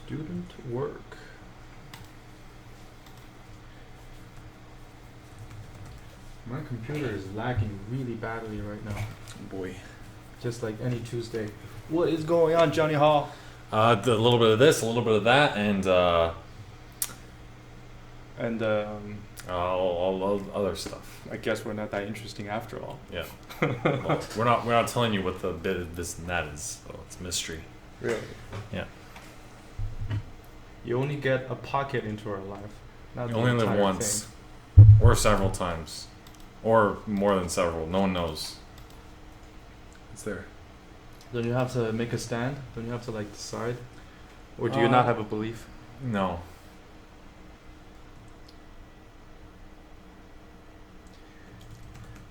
Student work. My computer is lagging really badly right now. Boy. Just like any Tuesday. What is going on, Johnny Hall? A little bit of this, a little bit of that, and all other stuff. I guess we're not that interesting after all. Yeah. Well, we're not telling you what the bit of this and that is. So it's a mystery. Really? Yeah. You only get a pocket into our life. Not You the only live entire once, thing. or several times, or more than several. No one knows. It's there. Don't you have to make a stand? Don't you have to like decide? Or do you not have a belief? No.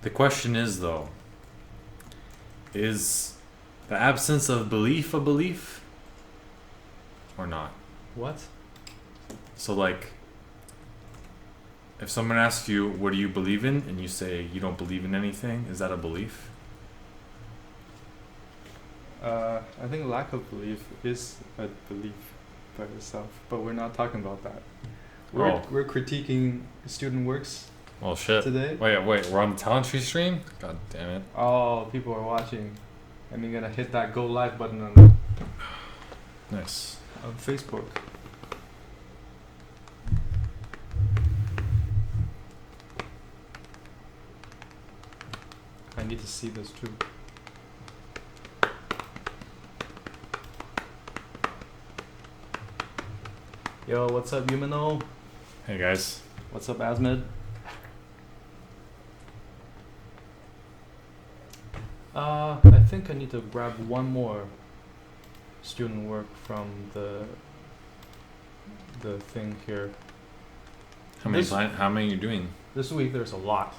The question is though, is the absence of belief a belief or not? What? So like, if someone asks you, what do you believe in? And you say you don't believe in anything, is that a belief? I think lack of belief is a belief by itself, but we're not talking about that. We're critiquing student works Well, shit. today. Wait, we're on the Talent Tree stream? God damn it. Oh, people are watching, and you're gonna hit that go live button on Nice. Facebook. I need to see this too. Yo, what's up, Yumino? Hey guys. What's up, Asmid? I think I need to grab one more student work from the thing here. How many This- how many are you doing? This week there's a lot.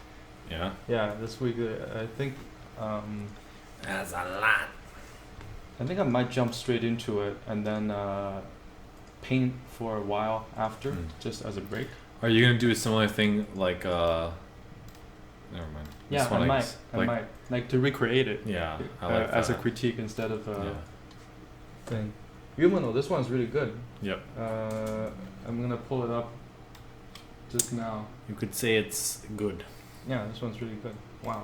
Yeah. Yeah, this week I think That's a lot. I think I might jump straight into it and then paint for a while after, just as a break. Are you gonna do a similar thing like never mind. Yeah, This one, I like, might like to recreate it. Yeah, I like as a that. critique instead of a Yeah. thing. Yumano, this one's really good. Yep. I'm gonna pull it up just now. You could say it's good. Yeah, this one's really good. Wow.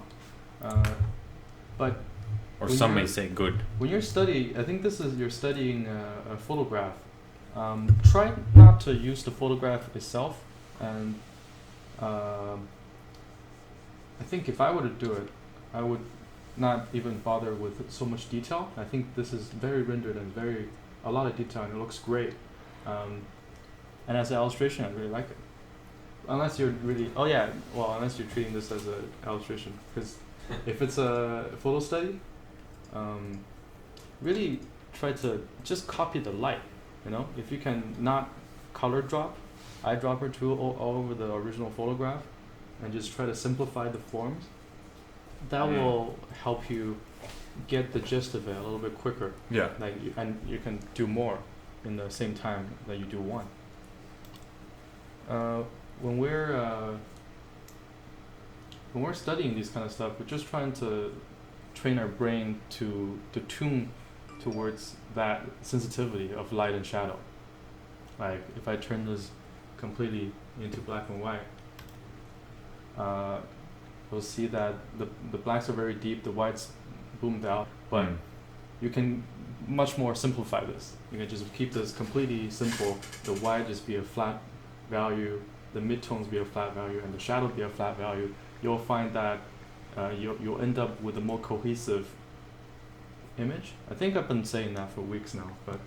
But Or When some you're- may say good. when you're studying, I think this is you're studying a photograph. Try not to use the photograph itself, and I think if I were to do it, I would not even bother with so much detail. I think this is very rendered and a lot of detail, and it looks great. And as an illustration, I really like it. Unless you're really, unless you're treating this as an illustration, because if it's a photo study, really try to just copy the light. You know, if you can not color drop, eyedropper tool all over the original photograph, and just try to simplify the forms, that will help you get the gist of it a little bit quicker. Yeah. And you can do more in the same time that you do one. When we're studying these kind of stuff, we're just trying to train our brain to tune towards that sensitivity of light and shadow. Like if I turn this completely into black and white, we'll see that the blacks are very deep, the whites boomed out, but you can much more simplify this. You can just keep this completely simple. The white just be a flat value, the midtones be a flat value, and the shadow be a flat value. You'll find that you'll end up with a more cohesive image. I think I've been saying that for weeks now, but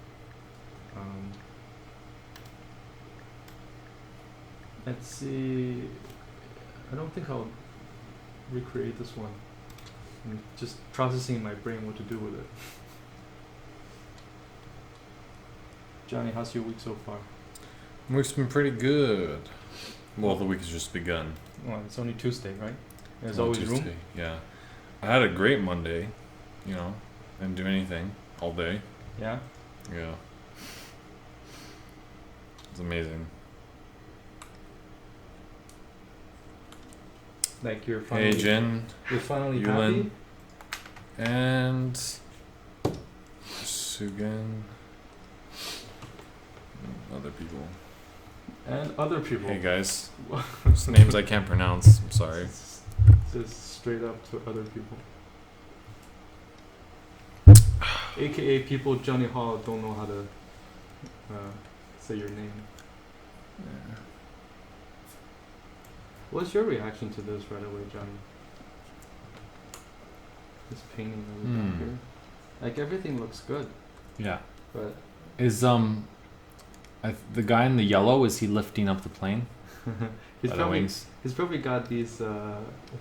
let's see. I don't think I'll recreate this one. I'm just processing in my brain what to do with it. Johnny, how's your week so far? Week's been pretty good. Well, the week has just begun. Well, it's only Tuesday, right? There's Well, always Tuesday, room. Yeah. I had a great Monday. You know, didn't do anything all day. Yeah. Yeah. It's amazing. Like you're finally. Hey, Jen. You're finally Yulin. happy. And Sugan. Other people. And other people. Hey guys. Just names I can't pronounce. I'm sorry. Just straight up to other people. AKA people Johnny Hall don't know how to say your name. Yeah. What's your reaction to this right away, Johnny? This painting that we got here. Like everything looks good, Yeah. but Is the guy in the yellow, is he lifting up the plane? he's By the probably wings? he's probably got these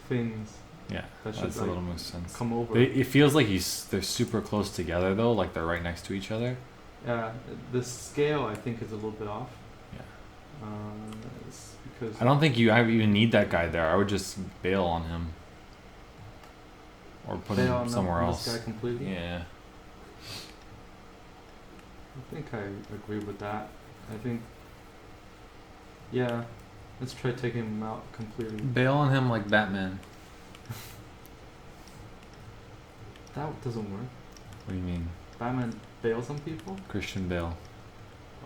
things Yeah. that should That's a like little more sense. come over. It feels like they're super close together though, like they're right next to each other. Yeah, the scale I think is a little bit off. Yeah. It's because I don't think you even need that guy there. I would just bail on him. Or put bail him on somewhere else. This guy completely. Yeah. I think I agree with that. I think, yeah, let's try taking him out completely. Bail on him like Batman. That doesn't work. What do you mean? Batman bails on people? Christian Bale.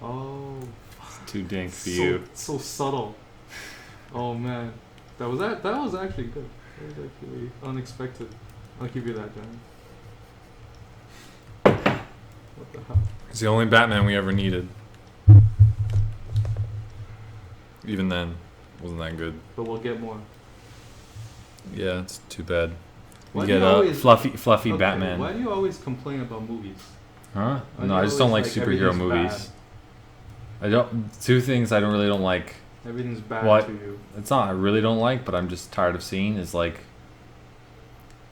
Oh. It's too dank for you. So subtle. Oh man, that was actually good. That was actually unexpected. I'll give you that, Johnny. What the hell? It's the only Batman we ever needed. Even then, wasn't that good. But we'll get more. Yeah, it's too bad. Why We do get you a always- fluffy Okay, Batman. Why do you always complain about movies? Huh? Why do No, you I just don't like always, superhero everything's movies. I don't. Two things I really don't like. bad? Everything's bad What? to you. It's not I really don't like, but I'm just tired of seeing is like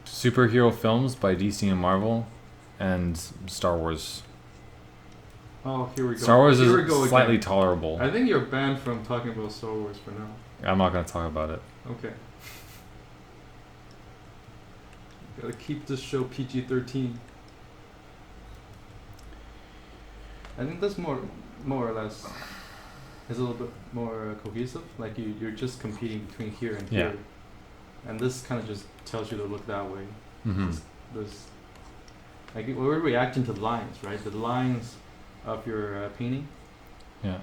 superhero films by DC and Marvel, and Star Wars. Oh, here we go. Star Wars Here we go is slightly again. tolerable. I think you're banned from talking about Star Wars for now. I'm not gonna talk about it. Okay. Gotta keep this show PG-13. I think that's more or less is a little bit more cohesive. Like you're just competing between here and Yeah. here, and this kind of just tells you to look that way. Mm-hmm. This, like we're reacting to the lines, right? The lines of your painting. Yeah.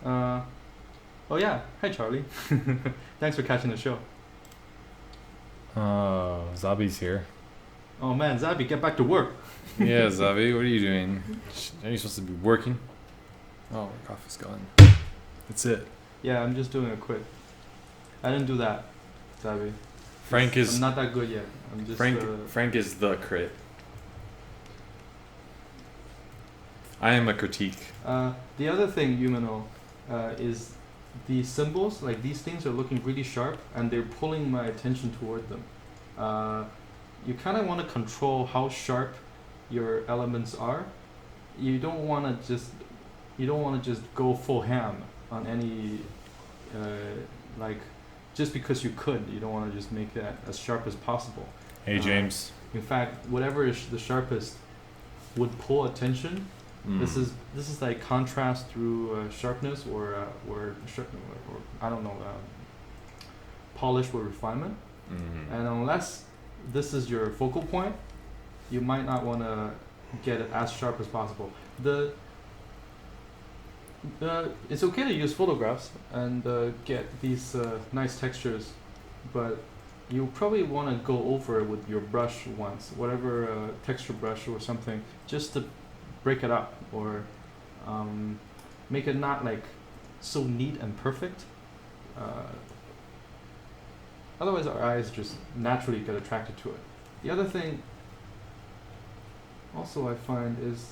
Oh yeah. Hi Charlie. Thanks for catching the show. Zabi's here. Oh man, Zabi, get back to work. Yeah, Zabi, what are you doing? Are you supposed to be working? Oh, my coffee's gone. That's it. Yeah, I'm just doing a quick. I didn't do that, Zabi. Frank is I'm not that good yet. I'm just. Frank is the crit. I am a critique. The other thing, Yumino, is the symbols. Like these things are looking really sharp, and they're pulling my attention toward them. You kind of want to control how sharp your elements are. You don't want to just go full ham on any like just because you could. You don't want to just make that as sharp as possible. Hey, James. In fact, whatever is the sharpest would pull attention. This is like contrast through sharpness or I don't know, polish or refinement. And unless this is your focal point, you might not want to get it as sharp as possible. It's okay to use photographs and get these nice textures, but you probably want to go over it with your brush once, whatever texture brush or something, just to break it up or make it not like so neat and perfect. Otherwise our eyes just naturally get attracted to it. The other thing also I find is,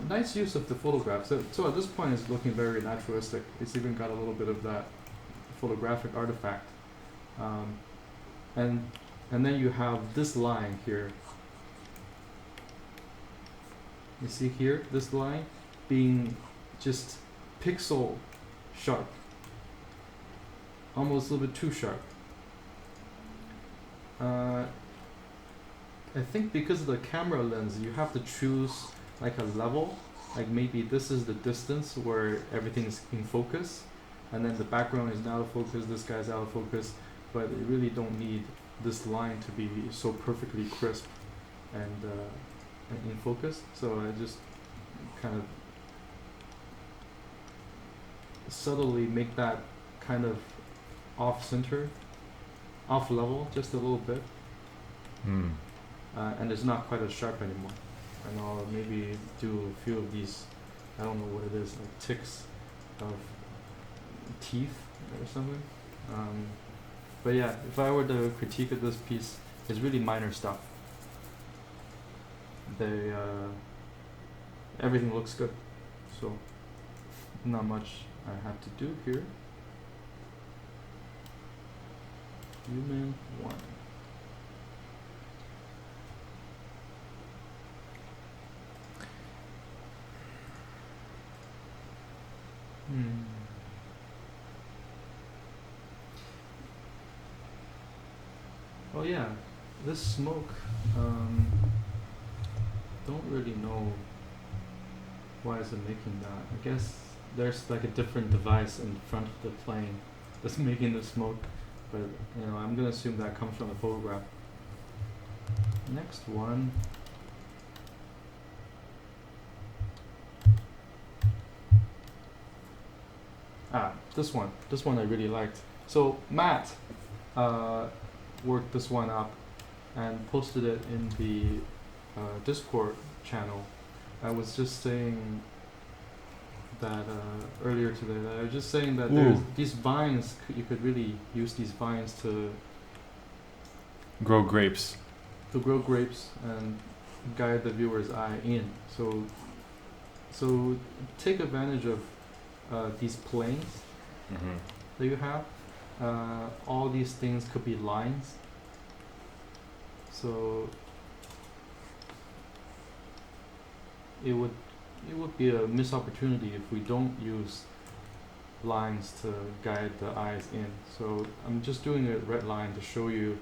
nice use of the photographs. So at this point it's looking very naturalistic. It's even got a little bit of that photographic artifact. And then you have this line here. You see here, this line being just pixel sharp. Almost a little bit too sharp. I think because of the camera lens, you have to choose like a level. Like maybe this is the distance where everything is in focus, and then the background is out of focus, this guy's out of focus, but you really don't need this line to be so perfectly crisp. and in focus. So I just kind of subtly make that kind of off center, off level, just a little bit. Mm. And it's not quite as sharp anymore. And I'll maybe do a few of these, I don't know what it is, like ticks of teeth or something. But yeah, if I were to critique of this piece, it's really minor stuff. Everything looks good, so not much I have to do here. Human 1. Oh yeah, this smoke, don't really know why is it making that. I guess there's like a different device in front of the plane that's making the smoke, but I'm gonna assume that comes from the photograph. Next one. This one I really liked. So Matt worked this one up and posted it in the Discord channel. I was just saying that earlier today. That I was just saying that there's these vines. You could really use these vines to grow grapes. To grow grapes and guide the viewer's eye in. So take advantage of these planes that you have. All these things could be lines. So it would be a missed opportunity if we don't use lines to guide the eyes in. So I'm just doing a red line to show you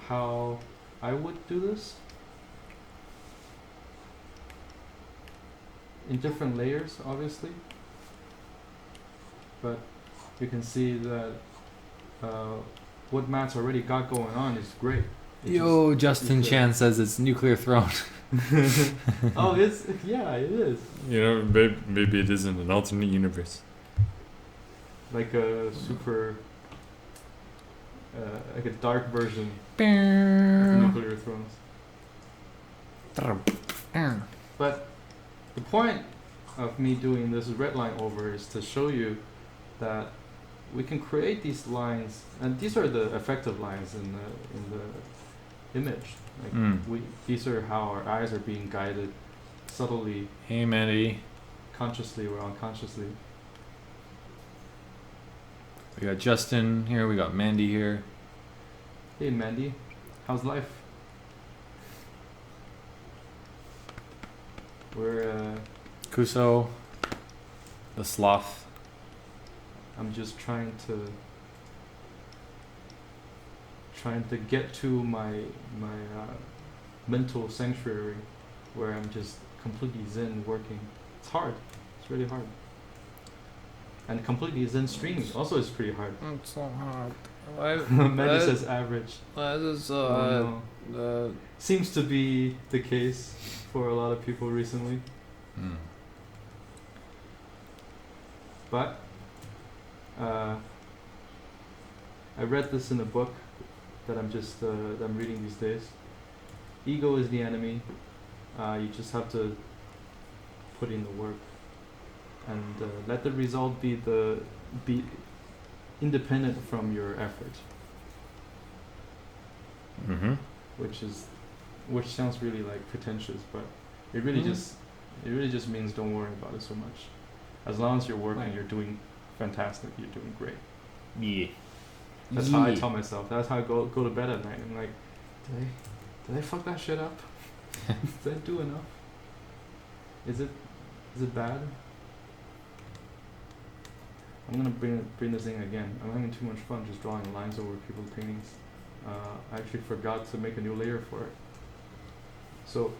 how I would do this in different layers, obviously, but you can see that what Matt's already got going on is great. Yo, Justin Chan says it's Nuclear Throne. Oh, it is. Maybe it is in an alternate universe. Like a super, like a dark version of Nuclear Thrones. But the point of me doing this red line over is to show you that we can create these lines, and these are the effective lines in the image. Like these are how our eyes are being guided subtly. Hey, Mandy. Consciously or unconsciously. We got Justin here. We got Mandy here. Hey, Mandy. How's life? We're Kuso, the sloth. I'm just trying to get to my mental sanctuary where I'm just completely zen working. It's hard. It's really hard. And completely zen streaming also is pretty hard. It's so hard. Mandy says average. That is seems to be the case for a lot of people recently. But I read this in a book that I'm reading these days. Ego is the enemy. You just have to put in the work and let the result be independent from your effort. Which sounds really like pretentious, but it really just means don't worry about it so much. As long as you're working, you're doing fantastic. You're doing great. Yeah. That's how I tell myself. That's how I go to bed at night. I'm like, did I fuck that shit up? Did I do enough? Is it bad? I'm gonna bring this in again. I'm having too much fun just drawing lines over people's paintings. I actually forgot to make a new layer for it. So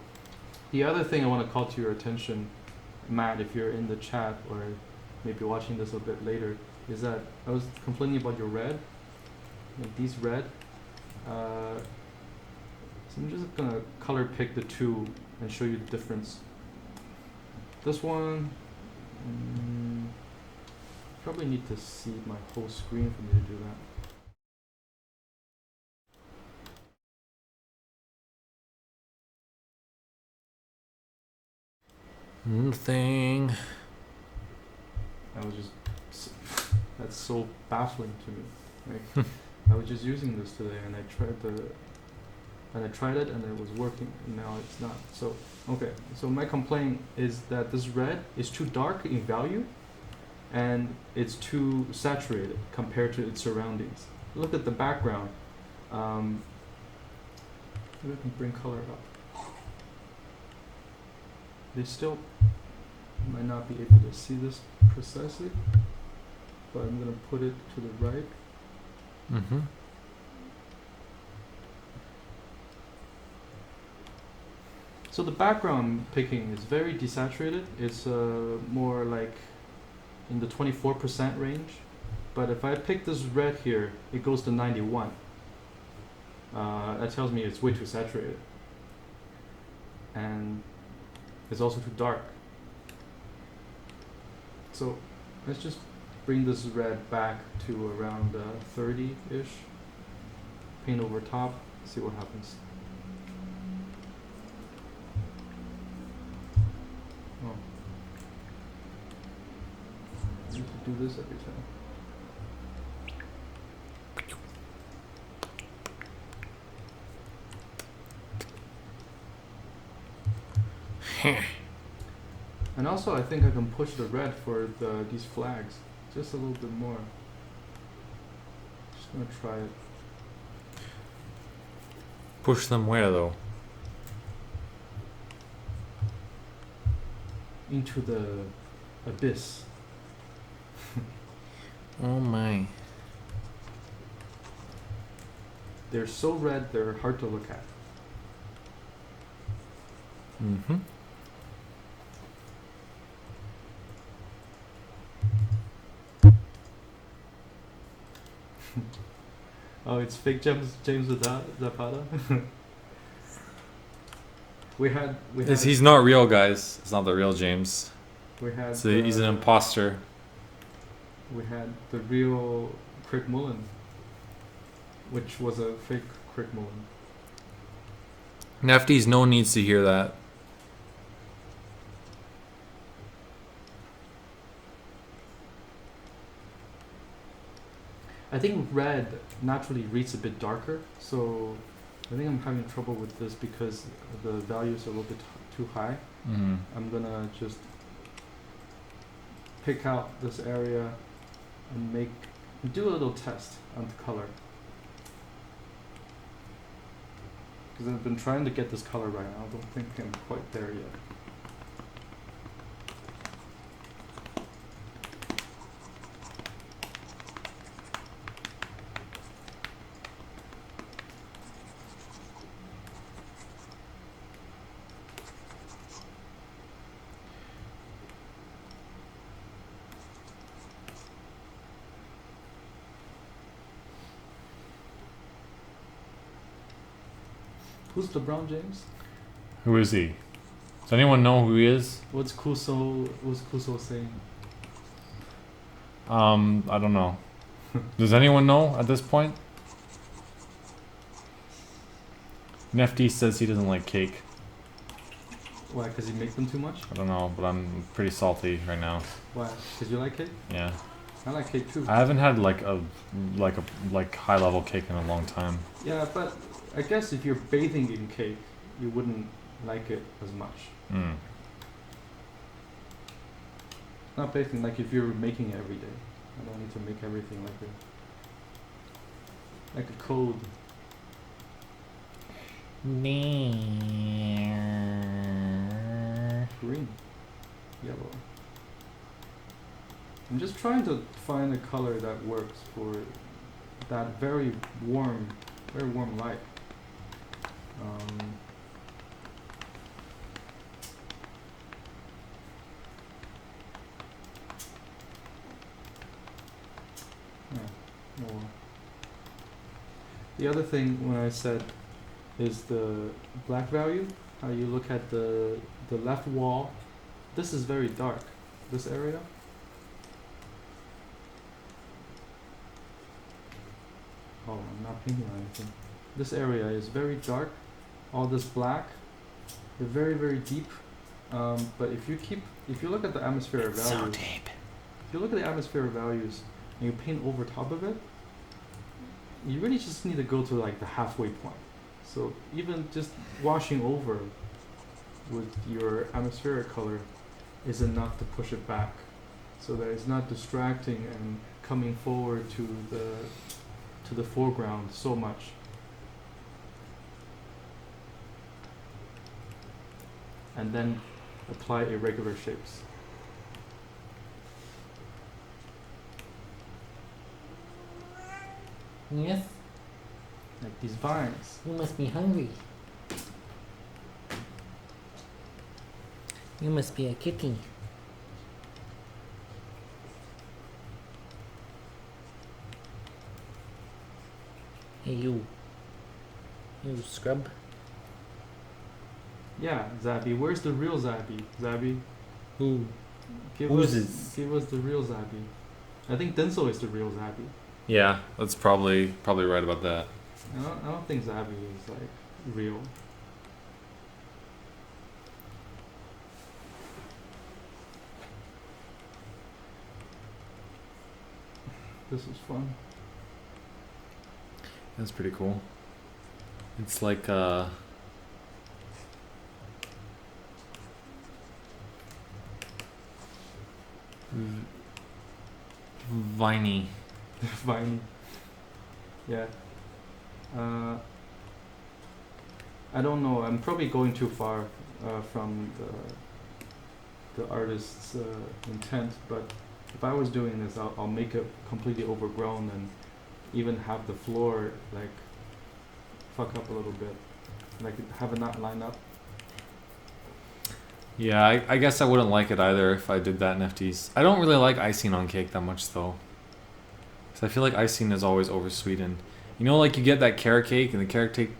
the other thing I want to call to your attention, Matt, if you're in the chat or maybe watching this a bit later, is that I was complaining about your red. Like these red, So I'm just gonna color pick the two and show you the difference. This one, probably need to see my whole screen for me to do that. Thing. I was just, that's so baffling to me. Like, I was just using this today, and I tried it, and it was working, and now it's not. So, okay. So my complaint is that this red is too dark in value, and it's too saturated compared to its surroundings. Look at the background. Maybe I can bring color up. They still might not be able to see this precisely, but I'm gonna put it to the right. Mm-hmm. So the background picking is very desaturated. It's more like in the 24% range. But if I pick this red here, it goes to 91. That tells me it's way too saturated. And it's also too dark. So let's just bring this red back to around 30-ish. Paint over top, see what happens. Oh. I need to do this every time. And also, I think I can push the red for these flags just a little bit more. Just gonna try it. Push them where though? Into the abyss. Oh my. They're so red, they're hard to look at. Mm-hmm. Oh, it's fake James Zapata. we had. He's not real, guys. It's not the real James. We had. So he's an imposter. We had the real Crick Mullen, which was a fake Crick Mullen. Nefty's no one needs to hear that. I think red naturally reads a bit darker, so I think I'm having trouble with this because the values are a little bit too high. Mm. I'm gonna just pick out this area and do a little test on the color. Because I've been trying to get this color right now. I don't think I'm quite there yet. Who's LeBron James? Who is he? Does anyone know who he is? What's Kuso saying? I don't know. Does anyone know at this point? Nefty says he doesn't like cake. Why? Because you make them too much? I don't know, but I'm pretty salty right now. Why? Because you like cake? Yeah. I like cake too. I haven't had like high level cake in a long time. Yeah, but I guess if you're bathing in cake, you wouldn't like it as much. Mm. Not bathing, like if you're making it every day. I don't need to make everything like a code. Green, yellow. I'm just trying to find a color that works for that very warm light. Yeah, well. The other thing when I said is the black value. How you look at the left wall. This is very dark. This area. Oh, I'm not painting or anything. This area is very dark. All this black. They're very, very deep. But if you look at the atmospheric values, if you look at the atmospheric values and you paint over top of it, you really just need to go to like the halfway point. So even just washing over with your atmospheric color is enough to push it back, so that it's not distracting and coming forward to the foreground so much. And then apply irregular shapes. Yes, Like these vines. you must be hungry. You must be a kitty. Hey you. You scrub. Yeah, Zabby. Where's the real Zabby? Zabby, Who? give Oozes. us the real Zabby. I think Denso is the real Zabby. Yeah, that's probably right about that. I don't think Zabby is like real. This is fun. That's pretty cool. It's like viney. Viney. Yeah. I don't know. I'm probably going too far from the artist's intent, but if I was doing this, I'll make it completely overgrown and even have the floor like fuck up a little bit, like have it not line up. Yeah, I guess I wouldn't like it either if I did that in FTs. I don't really like icing on cake that much though. Cause I feel like icing is always over sweetened. You know, like you get that carrot cake and the carrot cake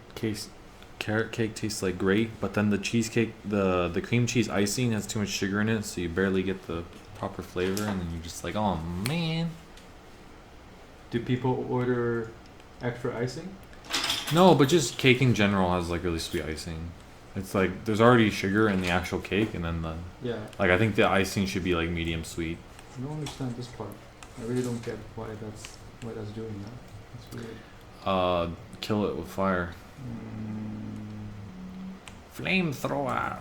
tastes like great, but then the cheesecake, the cream cheese icing has too much sugar in it, so you barely get the proper flavor, and then you're just like, oh man. Do people order extra icing? No, but just cake in general has like really sweet icing. It's like there's already sugar in the actual cake, and then Yeah. like I think the icing should be like medium sweet. I don't understand this part. I really don't get why that's doing that. It's weird. Kill it with fire. Mm. Flamethrower.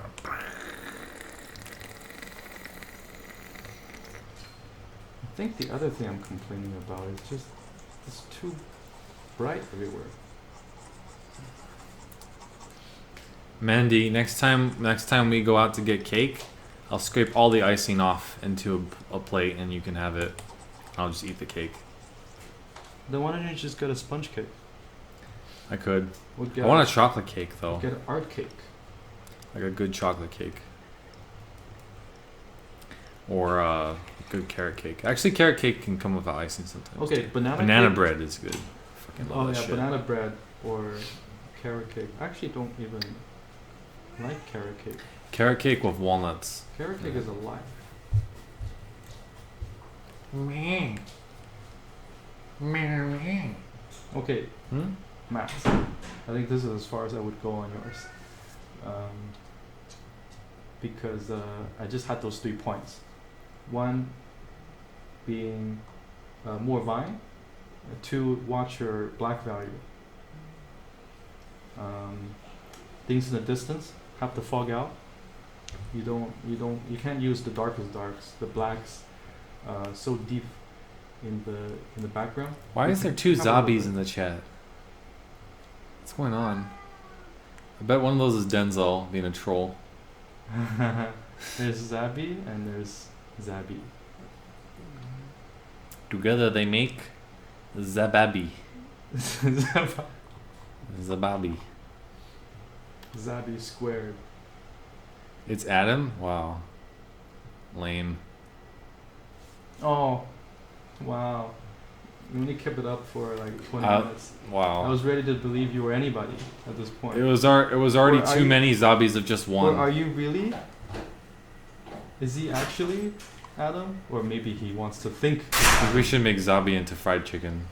I think the other thing I'm complaining about is just it's too bright everywhere. Mandy, next time we go out to get cake, I'll scrape all the icing off into a plate, and you can have it. I'll just eat the cake. Then why don't you just get a sponge cake? I could. We'll I want a chocolate cake though, get an art cake. like a good chocolate cake, or a good carrot cake. Actually, carrot cake can come without icing sometimes. Okay, banana Banana cake? bread is good. Fucking love Oh that yeah, shit. banana bread or carrot cake. I actually don't even like carrot cake. Carrot cake with walnuts. Carrot cake is a lie. Okay, Hmm? Max. I think this is as far as I would go on yours. Because I just had those 3 points. One being more vine. 2, watch your black value. Things in the distance have to fog out. You can't use the darkest darks, the blacks, so deep in the background. Why You is there can 2 have a little zombies bit. in the chat? What's going on? I bet one of those is Denzel being a troll. There's Zabby and there's Zabby. Together they make Zababi. Zababi. Zabby squared. It's Adam? Wow. Lame. Oh, wow. You only kept it up for like 20 minutes. I Wow. was ready to believe you were anybody at this point. It was already Or are too you- many zombies of just Or one. are you really? Is he actually Adam? Or maybe he wants to think. I think we should make zombie into fried chicken.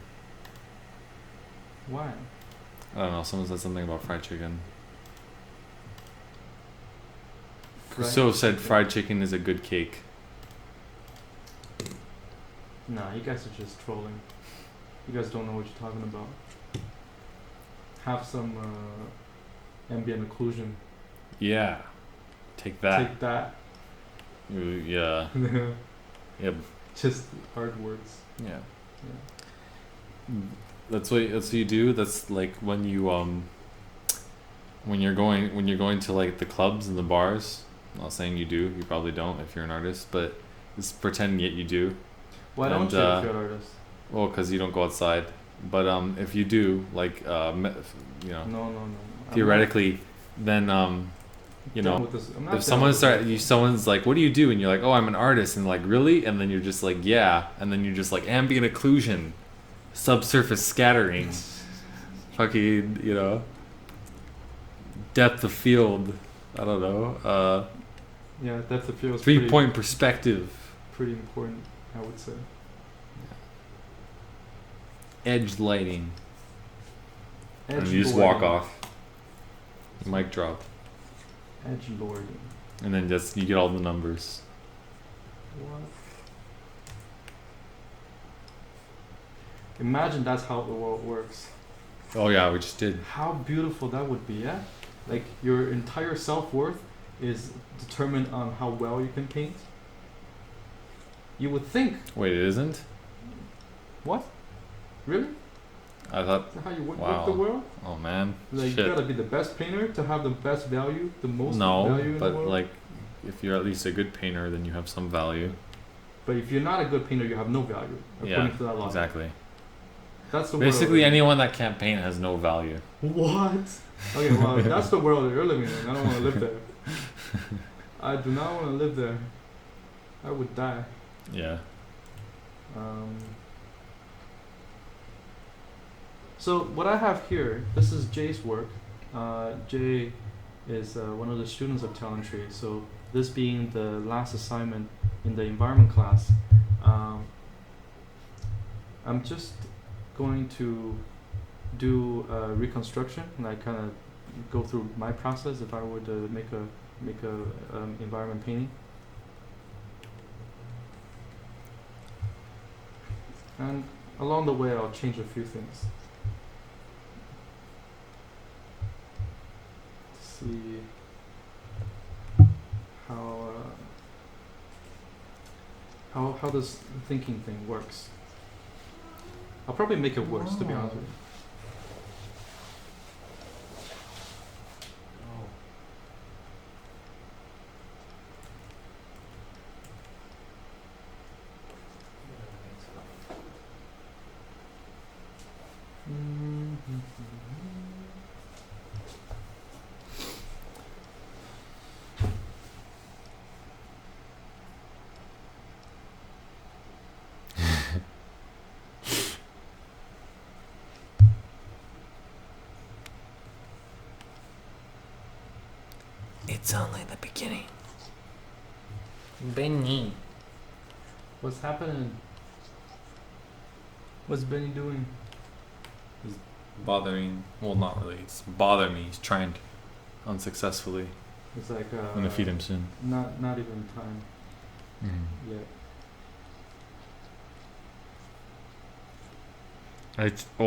Why? I don't know. Someone said something about fried chicken. Crusoe said fried chicken is a good cake. Nah, you guys are just trolling. You guys don't know what you're talking about. Have some ambient occlusion. Yeah. Take that. Take that. Yeah. Yep. Just hard words. Yeah. Yeah. That's what you do. That's like when you when you're going to like the clubs and the bars. I'm not saying you do. You probably don't if you're an artist, but just pretend yet you do. Why don't And, you if you're an artist? Well, because you don't go outside. But if you do, like you know, No. theoretically, then you know, if someone's like, what do you do? And you're like, oh, I'm an artist. And like, really? And then you're just like, yeah. And then you're just like, ambient occlusion, subsurface scattering, fucking, you know, depth of field. I don't know. Yeah, depth of field is 3-point perspective. pretty important, I would say. Edge lighting. And Edge you just walk lording. off. Mic drop. Edge lording. And then just you get all the numbers. What? Imagine that's how the world works. Oh yeah, we just did. How beautiful that would be, yeah? Like your entire self-worth is determined on how well you can paint. You would think. Wait, it isn't? What? Really? I thought. Is that how you work Wow. the world? Oh man. Like Shit. you gotta be the best painter to have the best value, the most No, value in the but world. like, if you're at least a good painter, then you have some value. But if you're not a good painter, you have no value. According to that law. Exactly. That's the Basically, world. anyone that can't paint has no value. What? Okay, well, that's the world that you're living in. I don't want to live there. I do not want to live there. I would die. Yeah. So what I have here, this is Jay's work. Jay is one of the students of Talent Tree. So this being the last assignment in the environment class, I'm just going to do a reconstruction, and I kind of go through my process if I were to make a environment painting. And along the way, I'll change a few things. See how this thinking thing works. I'll probably make it worse, to be honest with you. It's only the beginning. Benny. What's happening? What's Benny doing? Bothering. Well, not really. It's bothering me. He's trying to, unsuccessfully. It's like I'm gonna feed him soon. not even time yet.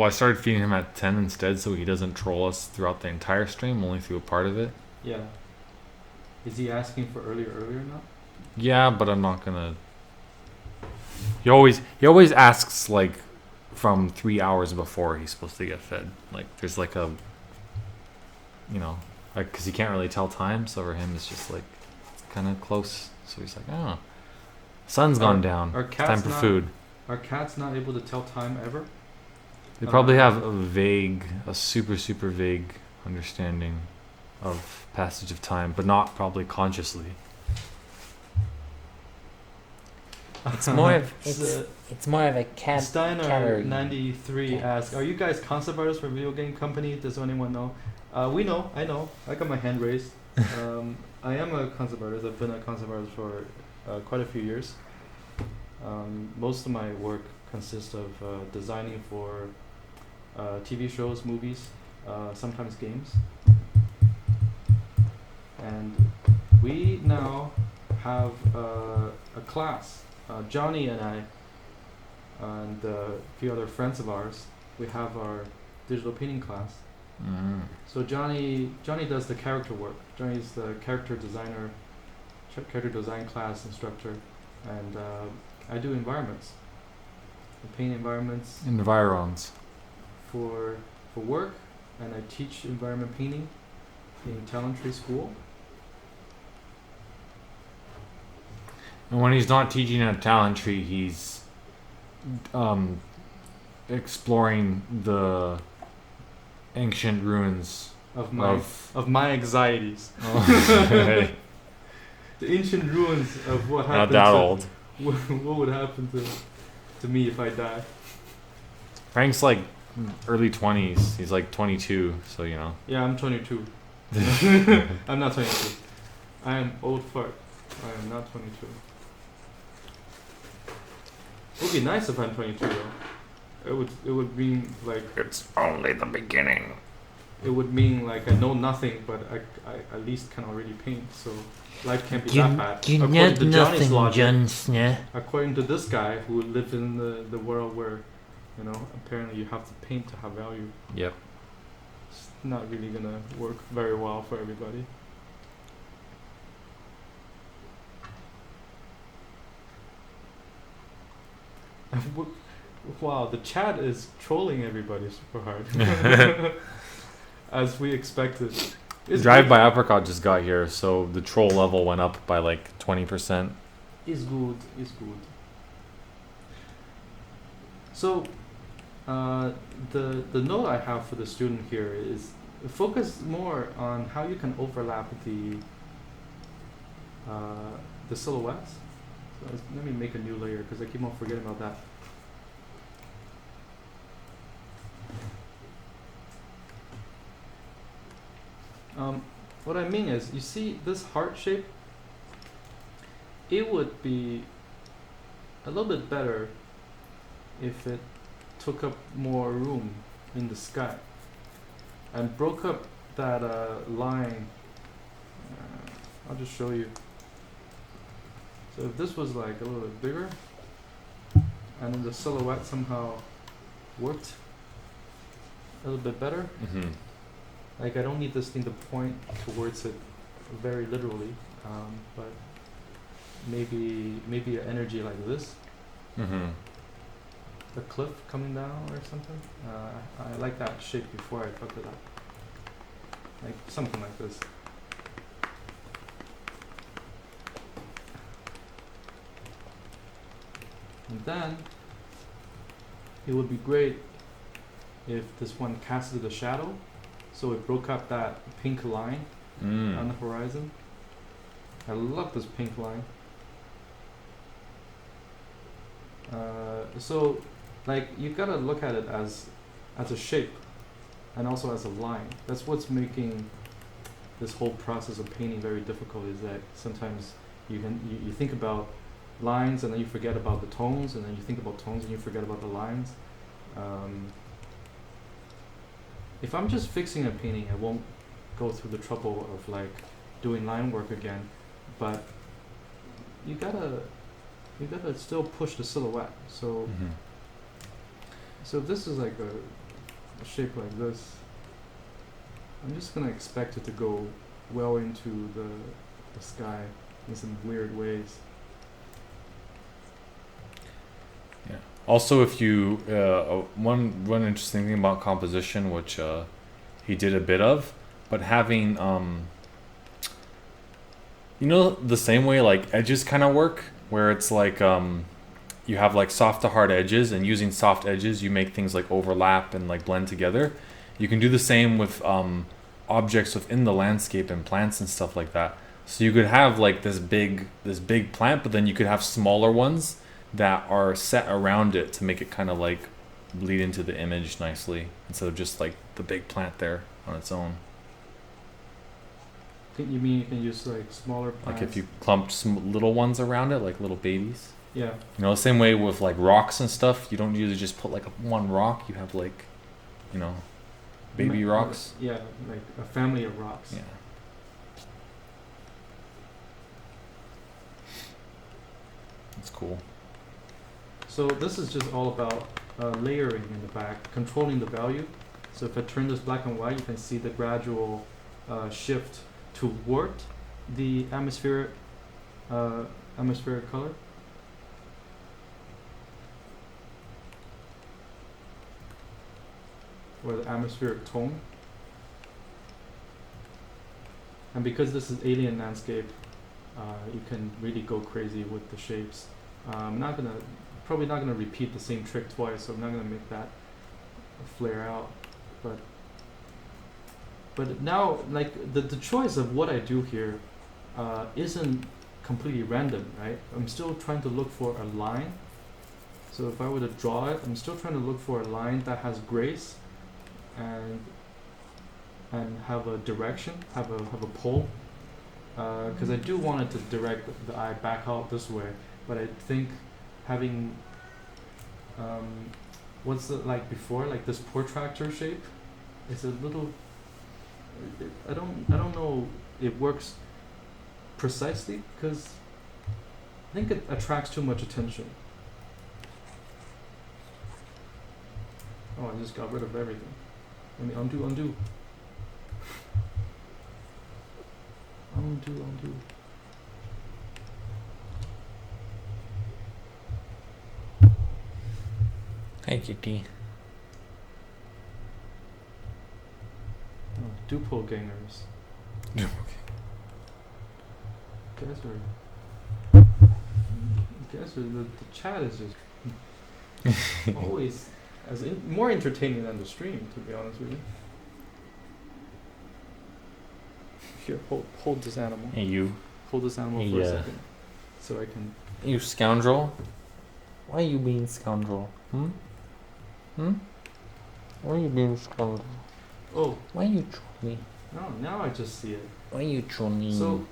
I started feeding him at 10 instead, so he doesn't troll us throughout the entire stream, only through a part of it. Yeah. Is he asking for earlier now? Yeah, but I'm not gonna. He always asks like from 3 hours before he's supposed to get fed. Like there's like a, you know, like because he can't really tell time, so for him it's just like kind of close. So he's like, oh, sun's gone down. Are It's cats time for not- food. Are cats not able to tell time ever? They probably have a super vague understanding of passage of time, but not probably consciously. It's more of So- it's more of a cat. Steiner Calorie. 93 Cat. asks, "Are you guys concept artists for video game company? Does anyone know?" We know. I know. I got my hand raised. I am a concept artist. I've been a concept artist for quite a few years. Most of my work consists of designing for TV shows, movies, sometimes games. And we now have a class. Johnny and I and a few other friends of ours, we have our digital painting class. Mm. So Johnny does the character work. Johnny's the character designer, character design class instructor, and I do environments. I paint environments Environs. for work, and I teach environment painting in Talent Tree School. And when he's not teaching at Talent Tree, he's exploring the ancient ruins Of my of. my anxieties, Oh, the ancient ruins of what not happened. that to, old. What would happen to me if I die? Frank's like early 20s. He's like 22, so you know. Yeah, I'm 22. I'm not 22. I am old fart. I am not 22. It would be nice if I'm 22 though. It would mean like It's only the beginning. it would mean like I know nothing, but I at least can already paint. So life can't be that bad. You According know to Johnny's nothing, logic, Jon Snow. according to this guy who lived in the world where, you know, apparently you have to paint to have value. Yep. It's not really gonna work very well for everybody. Wow, the chat is trolling everybody super hard. As we expected. It's Drive good. by Apricot just got here, so the troll level went up by like 20%. Is good, is good. So, the note I have for the student here is focus more on how you can overlap the silhouettes. So let me make a new layer because I keep on forgetting about that. What I mean is, you see this heart shape? It would be a little bit better if it took up more room in the sky and broke up that line. I'll just show you. So if this was like a little bit bigger and then the silhouette somehow worked a little bit better, Mm-hmm. like I don't need this thing to point towards it very literally, but maybe an energy like this, Mm-hmm. a cliff coming down or something. I like that shape before I fucked it up. Like something like this. And then it would be great if this one casted a shadow, so it broke up that pink line on the horizon. I love this pink line. So, like, you gotta look at it as a shape, and also as a line. That's what's making this whole process of painting very difficult. Is that sometimes you think about lines and then you forget about the tones, and then you think about tones and you forget about the lines. If I'm just fixing a painting, I won't go through the trouble of like doing line work again. But you gotta still push the silhouette. So Mm-hmm. so if this is like a shape like this, I'm just gonna expect it to go well into the sky in some weird ways. Also, if you one interesting thing about composition, which he did a bit of, but having you know, the same way like edges kind of work, where it's like you have like soft to hard edges, and using soft edges you make things like overlap and like blend together. You can do the same with objects within the landscape and plants and stuff like that. So you could have like this big plant, but then you could have smaller ones that are set around it to make it kind of like bleed into the image nicely instead of just like the big plant there on its own. You mean you can use like smaller plants? Like if you clumped some little ones around it, like little babies. Yeah. You know, the same way with like rocks and stuff, you don't usually just put like one rock, you have like, you know, baby rocks. Yeah, like a family of rocks. Yeah. That's cool. So this is just all about layering in the back, controlling the value. So if I turn this black and white, you can see the gradual shift toward the atmospheric color. Or the atmospheric tone. And because this is alien landscape, you can really go crazy with the shapes. Probably not gonna repeat the same trick twice, so I'm not gonna make that flare out. But now, like the choice of what I do here isn't completely random, right? I'm still trying to look for a line. So if I were to draw it, I'm still trying to look for a line that has grace and have a direction, have a pole. Because I do want it to direct the eye back out this way, but I think having what's it like before, like this protractor shape, is a little. I don't know. It works precisely because I think it attracts too much attention. Oh, I just got rid of everything. Let me undo. Undo. Hey, Kitty. Oh, doppelgangers. The chat is just always more entertaining than the stream, to be honest with you. Here, hold this animal. Hey, you. Hold this animal for a second, so I can. You scoundrel. Why you being scoundrel? Why you being scoundrel? Oh. Why you troll me? No, now I just see it. Why you troll me? So.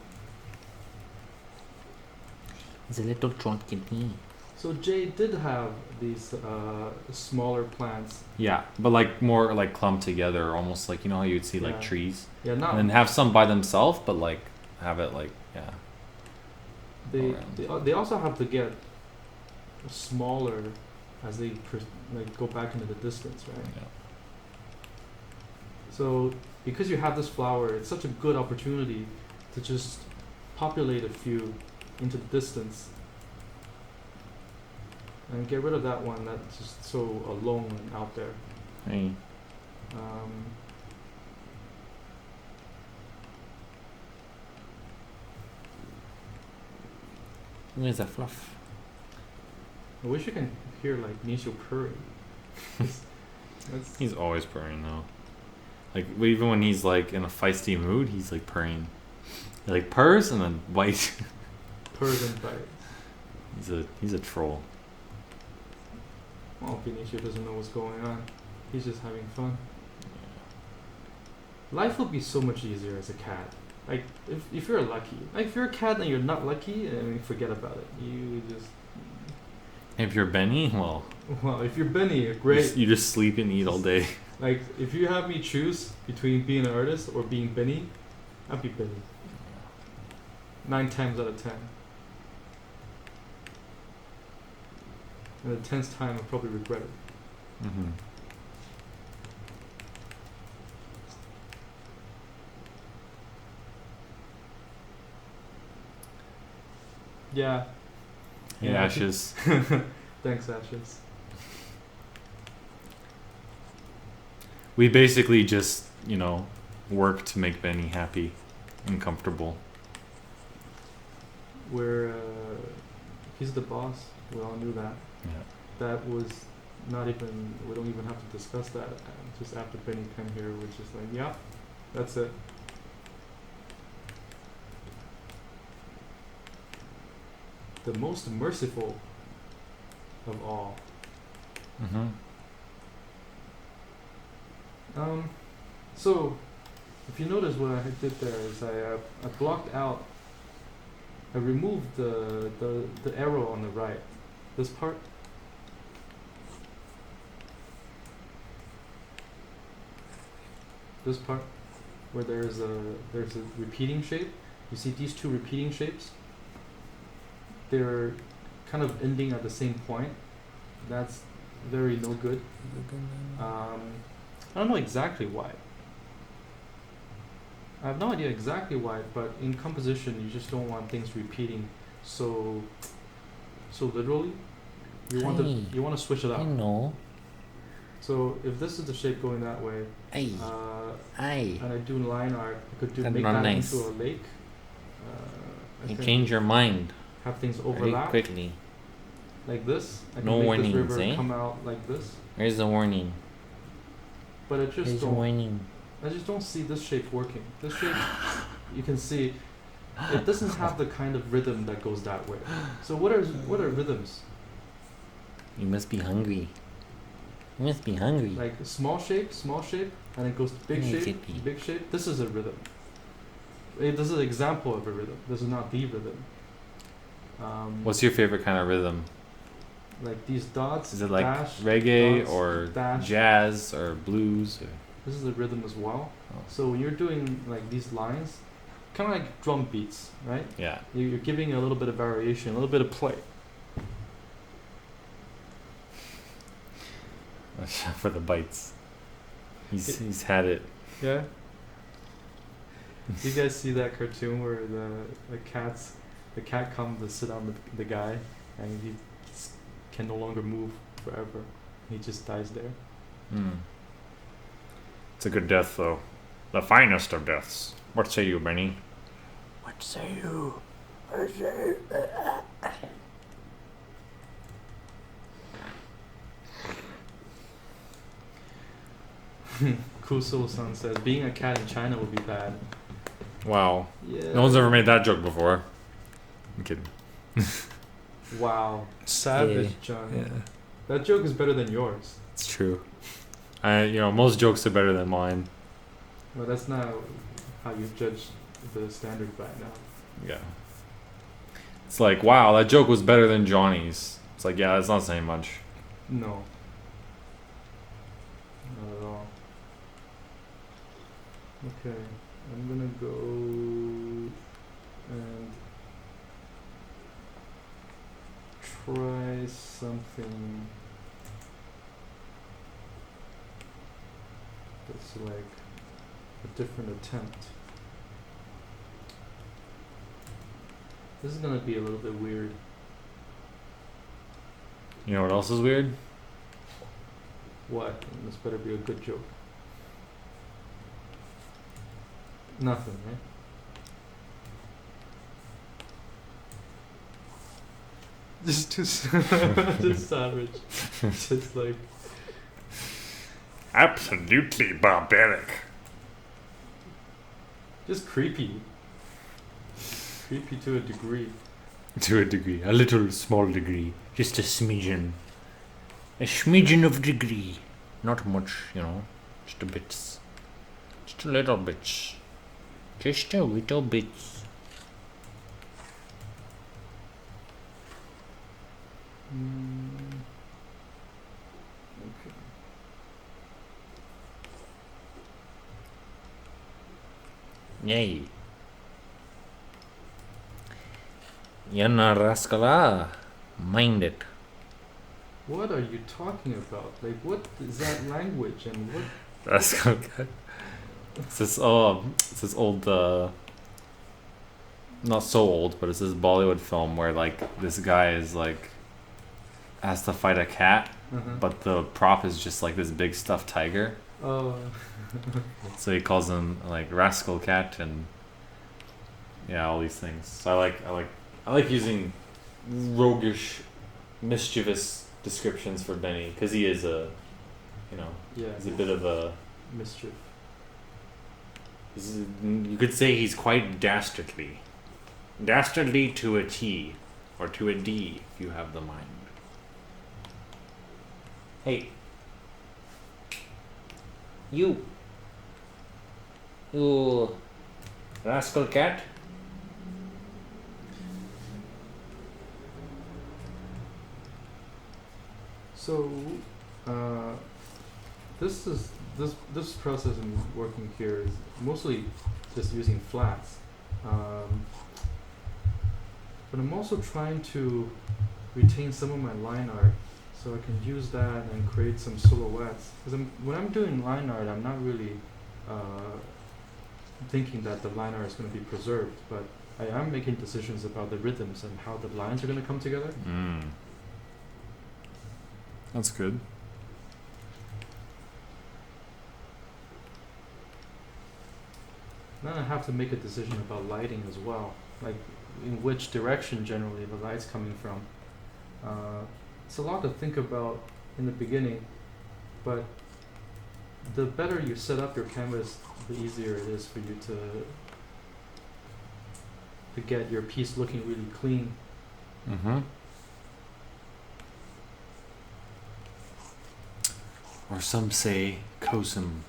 It's a little troll kitty. So Jay did have these smaller plants. Yeah, but like more like clumped together, almost like, you know how you'd see like Yeah. trees, Yeah, not. and then have some by themselves, but like have it like They also have to get smaller as they like go back into the distance, right? Yeah. So because you have this flower, it's such a good opportunity to just populate a few into the distance and get rid of that one that's just so alone and out there. Hey. Where's the fluff? I wish you can hear like Nisho purring. He's always purring though. Like even when he's like in a feisty mood, he's like purring. He like purrs and then bites. Purrs and bites. He's a troll. Well, Benicio doesn't know what's going on. He's just having fun. Life would be so much easier as a cat. Like, if you're lucky. Like, if you're a cat and you're not lucky, I mean, forget about it. You just... If you're Benny, well... Well, if you're Benny, great. You just sleep and eat all day. Like, if you have me choose between being an artist or being Benny, I'd be Benny. 9 times out of 10. And the 10th time, I'll probably regret it. Mm-hmm. Yeah. Hey, Yeah, Ashes. Thanks, Ashes. We basically just, you know, work to make Benny happy and comfortable. He's the boss. We all knew that. Yeah. That was not even, we don't even have to discuss that. Just after Benny came here, we're just like, yeah, that's it. The most merciful of all. Mm-hmm. So, if you notice what I did there is I blocked out, I removed the arrow on the right, this part. This part, where there's a repeating shape. You see these two repeating shapes? They're kind of ending at the same point. That's very no good. I don't know exactly why. I have no idea exactly why, but in composition you just don't want things repeating so literally. You want to switch it I up. know. So if this is the shape going that way, Aye. and I do line art, I could That's make not that nice. into a lake. I You can change your mind have things very overlap quickly. like this. I can No make warnings, this river eh? come out like this, Where's the warning? but I just Where's the don't. warning? I just don't see this shape working. This shape, you can see, it doesn't have the kind of rhythm that goes that way. So what are rhythms? You must be hungry. You must be hungry. Like small shape, and it goes to big Make shape, it be. big shape. This is a rhythm. This is an example of a rhythm. This is not the rhythm. What's your favorite kind of rhythm? Like these dots? Is it like dash, reggae dots, or dash. jazz or blues? Or? This is a rhythm as well. Oh. So when you're doing like these lines, kind of like drum beats, right? Yeah. You're giving a little bit of variation, a little bit of play. For the bites. He's had it. Yeah. Do you guys see that cartoon where the cat comes to sit on the guy, and he can no longer move forever. He just dies there. It's a good death, though. The finest of deaths. What say you, Benny? What say you? Kuso-san says being a cat in China would be bad. Wow. Yeah. No one's ever made that joke before. I'm kidding. Wow. Savage, Yeah. John. That joke is better than yours. It's true. Most jokes are better than mine. Well, that's not how you judge the standard right now. Yeah. It's like, wow, that joke was better than Johnny's. It's like, yeah, that's not saying much. No. Not at all. Okay, I'm gonna go and try something that's like a different attempt. This is gonna be a little bit weird. You know what else is weird? What? This better be a good joke. Nothing, right? Just just savage. Just like Absolutely barbaric. just creepy. Creepy to a degree. To a degree. A little small degree. Just a smidgen. A smidgen of degree. Not much, Just a bit. Just a little bit. Just a little bit. Okay. Yay. Yana Raskala. Mind it. What are you talking about? Like, what is that language and what? That's okay. It's this old, not so old, but it's this Bollywood film where like this guy is like has to fight a cat, but the prop is just like this big stuffed tiger. Oh. So he calls him like Rascal Cat and yeah, all these things. So I like using roguish, mischievous descriptions for Benny because he is Yeah. he's a bit of a mischief. you could say he's quite dastardly. Dastardly to a T or to a D if you have the mind. Hey. You. You rascal cat. So, this process I'm working here is mostly just using flats, but I'm also trying to retain some of my line art, so I can use that and create some silhouettes. Because when I'm doing line art, I'm not really thinking that the line art is going to be preserved, but I am making decisions about the rhythms and how the lines are going to come together. That's good. Then I have to make a decision about lighting as well, like in which direction generally the light's coming from. It's a lot to think about in the beginning, but the better you set up your canvas, the easier it is for you to get your piece looking really clean. Mm-hmm. Or some say Kosim.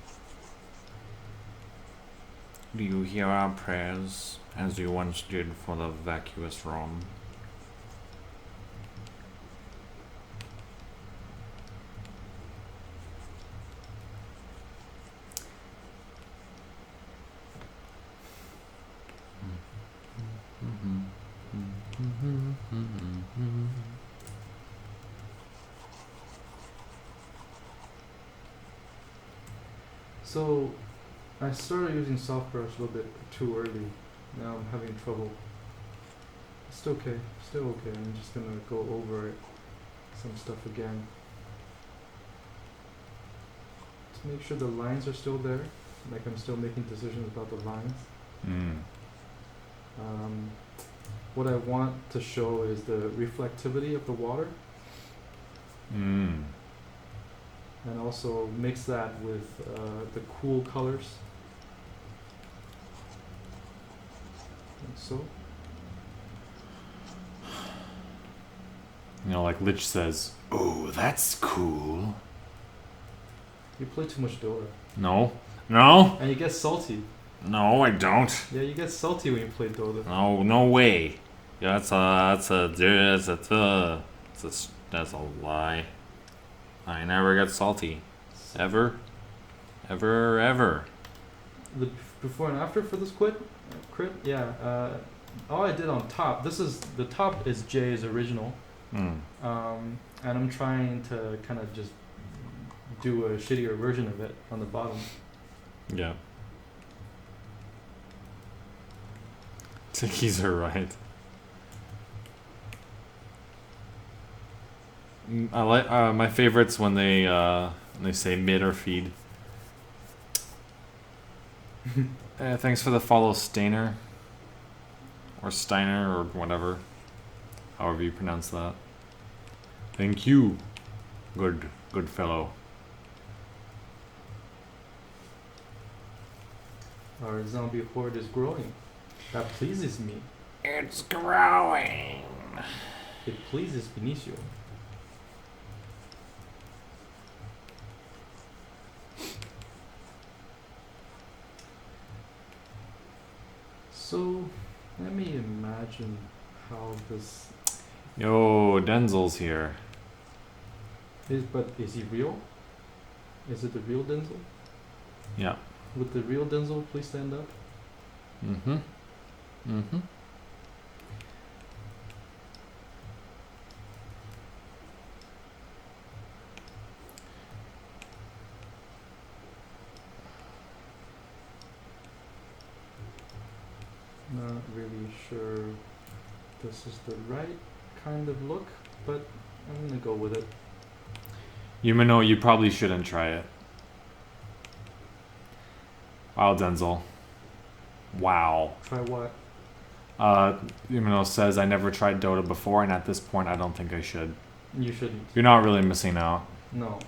Do you hear our prayers as you once did for the vacuous Rome? So I started using soft brush a little bit too early. Now I'm having trouble. It's okay, still okay. I'm just gonna go over it, some stuff again. To make sure the lines are still there, like I'm still making decisions about the lines. What I want to show is the reflectivity of the water, and also mix that with the cool colors. Like so. You know, like Lich says, "Oh, that's cool." You play too much Dota. No. No. And you get salty. No, I don't. Yeah, you get salty when you play Dota. No, no way. Yeah, that's a lie. I never get salty. Ever. Ever. The before and after for this crit, yeah. All I did on top, the top is Jay's original. And I'm trying to kind of just do a shittier version of it on the bottom. Yeah. Tickies are right. I like my favorites when they say mid or feed. Thanks for the follow, Stainer. Or Steiner, or whatever. However you pronounce that. Thank you. Good fellow. Our zombie horde is growing. That pleases me. It's growing. It pleases Benicio. So, let me imagine how this Yo, Denzel's here. is. But is he real? Is it the real Denzel? Yeah. Would the real Denzel please stand up? Not really sure this is the right kind of look, but I'm gonna go with it. Yumino, you probably shouldn't try it. Wow, Denzel. Wow. Try what? Yumino says, I never tried Dota before, and at this point, I don't think I should. You shouldn't. You're not really missing out. No.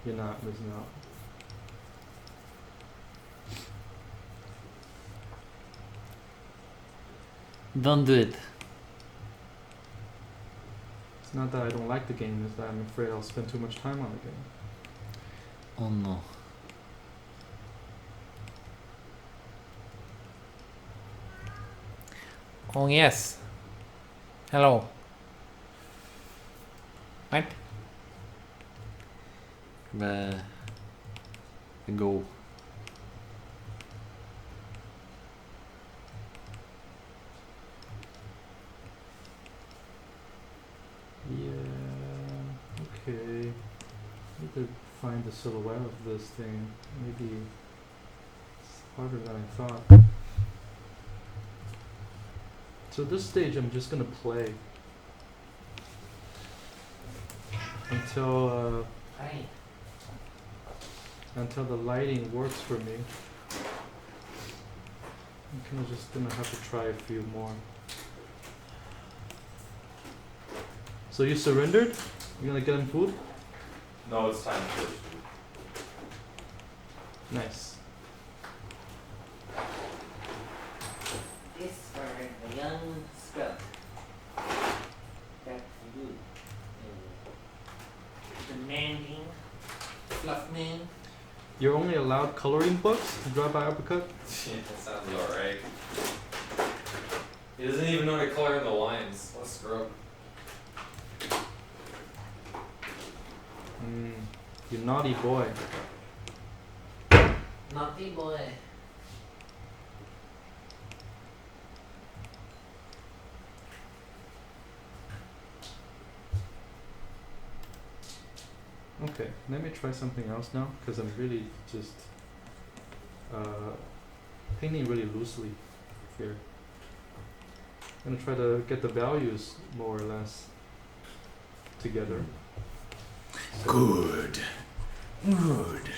You're not missing out. Don't do it. It's not that I don't like the game, it's that I'm afraid I'll spend too much time on the game. Oh no. Oh yes. Hello. What? Go. Yeah, okay. Need to find the silhouette of this thing. Maybe it's harder than I thought. So this stage I'm just gonna play until until the lighting works for me. I'm kinda just gonna have to try a few more. So you surrendered? You gonna get him food? No, it's time for Nice. This for the young scrub. That's you. Demanding fluff man. You're only allowed coloring books to draw by uppercut? Shit, that sounds alright. He doesn't even know how to color in the lines. What a scrub. You naughty boy. Naughty boy. Okay, let me try something else now, because I'm really just painting really loosely here. I'm gonna try to get the values more or less together. So Good. Good.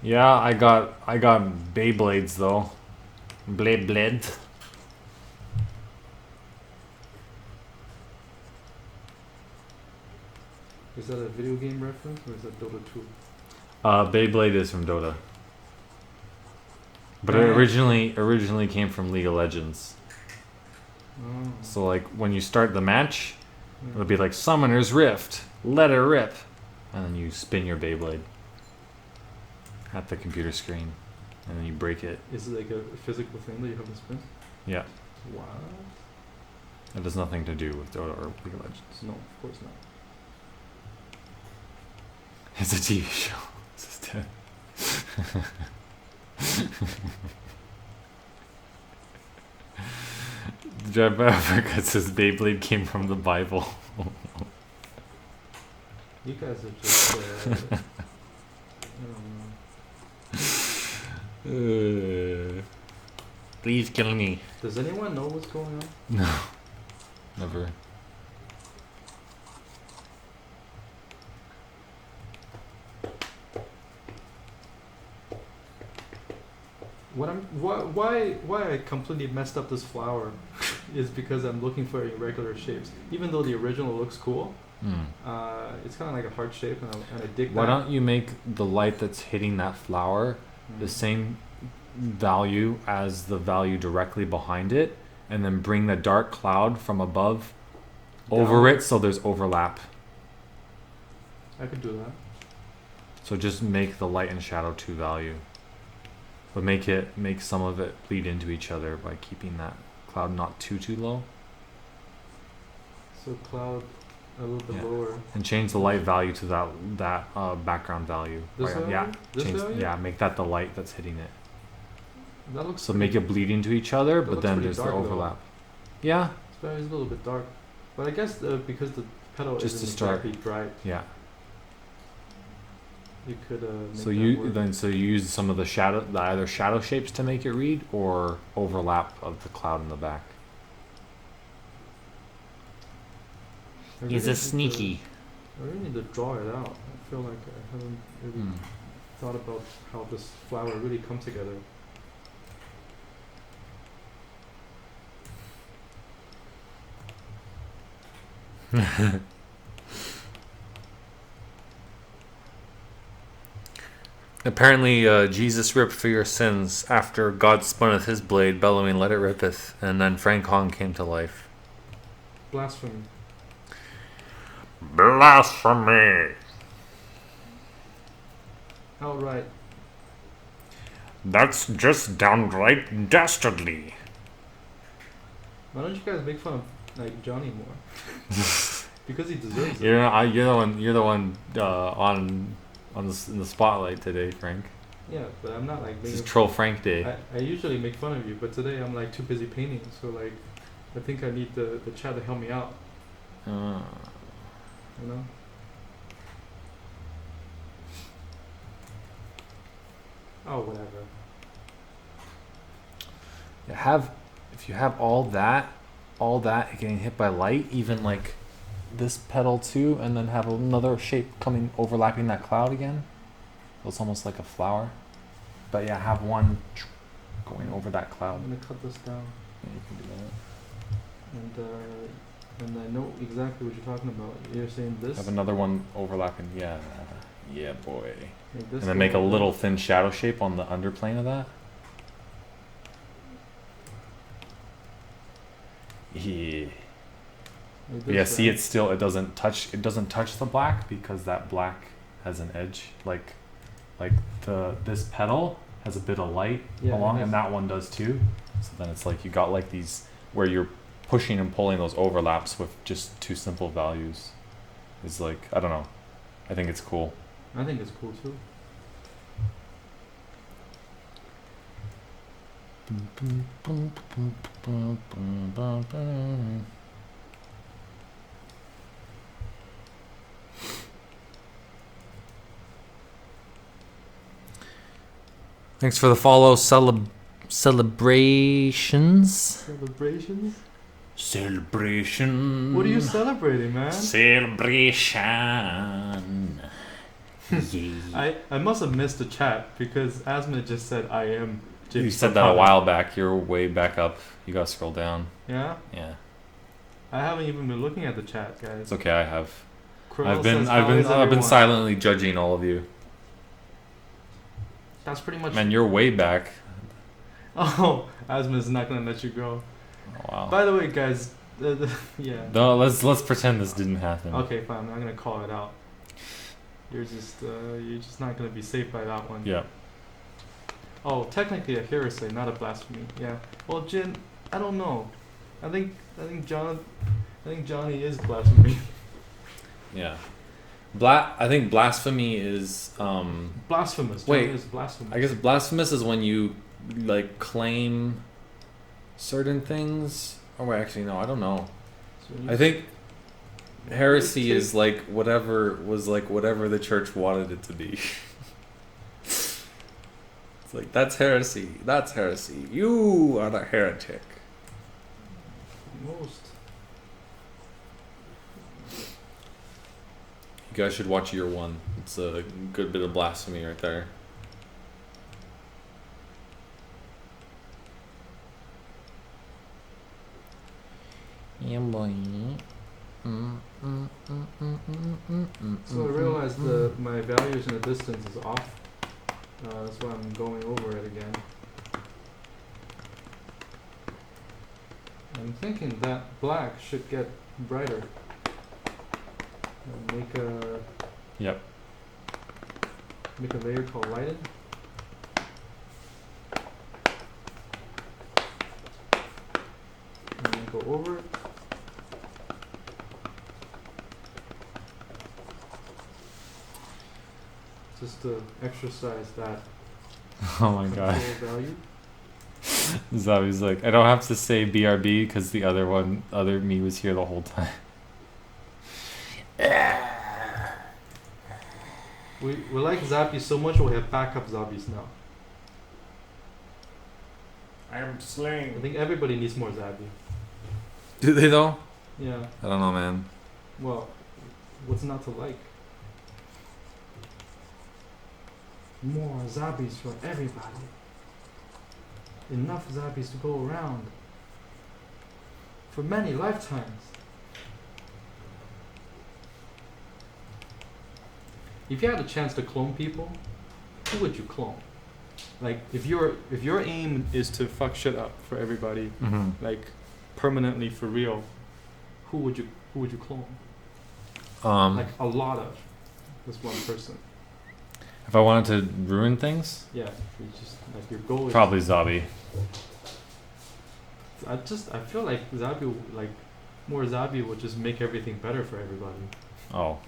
Yeah, I got Beyblades though. Blade. is that a video game reference or is that Dota 2? Beyblade is from Dota. But it Yeah. originally came from League of Legends. Oh. So like when you start the match, Yeah. it'll be like Summoner's Rift, let it rip, and then you spin your Beyblade at the computer screen, and then you break it. Is it like a physical thing that you have to spin? Yeah, What? it has nothing to do with Dota or League of Legends. No, of course not. It's a TV show. It's just dead. Drive by Africa says Beyblade came from the Bible. You guys are just I don't know. Please kill me. Does anyone know what's going on? No, never. Why I completely messed up this flower is because I'm looking for irregular shapes. Even though the original looks cool, it's kind of like a heart shape, and I dig Why that. don't you make the light that's hitting that flower the same value as the value directly behind it, and then bring the dark cloud from above over Down. it so there's overlap. I could do that. So just make the light and shadow two value. But make some of it bleed into each other by keeping that cloud not too low. So cloud a little bit Yeah. lower. And change the light value to that background value. This Right, value? yeah. This Change, value? yeah, make that the light that's hitting it. That looks. So pretty- make it bleed into each other, That but looks then pretty there's the dark, though. overlap. Yeah, This value is a little bit dark, but I guess because the petal Just isn't to start. exactly dry, yeah. you could make So that you work. use some of the either shadow shapes to make it read, or overlap of the cloud in the back. I He's really a need to- sneaky. I really need to draw it out. I feel like I haven't really thought about how this flower really comes together. Apparently, Jesus ripped for your sins after God spunneth his blade, bellowing, "Let it rippeth," and then Frank Hong came to life. Blasphemy. Blasphemy. Outright. That's just downright dastardly. Why don't you guys make fun of like Johnny more? Because he deserves it. You're the one on in the spotlight today, Frank. Yeah, but I'm not like This is making. Troll Frank Day. I usually make fun of you, but today I'm like too busy painting, so like I think I need the chat to help me out. You know. Oh, whatever. If you have all that getting hit by light, even like this petal too, and then have another shape coming overlapping that cloud again, so it's almost like a flower. But yeah, have one going over that cloud. I'm gonna cut this down, Yeah, you can do that. and I know exactly what you're talking about. You're saying this. Have another one overlapping. Yeah, boy. Make this And then go make a over little there. thin shadow shape on the underplane of that. Yeah. Like But yeah, this, see, right? it doesn't touch the black because that black has an edge. Like this petal has a bit of light Yeah, along, it and has- that one does too. So then it's like you got like these where you're pushing and pulling those overlaps with just two simple values. Is like, I don't know. I think it's cool. I think it's cool too. Thanks for the follow. Celebrations. Celebrations? Celebration. What are you celebrating, man? Celebration. Yeah. I must have missed the chat because Asma just said I am James. You said that a Papado. while back. You're way back up. You gotta scroll down. Yeah? Yeah, I haven't even been looking at the chat, guys. it's okay. I have. Krill I've been says, "How is I've been everyone?" silently judging all of you. That's pretty much. Man, you're way back. Oh, Asma's not gonna let you go. Oh, wow. By the way, guys, yeah. No, let's pretend this didn't happen. Okay, fine. I'm not gonna call it out. You're just not gonna be safe by that one. Yeah. Oh, technically a heresy, not a blasphemy. Yeah. Well, Jin, I don't know. I think Johnny is blasphemy. Yeah. I think blasphemy is Blasphemous. Wait, Johnny is blasphemous. I guess blasphemous is when you like claim certain things. Oh wait, actually no, I don't know. So you- I think heresy take- is like whatever the church wanted it to be. It's like that's heresy. That's heresy. You are the heretic. most. You guys should watch year one. It's a good bit of blasphemy right there. Yeah, boy. So I realized my values in the distance is off. That's why I'm going over it again. I'm thinking that black should get brighter. Make a Yep. layer called lighted. And then go over it. Just to exercise that Oh my god. control value. Zabi's like, I don't have to say BRB because the other me was here the whole time. We like Zappy so much we have backup Zappies now. I'm I slain. think everybody needs more Zappy. Do they though? Yeah. I don't know, man. Well, what's not to like? More Zappies for everybody. Enough Zappies to go around. For many lifetimes. If you had a chance to clone people, who would you clone? Like if your aim is to fuck shit up for everybody, Mm-hmm. like permanently for real, who would you clone? Like a lot of this one person. If I wanted to ruin things, Yeah, you just like your goal is probably Zabi. I feel like more Zabi would just make everything better for everybody. Oh.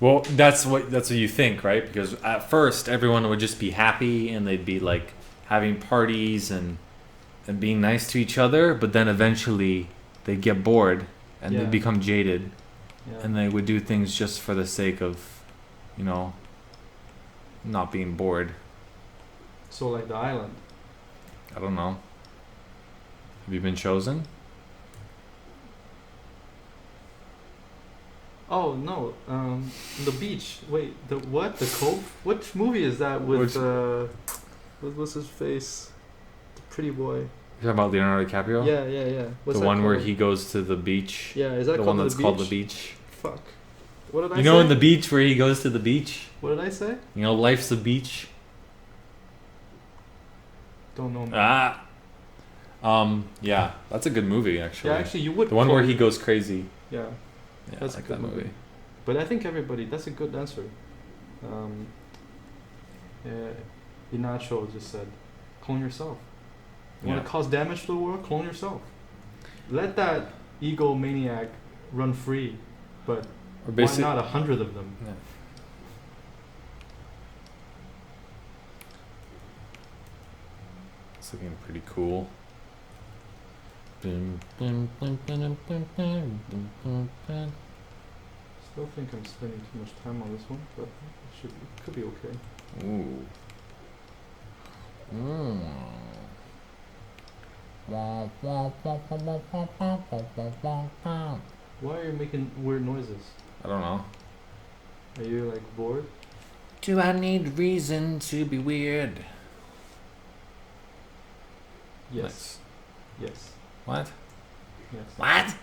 Well, that's what you think, right? Because at first everyone would just be happy and they'd be like having parties and being nice to each other, but then eventually they'd get bored and Yeah. they'd become jaded Yeah. and they would do things just for the sake of, you know, not being bored. So like the island. I don't know. Have you been chosen? Oh no, the beach. Wait, the what? The cove? Which movie is that with what's his face? The pretty boy. You're talking about Leonardo DiCaprio? Yeah. What's The that one where called? he goes to the beach. Yeah, is that The called one that's the called beach? the beach. Fuck. What did I You say? know in the beach where he goes to the beach? What did I say? You know, life's a beach. Don't know. Yeah, that's a good movie actually. Yeah, actually, you would. The one where clone- he goes crazy. Yeah, Yeah, That's I like a good that movie. movie. but I think everybody. That's a good answer. Inacho just said, "Clone yourself. You want Yeah. to cause damage to the world? Clone yourself. Let that egomaniac run free, but Or why basically, not 100 of them?" Yeah. It's looking pretty cool. Still think I'm spending too much time on this one, but it could be okay. Ooh. Why are you making weird noises? I don't know. Are you like bored? Do I need reason to be weird? Yes. Yes. What? Yes. What?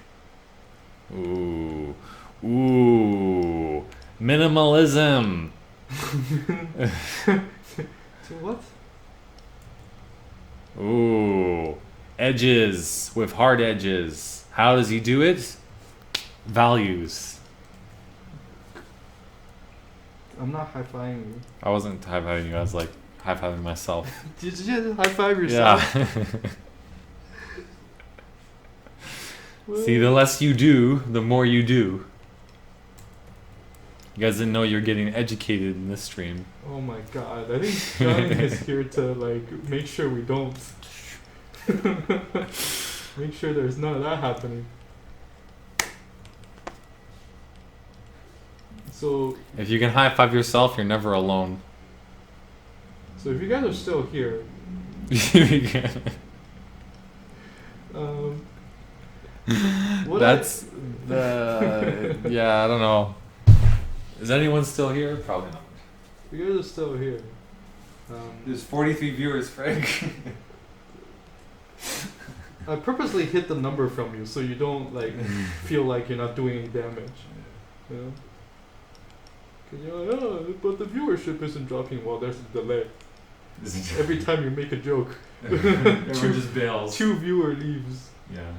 Ooh. Ooh. Minimalism. So what? Ooh. Edges with hard edges. How does he do it? Values. I'm not high-fiving you. I wasn't high-fiving you. I was like high-fiving myself. Did you just high-five yourself? Yeah. See, the less you do, the more you do. You guys didn't know you're getting educated in this stream. Oh my god. I think Johnny is here to like make sure we don't. Make sure there's none of that happening. So If you can high-five yourself, you're never alone. if you guys are still here, what That's the yeah. I don't know. Is anyone still here? Probably not. if you guys are still here. There's 43 viewers, Frank. I purposely hit the number from you so you don't like feel like you're not doing any damage. You know? Cause you're like, oh, but the viewership isn't dropping. Well, there's a delay. Every time you make a joke, Everyone just bails. 2 viewer leaves. Yeah.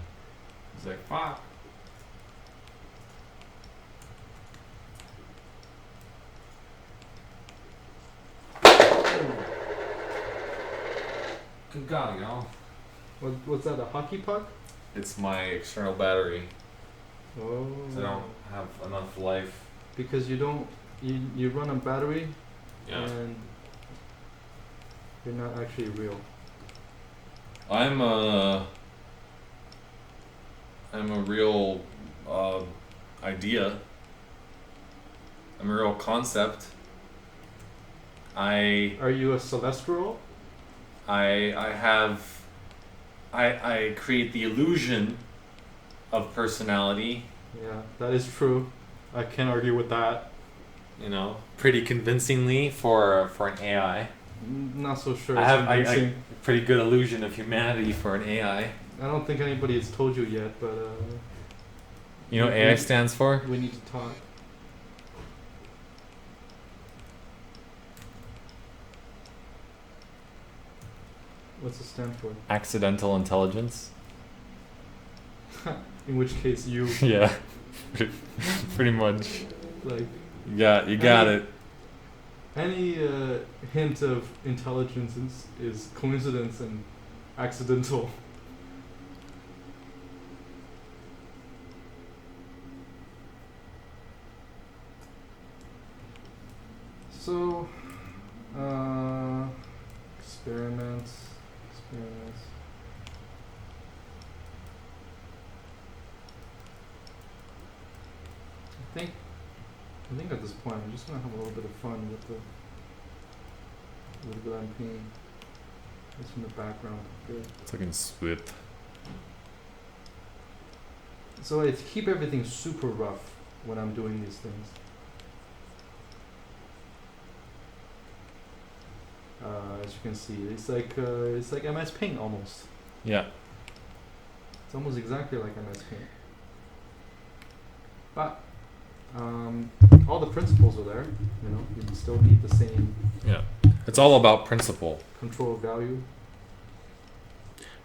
It's like fuck. Good God, y'all. What's that? A hockey puck? It's my external battery. Oh. 'Cause I don't have enough life. Because you don't. You run on battery and you're not actually real. I'm a real idea. I'm a real concept. I Are you a celestial? I create the illusion of personality, Yeah, that is true. I can't argue with that. you know, pretty convincingly for an AI. Not so sure. I it's have convincing. pretty good illusion of humanity for an AI. I don't think anybody has told you yet, but You know what AI stands for? we need to talk. What's it stand for? Accidental intelligence. In which case you Yeah. Pretty much. like You got Any- it. any hint of intelligence is coincidence and accidental. So, experiments. I think at this point I'm just gonna have a little bit of fun with the what I'm painting. Just from the background. Good. It's looking sweet. So I keep everything super rough when I'm doing these things. As you can see, it's like MS Paint almost. Yeah. It's almost exactly like MS Paint. But all the principles are there. You know, you still need the same Yeah. It's all about principle. control of value.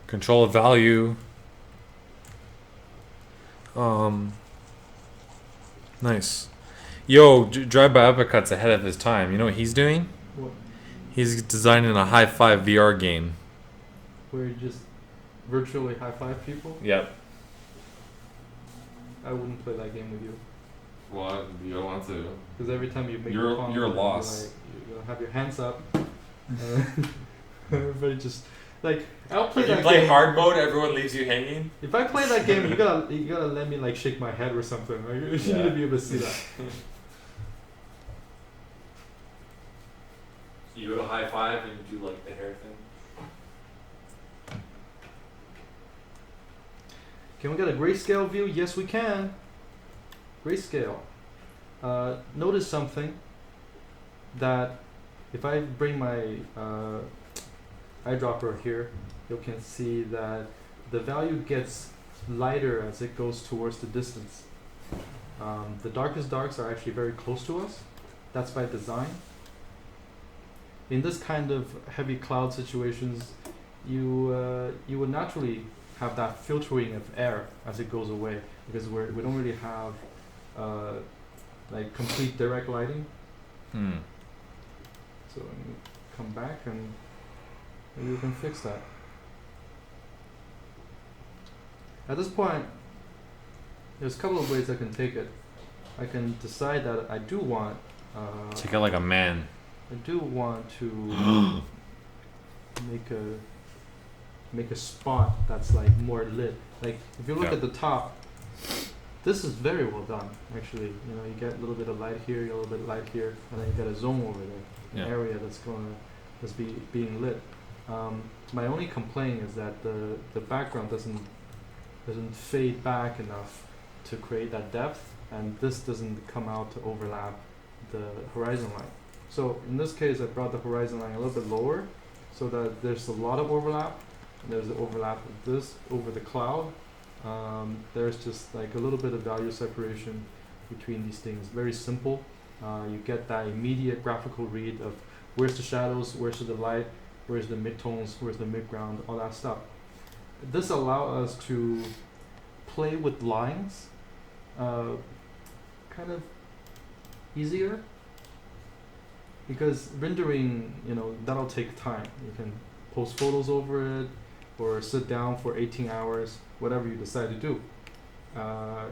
Control of value. Nice. Yo, Drive by Uppercut's ahead of his time. You know what he's doing? What? He's designing a high five VR game. Where you just virtually high five people. Yep. I wouldn't play that game with you. Well, you don't want to. Because every time you make You're- a combo, you're you're lost. like, you're gonna have your hands up. Everybody just like I'll play that game. hard mode, everyone leaves you hanging. If I play that game, you gotta let me like shake my head or something. Like, you need to be able to see that. You go to high five and you do like the hair thing. Can we get a grayscale view? Yes, we can. Grayscale. Notice something that if I bring my eyedropper here, you can see that the value gets lighter as it goes towards the distance. The darkest darks are actually very close to us. That's by design. In this kind of heavy cloud situations, you would naturally have that filtering of air as it goes away because we don't really have like complete direct lighting. So let me come back and maybe we can fix that. At this point, there's a couple of ways I can take it. I can decide that I do want Take it like a man. I do want to make a spot that's like more lit. Like if you look Yeah. at the top, this is very well done actually. You know, you get a little bit of light here, a little bit of light here, and then you get a zone over there, an Yeah. area that's being lit. My only complaint is that the background doesn't fade back enough to create that depth, and this doesn't come out to overlap the horizon line. So in this case, I brought the horizon line a little bit lower, so that there's a lot of overlap. And there's the overlap of this over the cloud. There's just like a little bit of value separation between these things. Very simple. You get that immediate graphical read of where's the shadows, where's the light, where's the midtones, where's the midground, all that stuff. This allows us to play with lines kind of easier, because rendering, you know, that'll take time. You can post photos over it or sit down for 18 hours, whatever you decide to do.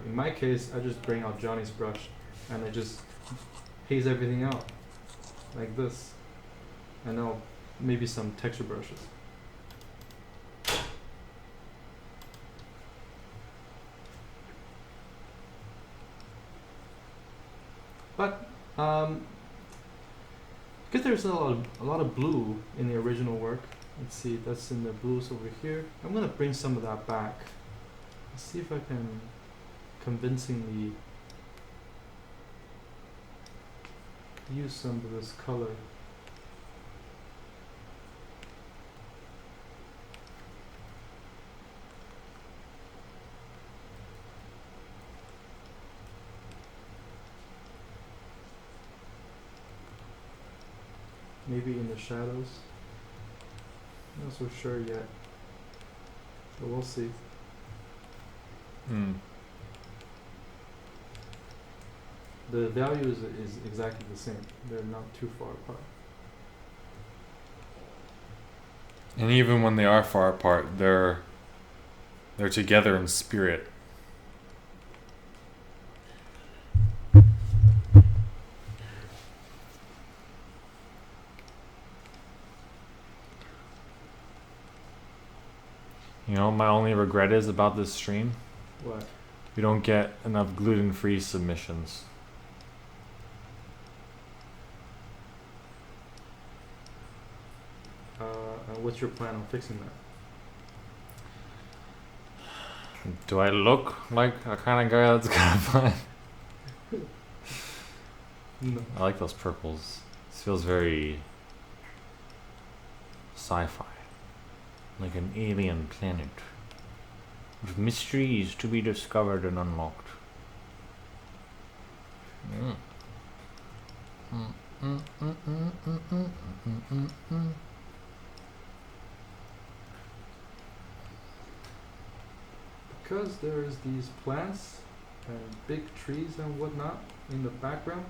In my case, I just bring out Johnny's brush and I just haze everything out like this, and now maybe some texture brushes. But because there's a lot of blue in the original work. Let's see, that's in the blues over here. I'm gonna bring some of that back. Let's see if I can convincingly use some of this color. Maybe in the shadows. Not so sure yet. So we'll see. Hmm. The value is exactly the same. They're not too far apart. And even when they are far apart, they're together in spirit. You know, my only regret is about this stream. What? We don't get enough gluten-free submissions. And what's your plan on fixing that? Do I look like a kind of guy that's gonna find? No. I like those purples. This feels very sci-fi. Like an alien planet. With mysteries to be discovered and unlocked. Mm. Because there's these plants and big trees and whatnot in the background,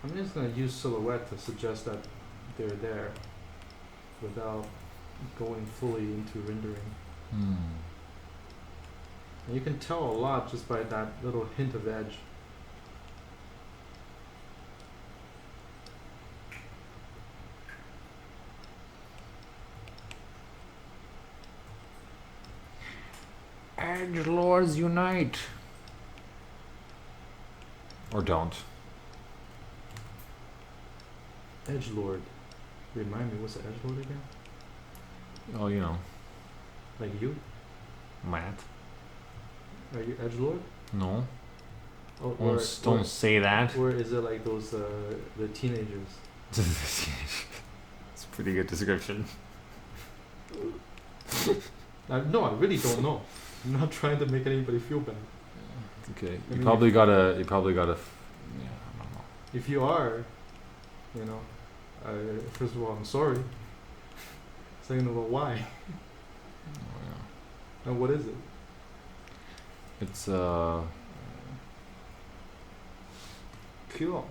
I'm just gonna use silhouette to suggest that they're there without going fully into rendering. Hmm. And you can tell a lot just by that little hint of edge. Edge Lords unite! Or don't. Edgelord. Remind me, what's the edgelord again? Oh, you know, Like you? Matt. Are you edgelord? No. Oh, Don't say that. or is it like those the teenagers? It's a pretty good description. No, I really don't know. I'm not trying to make anybody feel bad. Okay. I You mean, probably gotta. Yeah, I don't know. If you are, you know, first of all, I'm sorry. Second of all, why? Oh, And what is it? yeah. It's Cool.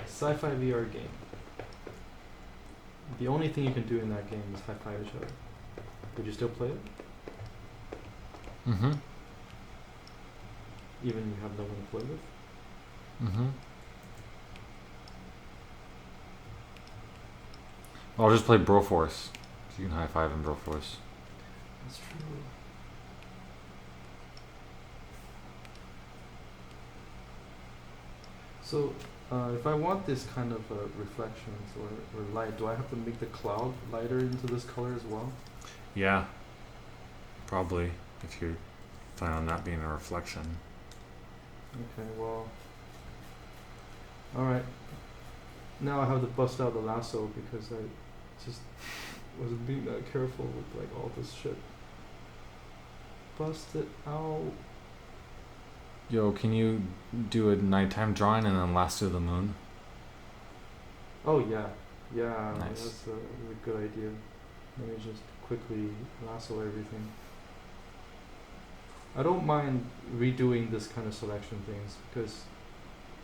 Sci-fi VR game. The only thing you can do in that game is high-five each other. Would you still play it? Mm-hmm. Even you have no one to play with? Mm-hmm. I'll just play Broforce. So you can high five in Broforce. That's true. So, if I want this kind of reflections or light, do I have to make the cloud lighter into this color as well? Yeah. Probably, if you plan on that being a reflection. Okay, well. Alright. Now I have to bust out the lasso because I just wasn't being that careful with like all this shit. Bust it out. Yo, can you do a nighttime drawing and then lasso the moon? Oh yeah. Yeah, Nice. that's a good idea. Let me just quickly lasso everything. I don't mind redoing this kind of selection things because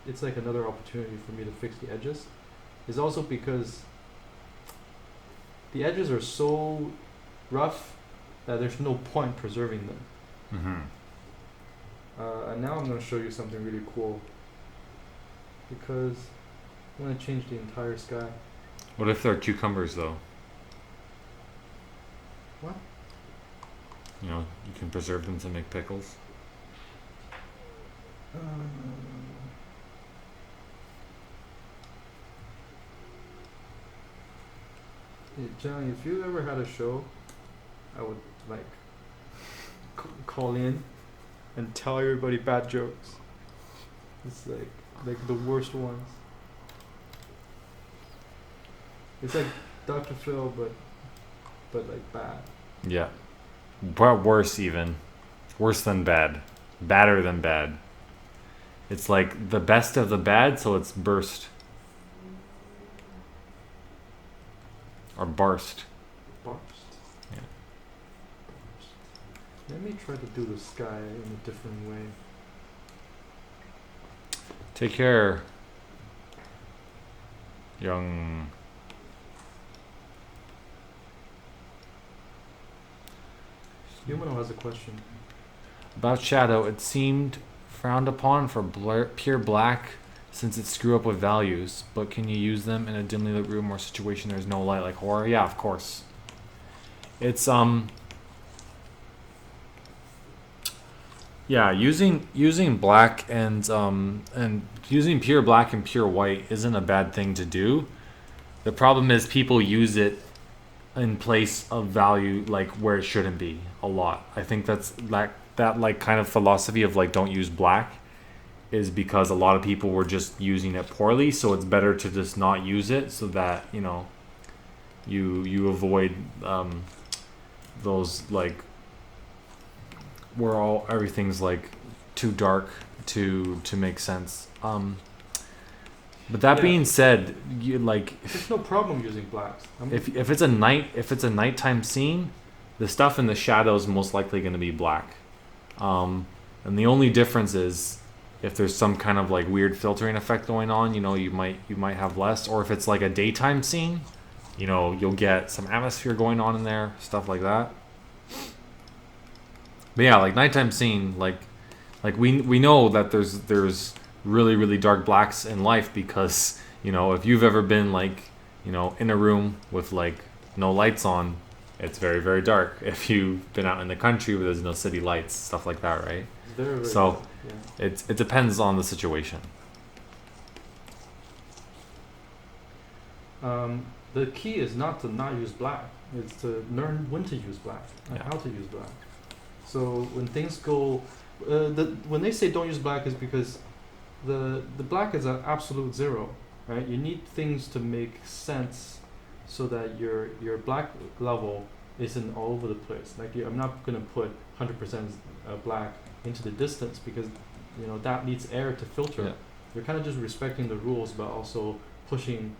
it's like another opportunity for me to fix the edges. It's also because the edges are so rough that there's no point preserving them. Mm-hmm. And now I'm going to show you something really cool because I'm going to change the entire sky. What if they're cucumbers, though? What? You know, you can preserve them to make pickles. Hey, Johnny, if you ever had a show, I would like call in and tell everybody bad jokes. It's like the worst ones. It's like Dr. Phil, but like bad. Yeah. But worse, even. worse than bad, badder than bad. It's like the best of the bad, so it's burst or barst. Barst. Yeah. Let me try to do the sky in a different way. Take care, young. Humano has a question. About shadow, it seemed frowned upon for pure black since it screw up with values, but can you use them in a dimly lit room or situation there's no light like horror? Yeah, of course. It's yeah, using black and using pure black and pure white isn't a bad thing to do. The problem is people use it in place of value, like where it shouldn't be a lot. I think that's that like kind of philosophy of like don't use black is because a lot of people were just using it poorly, so it's better to just not use it so that, you know, you avoid those like where everything's like too dark to make sense. But that Yeah. being said, you like There's no problem using blacks. if it's a nighttime scene, the stuff in the shadows most likely going to be black. And the only difference is if there's some kind of like weird filtering effect going on, you know, you might have less. Or if it's like a daytime scene, you know, you'll get some atmosphere going on in there, stuff like that. But yeah, like nighttime scene, like we know that there's really, really dark blacks in life because, you know, if you've ever been like, you know, in a room with like no lights on, it's very, very dark. If you've been out in the country where there's no city lights, stuff like that, right? It's very, very So dark, yeah. it depends on the situation. The key is not to not use black. It's to learn when to use black and Yeah. how to use black. So when things go, when they say don't use black is because the black is an absolute zero, right? You need things to make sense so that your black level isn't all over the place. Like I'm not gonna put 100% black into the distance because, you know, that needs air to filter. Yeah. You're kind of just respecting the rules, but also pushing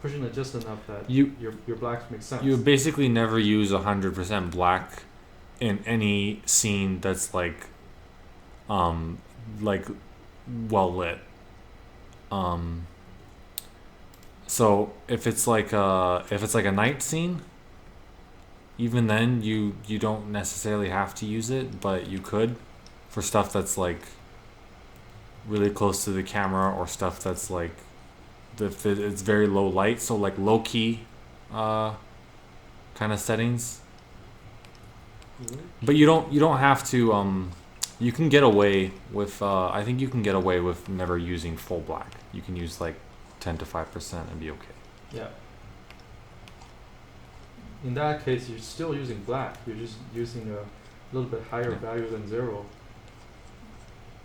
it just enough that You your blacks make sense. you basically never use 100% black in any scene that's like well lit. So if it's like a night scene, even then you don't necessarily have to use it, but you could for stuff that's like really close to the camera or stuff that's like it's very low light, so like low key kind of settings. But you don't have to you can get away with I think you can get away with never using full black. You can use like 10 to 5% and be okay. Yeah. In that case, you're still using black. You're just using a little bit higher Yeah. value than zero.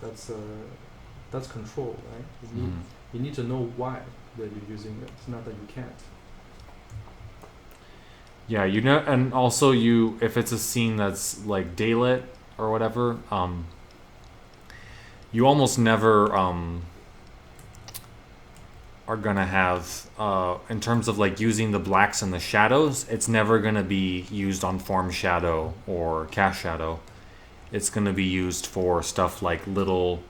That's control, right? You need to know why that you're using it. It's not that you can't. Yeah, you know, and also if it's a scene that's like daylit or whatever, you almost never are gonna have in terms of like using the blacks and the shadows, it's never gonna be used on form shadow or cast shadow. It's gonna be used for stuff like little,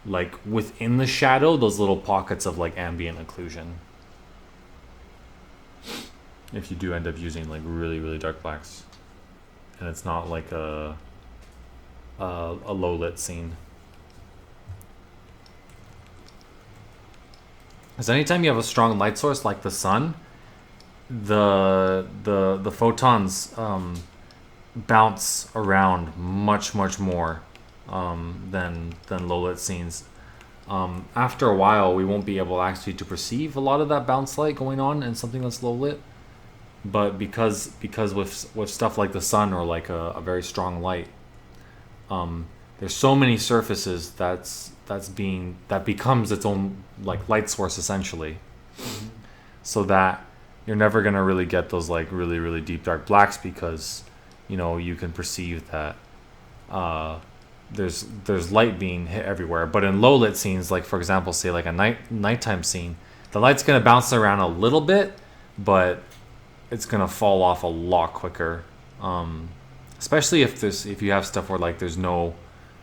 like within the shadow, those little pockets of like ambient occlusion. If you do end up using like really, really dark blacks, and it's not like a low lit scene. Because anytime you have a strong light source like the sun, the photons bounce around much more than low lit scenes. After a while, we won't be able actually to perceive a lot of that bounce light going on in something that's low lit. But because with stuff like the sun or like a very strong light, there's so many surfaces that becomes its own like light source essentially. So that you're never gonna really get those like really, really deep dark blacks because, you know, you can perceive that there's light being hit everywhere. But in low lit scenes, like for example, say like a nighttime scene, the light's gonna bounce around a little bit, but it's gonna fall off a lot quicker. Especially if you have stuff where like there's no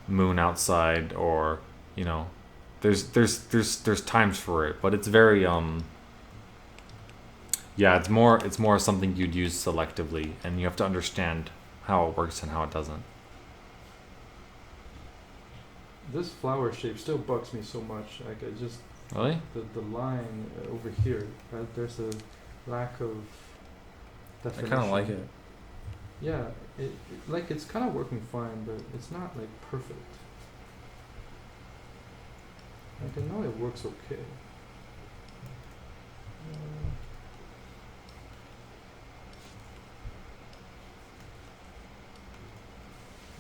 moon outside, or you know, there's times for it, but it's very yeah, it's more something you'd use selectively, and you have to understand how it works and how it doesn't. This flower shape still bugs me so much. Like I just Really? the line over here. There's a lack of I definition. kind of like it. Yeah, like it's kind of working fine, but it's not like perfect. Like I know it works okay.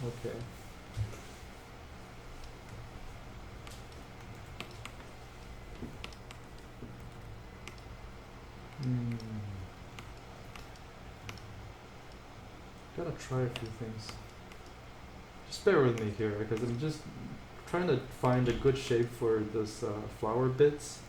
Okay. Hmm. Gotta try a few things. Just bear with me here, because I'm just trying to find a good shape for this flower bits.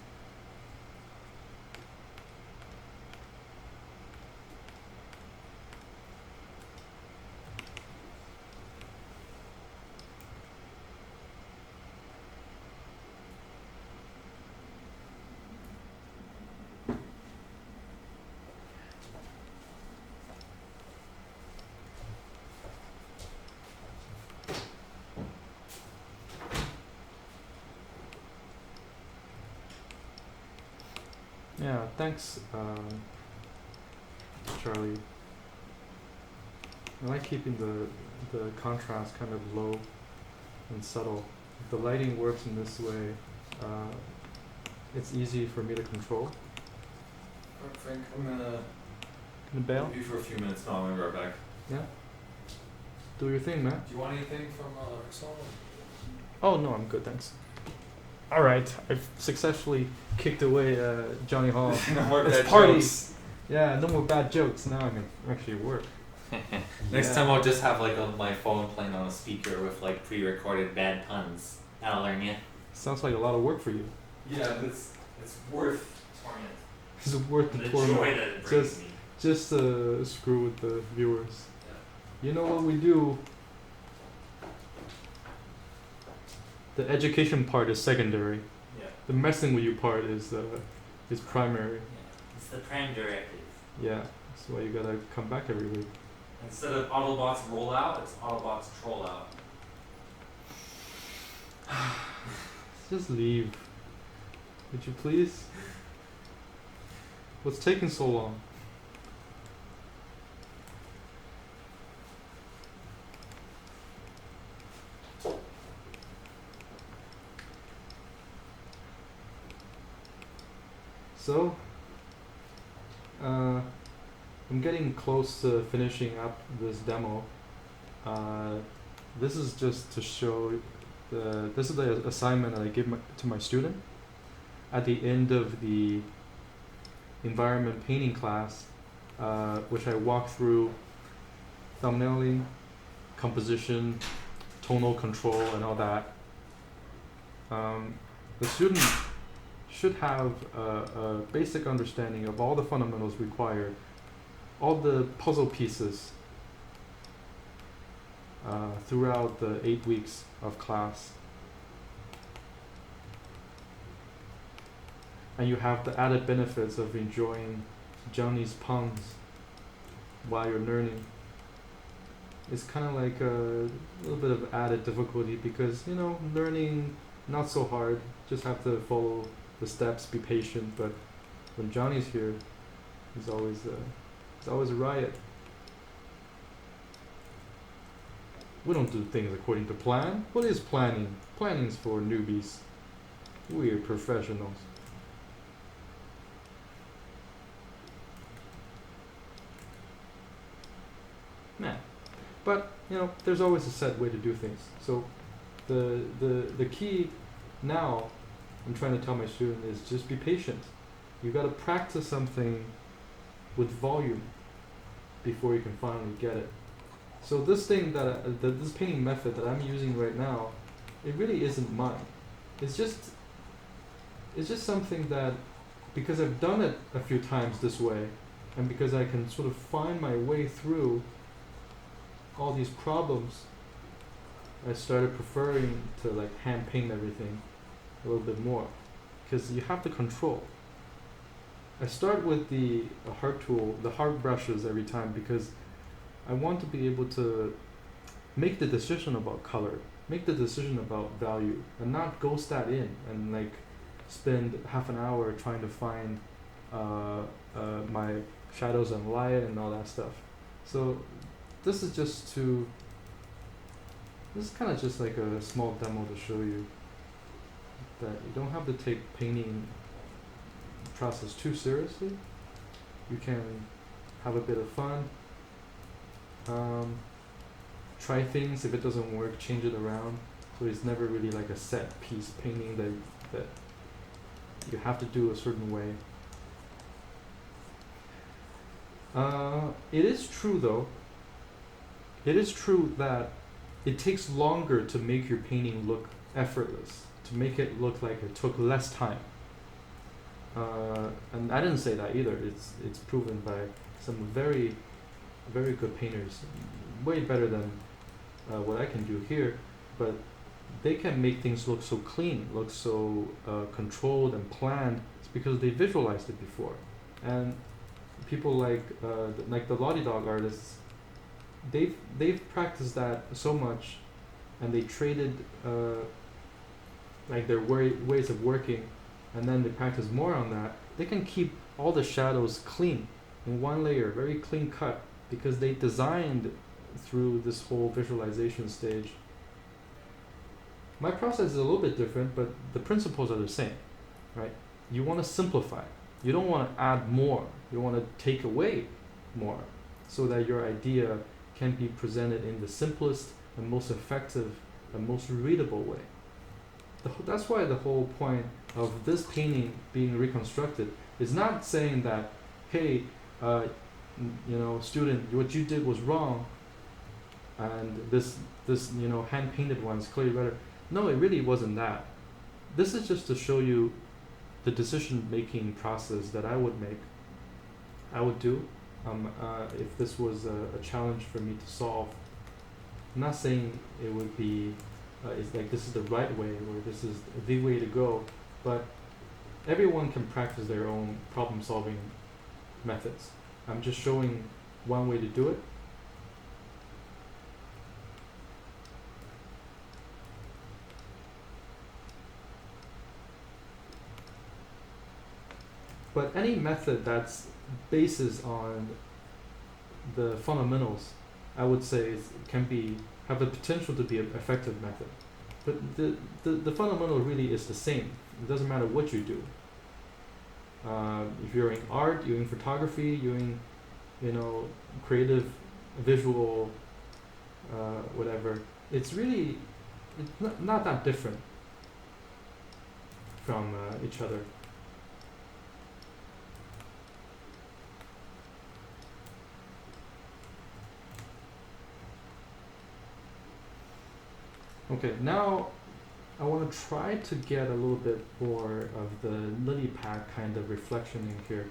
Yeah, thanks, Charlie. I like keeping the contrast kind of low and subtle. If the lighting works in this way, it's easy for me to control. Frank, I'm gonna Can you bail? leave you for a few minutes. No, I'm gonna be right back. Yeah? Do your thing, man. Do you want anything from Excel? Oh, no, I'm good, thanks. Alright, I've successfully kicked away Johnny Hall. No more It's bad party. jokes. Yeah, no more bad jokes. Now I can actually work. Next Yeah. time I'll just have like my phone playing on a speaker with like pre-recorded bad puns. That'll learn you. Sounds like a lot of work for you. Yeah, but it's worth torment. Is it worth the The torment? joy that it brings Just- me. Just screw with the viewers. You know what we do? The education part is secondary. Yeah. The messing with you part is primary. Yeah. It's the prime directive. Yeah, that's why you gotta come back every week. Instead of Autobots roll out, it's Autobots troll out. Just leave. Would you please? What's taking so long? So, I'm getting close to finishing up this demo. This is just to show this is the assignment that I give to my student at the end of the environment painting class, which I walk through thumbnailing, composition, tonal control, and all that. The student should have a basic understanding of all the fundamentals required, all the puzzle pieces throughout the 8 weeks of class. And you have the added benefits of enjoying Johnny's puns while you're learning. It's kind of like a little bit of added difficulty because, you know, learning not so hard, just have to follow the steps, be patient, but when Johnny's here, he's always a riot. We don't do things according to plan. What is planning? Planning's for newbies. We're professionals. Nah. But, you know, there's always a set way to do things. So the key now I'm trying to tell my student is just be patient. You got to practice something with volume before you can finally get it. So this thing this painting method that I'm using right now, it really isn't mine. It's just something that, because I've done it a few times this way, and because I can sort of find my way through all these problems, I started preferring to like hand paint everything a little bit more, because you have to control. I start with the hard tool, the hard brushes every time, because I want to be able to make the decision about color, make the decision about value, and not ghost that in and like spend half an hour trying to find my shadows and light and all that stuff. So this is kind of just like a small demo to show you that you don't have to take painting process too seriously. You can have a bit of fun. Try things. If it doesn't work, change it around. So it's never really like a set piece painting that you have to do a certain way. It is true though. It is true that it takes longer to make your painting look effortless, to make it look like it took less time. And I didn't say that either. It's proven by some very, very good painters, way better than what I can do here. But they can make things look so clean, look so controlled and planned. It's because they visualized it before. And people like the Lottie Dog artists, they've practiced that so much, and they traded like their ways of working, and then they practice more on that. They can keep all the shadows clean in one layer, very clean cut, because they designed through this whole visualization stage. My process is a little bit different, but the principles are the same, right? You want to simplify. You don't want to add more. You want to take away more, so that your idea can be presented in the simplest and most effective and most readable way. That's why the whole point of this painting being reconstructed is not saying that, hey, student, what you did was wrong, and this hand painted one is clearly better. No, it really wasn't that. This is just to show you the decision making process that I would do if this was a challenge for me to solve. I'm not saying it would be it's like this is the right way or this is the way to go, but everyone can practice their own problem solving methods. I'm just showing one way to do it. But any method that's bases on the fundamentals, I would say have the potential to be an effective method. But the fundamental really is the same. It doesn't matter what you do. If you're in art, you're in photography, you're in creative, visual, whatever. It's not that different from each other. Okay, now I want to try to get a little bit more of the lily pad kind of reflection in here.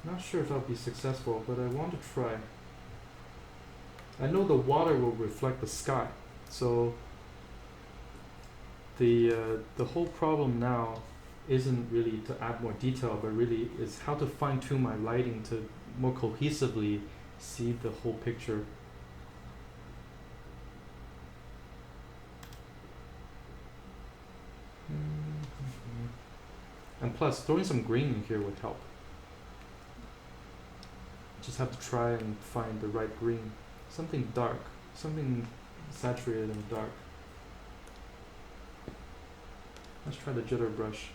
Not sure if I'll be successful, but I want to try. I know the water will reflect the sky, so the whole problem now isn't really to add more detail, but really is how to fine-tune my lighting to more cohesively see the whole picture. And plus, throwing some green in here would help. Just have to try and find the right green. Something dark, something saturated and dark. Let's try the jitter brush.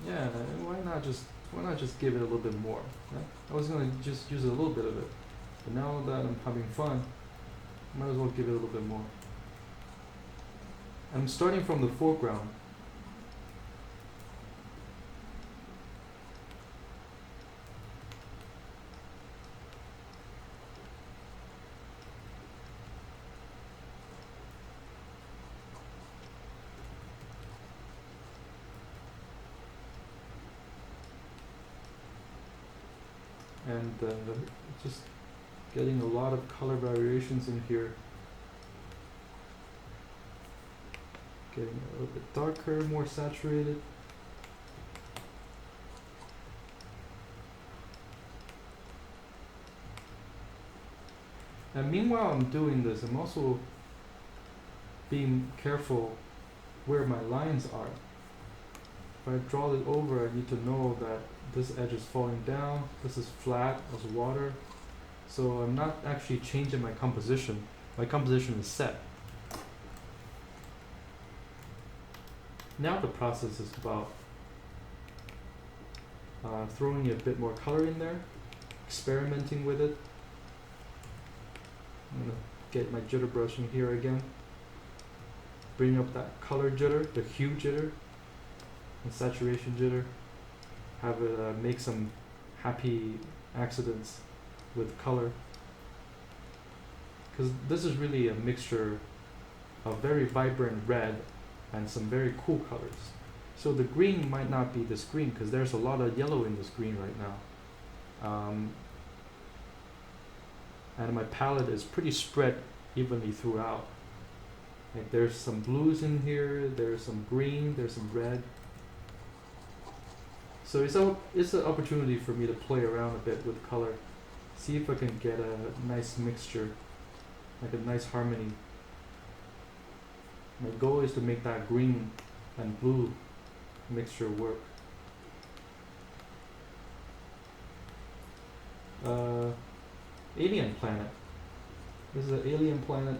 Yeah, why not just give it a little bit more? Right? I was gonna just use a little bit of it. But now that I'm having fun, might as well give it a little bit more. I'm starting from the foreground. And just getting a lot of color variations in here. Getting a little bit darker, more saturated. And meanwhile I'm doing this, I'm also being careful where my lines are. If I draw it over, I need to know that this edge is falling down, this is flat as water. So I'm not actually changing my composition. My composition is set. Now the process is about throwing a bit more color in there, experimenting with it. I'm gonna get my jitter brush in here again. Bring up that color jitter, the hue jitter, and saturation jitter. Have it make some happy accidents with color. Because this is really a mixture of very vibrant red and some very cool colors. So the green might not be this green because there's a lot of yellow in this green right now. And my palette is pretty spread evenly throughout. Like there's some blues in here, there's some green, there's some red. So it's an opportunity for me to play around a bit with color. See if I can get a nice mixture, like a nice harmony. My goal is to make that green and blue mixture work. Alien planet. This is an alien planet,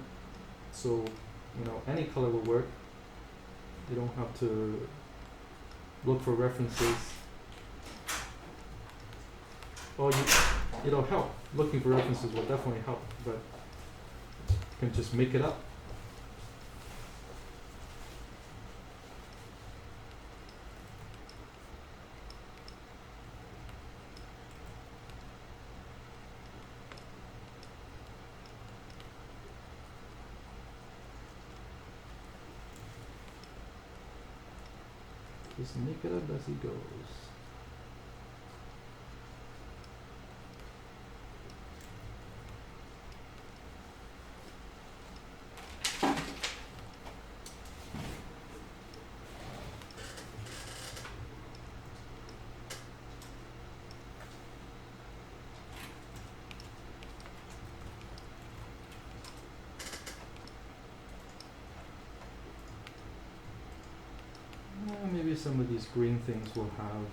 so you know any color will work. You don't have to look for references. Well, it'll help. Looking for references will definitely help, but you can just make it up. Just make it up as he goes. Maybe some of these green things will have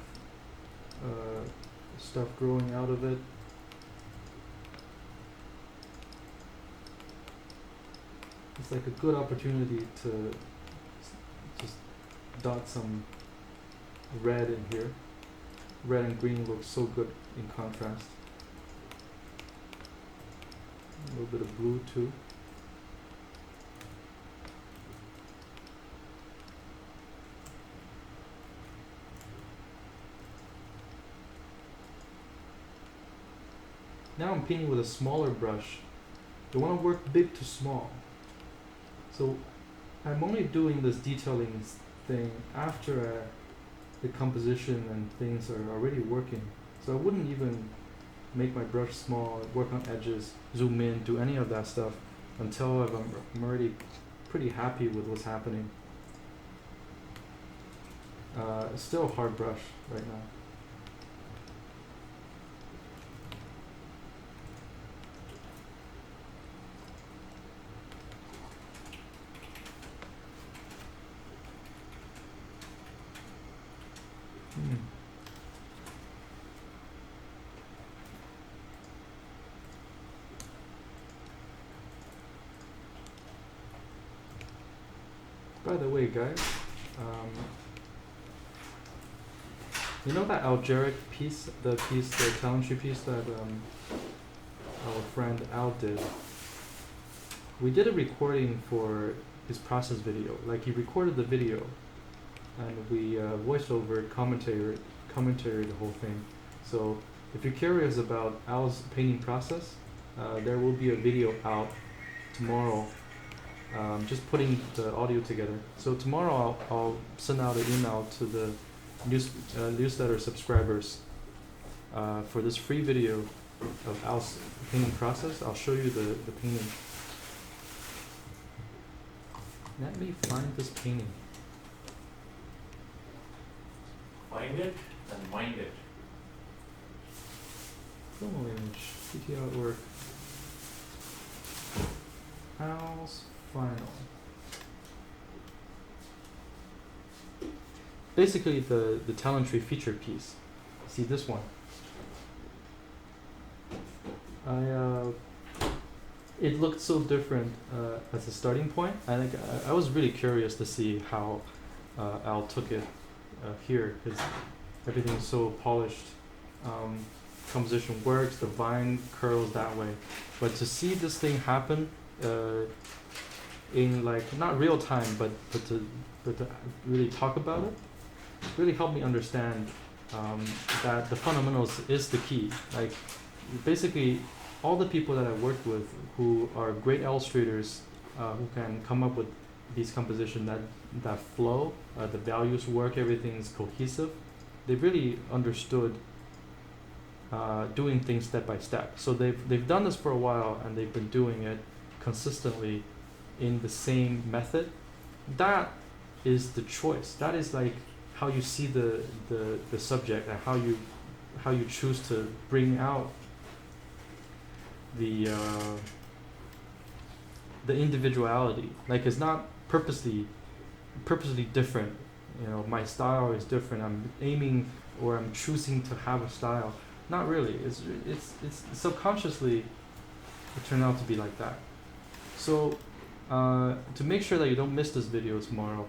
stuff growing out of it. It's like a good opportunity to just dot some red in here. Red and green look so good in contrast. A little bit of blue too. Now I'm painting with a smaller brush. You want to work big to small. So I'm only doing this detailing thing after the composition and things are already working. So I wouldn't even make my brush small, work on edges, zoom in, do any of that stuff until I'm already pretty happy with what's happening. It's still a hard brush right now. By the way, guys, you know that Algeric piece, the talent piece that our friend Al did. We did a recording for his process video. Like he recorded the video, and we voice over commentary the whole thing. So if you're curious about Al's painting process, there will be a video out tomorrow. Just putting the audio together. So tomorrow I'll send out an email to the newsletter subscribers for this free video of Al's painting process. I'll show you the painting. Let me find this painting. Find it and mind it. Promo image, PT artwork. Al's final. Basically the talent tree feature piece. See this one. It looked so different as a starting point. I was really curious to see how Al took it here, because everything is so polished. Composition works, the vine curls that way. But to see this thing happen in like not real time, but to really talk about it, really helped me understand that the fundamentals is the key. Like basically all the people that I worked with who are great illustrators, who can come up with these compositions that flow, the values work, everything's cohesive. They really understood doing things step by step. So they've done this for a while, and they've been doing it consistently in the same method. That is the choice. That is like how you see the subject, and how you choose to bring out the individuality. Like it's not purposely different. You know, my style is different. I'm aiming or I'm choosing to have a style. Not really. It's subconsciously it turned out to be like that. So to make sure that you don't miss this video tomorrow,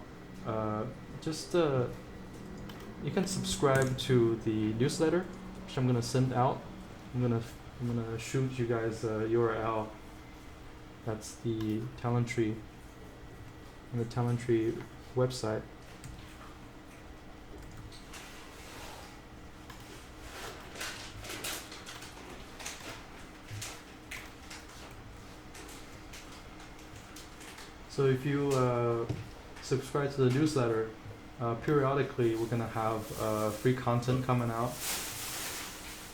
just you can subscribe to the newsletter, which I'm gonna send out. I'm gonna shoot you guys a URL. That's the talent tree. The talent tree website. So if you subscribe to the newsletter, periodically we're gonna have free content coming out,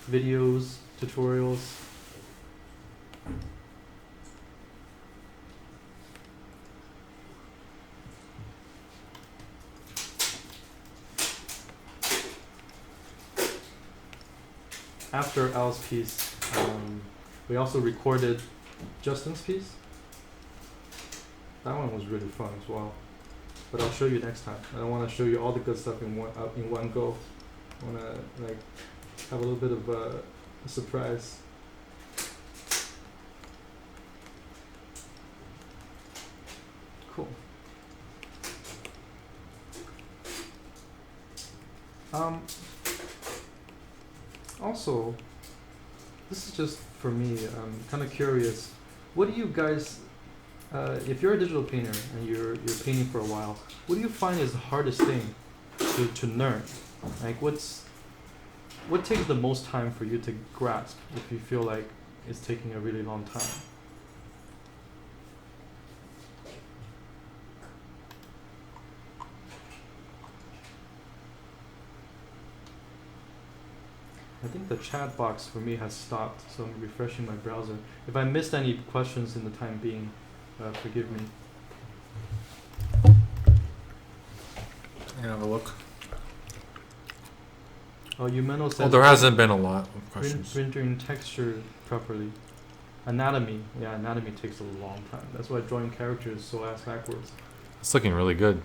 videos, tutorials. After Al's piece, we also recorded Justin's piece. That one was really fun as well, but I'll show you next time. I don't want to show you all the good stuff in one go. I want to like have a little bit of a surprise. Cool. Also, this is just for me. I'm kind of curious. What do you guys? If you're a digital painter and you're painting for a while, what do you find is the hardest thing to learn? Like what takes the most time for you to grasp if you feel like it's taking a really long time? I think the chat box for me has stopped, so I'm refreshing my browser. If I missed any questions in the time being, forgive me. I can have a look. Oh, Yumeno says. Well, there hasn't been a lot of questions. Rendering texture properly. Anatomy. Yeah, anatomy takes a long time. That's why drawing characters is so ass backwards. It's looking really good.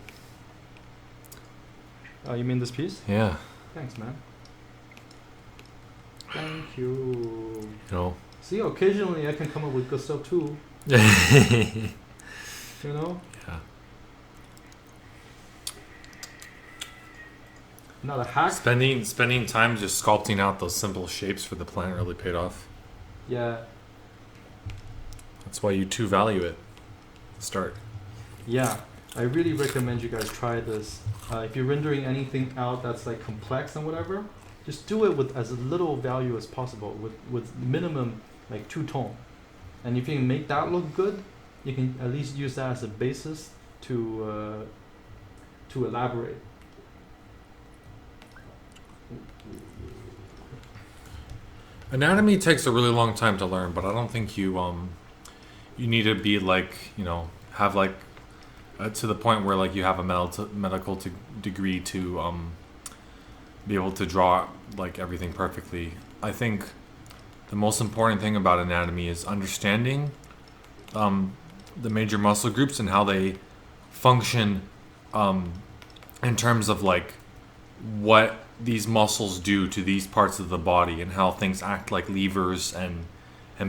Oh, you mean this piece? Yeah. Thanks, man. Thank you. You know. See, occasionally I can come up with good stuff too. Yeah. You know? Not a hack. Spending time just sculpting out those simple shapes for the plant really paid off. Yeah. That's why you 2 value it. Start. Yeah, I really recommend you guys try this. If you're rendering anything out that's like complex and whatever, just do it with as little value as possible, with minimum like 2 tone. And if you can make that look good, you can at least use that as a basis to elaborate. Anatomy takes a really long time to learn, but I don't think you you need to be like, you know, have like to the point where like you have a medical degree to be able to draw like everything perfectly. I think the most important thing about anatomy is understanding the major muscle groups and how they function in terms of like what these muscles do to these parts of the body and how things act like levers and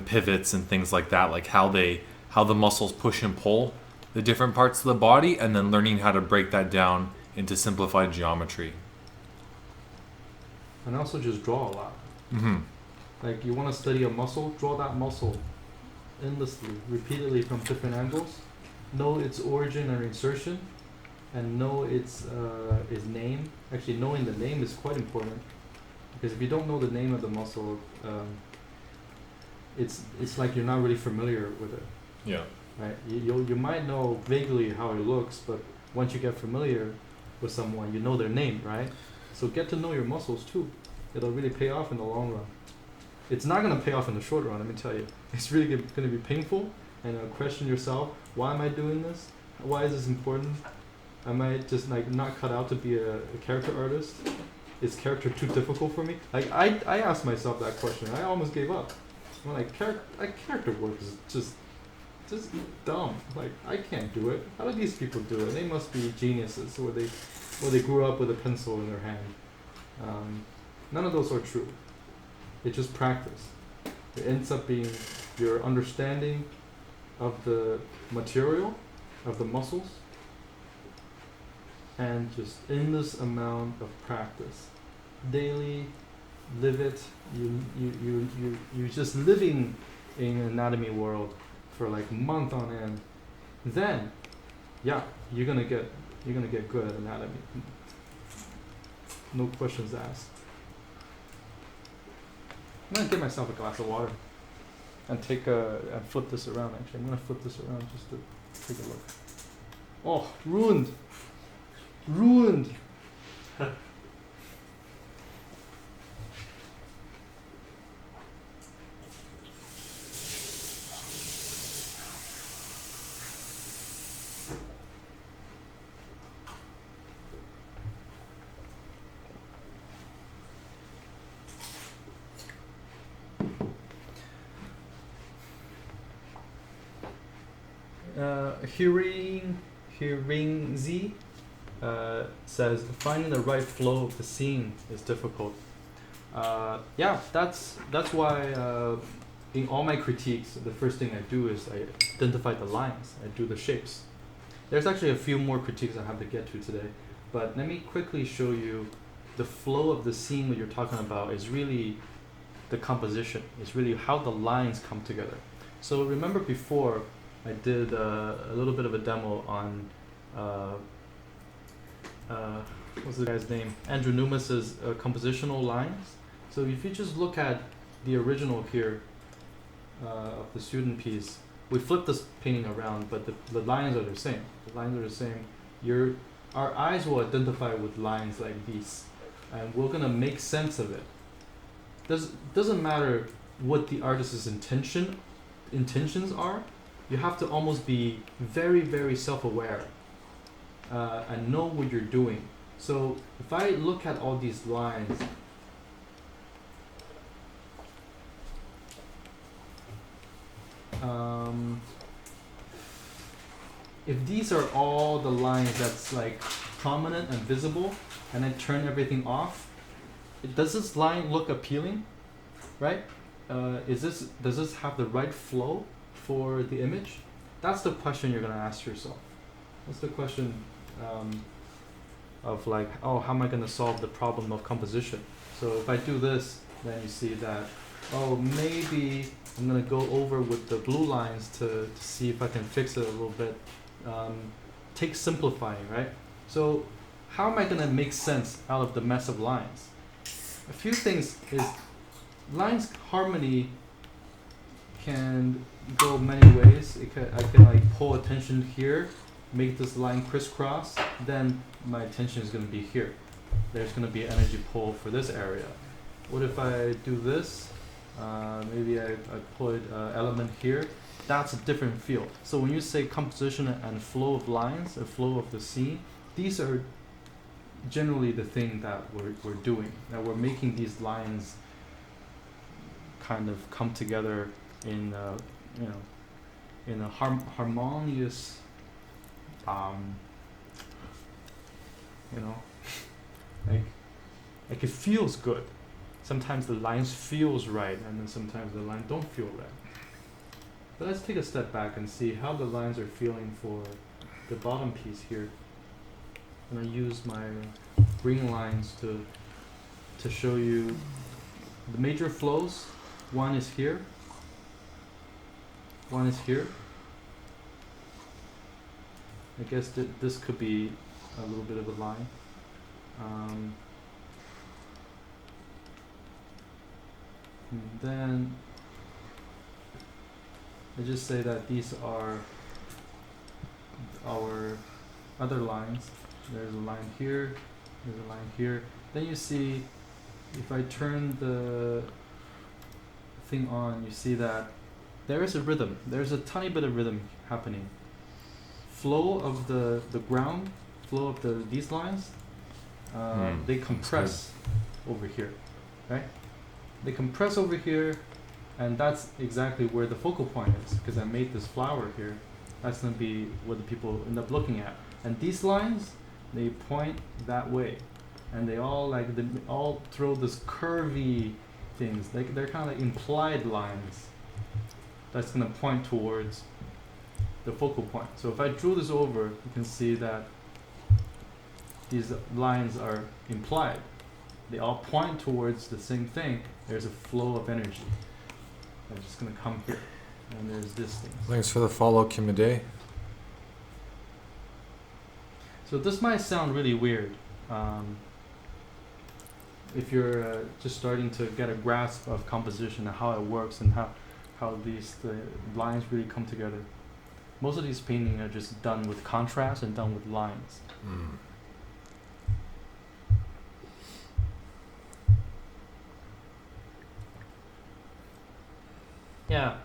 pivots and things like that, like how the muscles push and pull the different parts of the body, and then learning how to break that down into simplified geometry. And also just draw a lot. Mm-hmm. Like you want to study a muscle, draw that muscle endlessly, repeatedly from different angles. Know its origin and insertion, and know its name. Actually, knowing the name is quite important, because if you don't know the name of the muscle, it's like you're not really familiar with it. Yeah. Right? You might know vaguely how it looks, but once you get familiar with someone, you know their name, right? So get to know your muscles too. It'll really pay off in the long run. It's not going to pay off in the short run, let me tell you. It's really going to be painful, and question yourself, why am I doing this? Why is this important? Am I just like not cut out to be a character artist? Is character too difficult for me? Like I asked myself that question. I almost gave up. I'm like, character work is just dumb. Like I can't do it. How do these people do it? They must be geniuses, or they grew up with a pencil in their hand. None of those are true. It's just practice. It ends up being your understanding of the material, of the muscles, and just endless amount of practice. Daily, live it. You just living in an anatomy world for like month on end. Then, yeah, you're gonna get good at anatomy. No questions asked. I'm gonna get myself a glass of water and and flip this around. Actually, I'm gonna flip this around just to take a look. Oh, ruined. Hearing Z says finding the right flow of the scene is difficult. Yeah, that's why in all my critiques, the first thing I do is I identify the lines. I do the shapes. There's actually a few more critiques I have to get to today, but let me quickly show you the flow of the scene that you're talking about is really the composition. It's really how the lines come together. So remember before I did a little bit of a demo on what's the guy's name? Andrew Numas's compositional lines. So if you just look at the original here of the student piece, we flipped this painting around, but the lines are the same. The lines are the same. Our eyes will identify with lines like these, and we're gonna make sense of it. Doesn't matter what the artist's intentions are. You have to almost be very, very self-aware and know what you're doing. So if I look at all these lines, if these are all the lines that's like prominent and visible, and I turn everything off, does this line look appealing, right? Does this have the right flow for the image? That's the question you're gonna ask yourself. That's the question of like, oh, how am I gonna solve the problem of composition? So if I do this, then you see that oh, maybe I'm gonna go over with the blue lines to see if I can fix it a little bit. Take simplifying, right? So how am I gonna make sense out of the mess of lines? A few things is lines harmony can go many ways. I can like pull attention here, make this line crisscross, then my attention is gonna be here. There's gonna be energy pull for this area. What if I do this? Maybe I put element here. That's a different feel. So when you say composition and flow of lines, a flow of the scene, these are generally the thing that we're doing. That we're making these lines kind of come together in in a harmonious like it feels good. Sometimes the lines feels right, and then sometimes the lines don't feel right. But let's take a step back and see how the lines are feeling for the bottom piece here. I'm gonna use my green lines to show you the major flows. One is here. One is here. I guess this could be a little bit of a line. And then I just say that these are our other lines. There's a line here, there's a line here. Then you see, if I turn the thing on, you see that there is a rhythm. There's a tiny bit of rhythm happening. Flow of the ground, flow of these lines, they compress over here, right? They compress over here, and that's exactly where the focal point is, because I made this flower here. That's going to be what the people end up looking at. And these lines, they point that way, and they all throw this curvy things. They're kind of like implied lines. That's going to point towards the focal point. So if I drew this over, you can see that these lines are implied. They all point towards the same thing. There's a flow of energy. I'm just gonna come here, and there's this thing. Thanks for the follow, Kimide. So this might sound really weird. If you're just starting to get a grasp of composition and how it works and how the lines really come together. Most of these paintings are just done with contrast and done with lines. Yeah,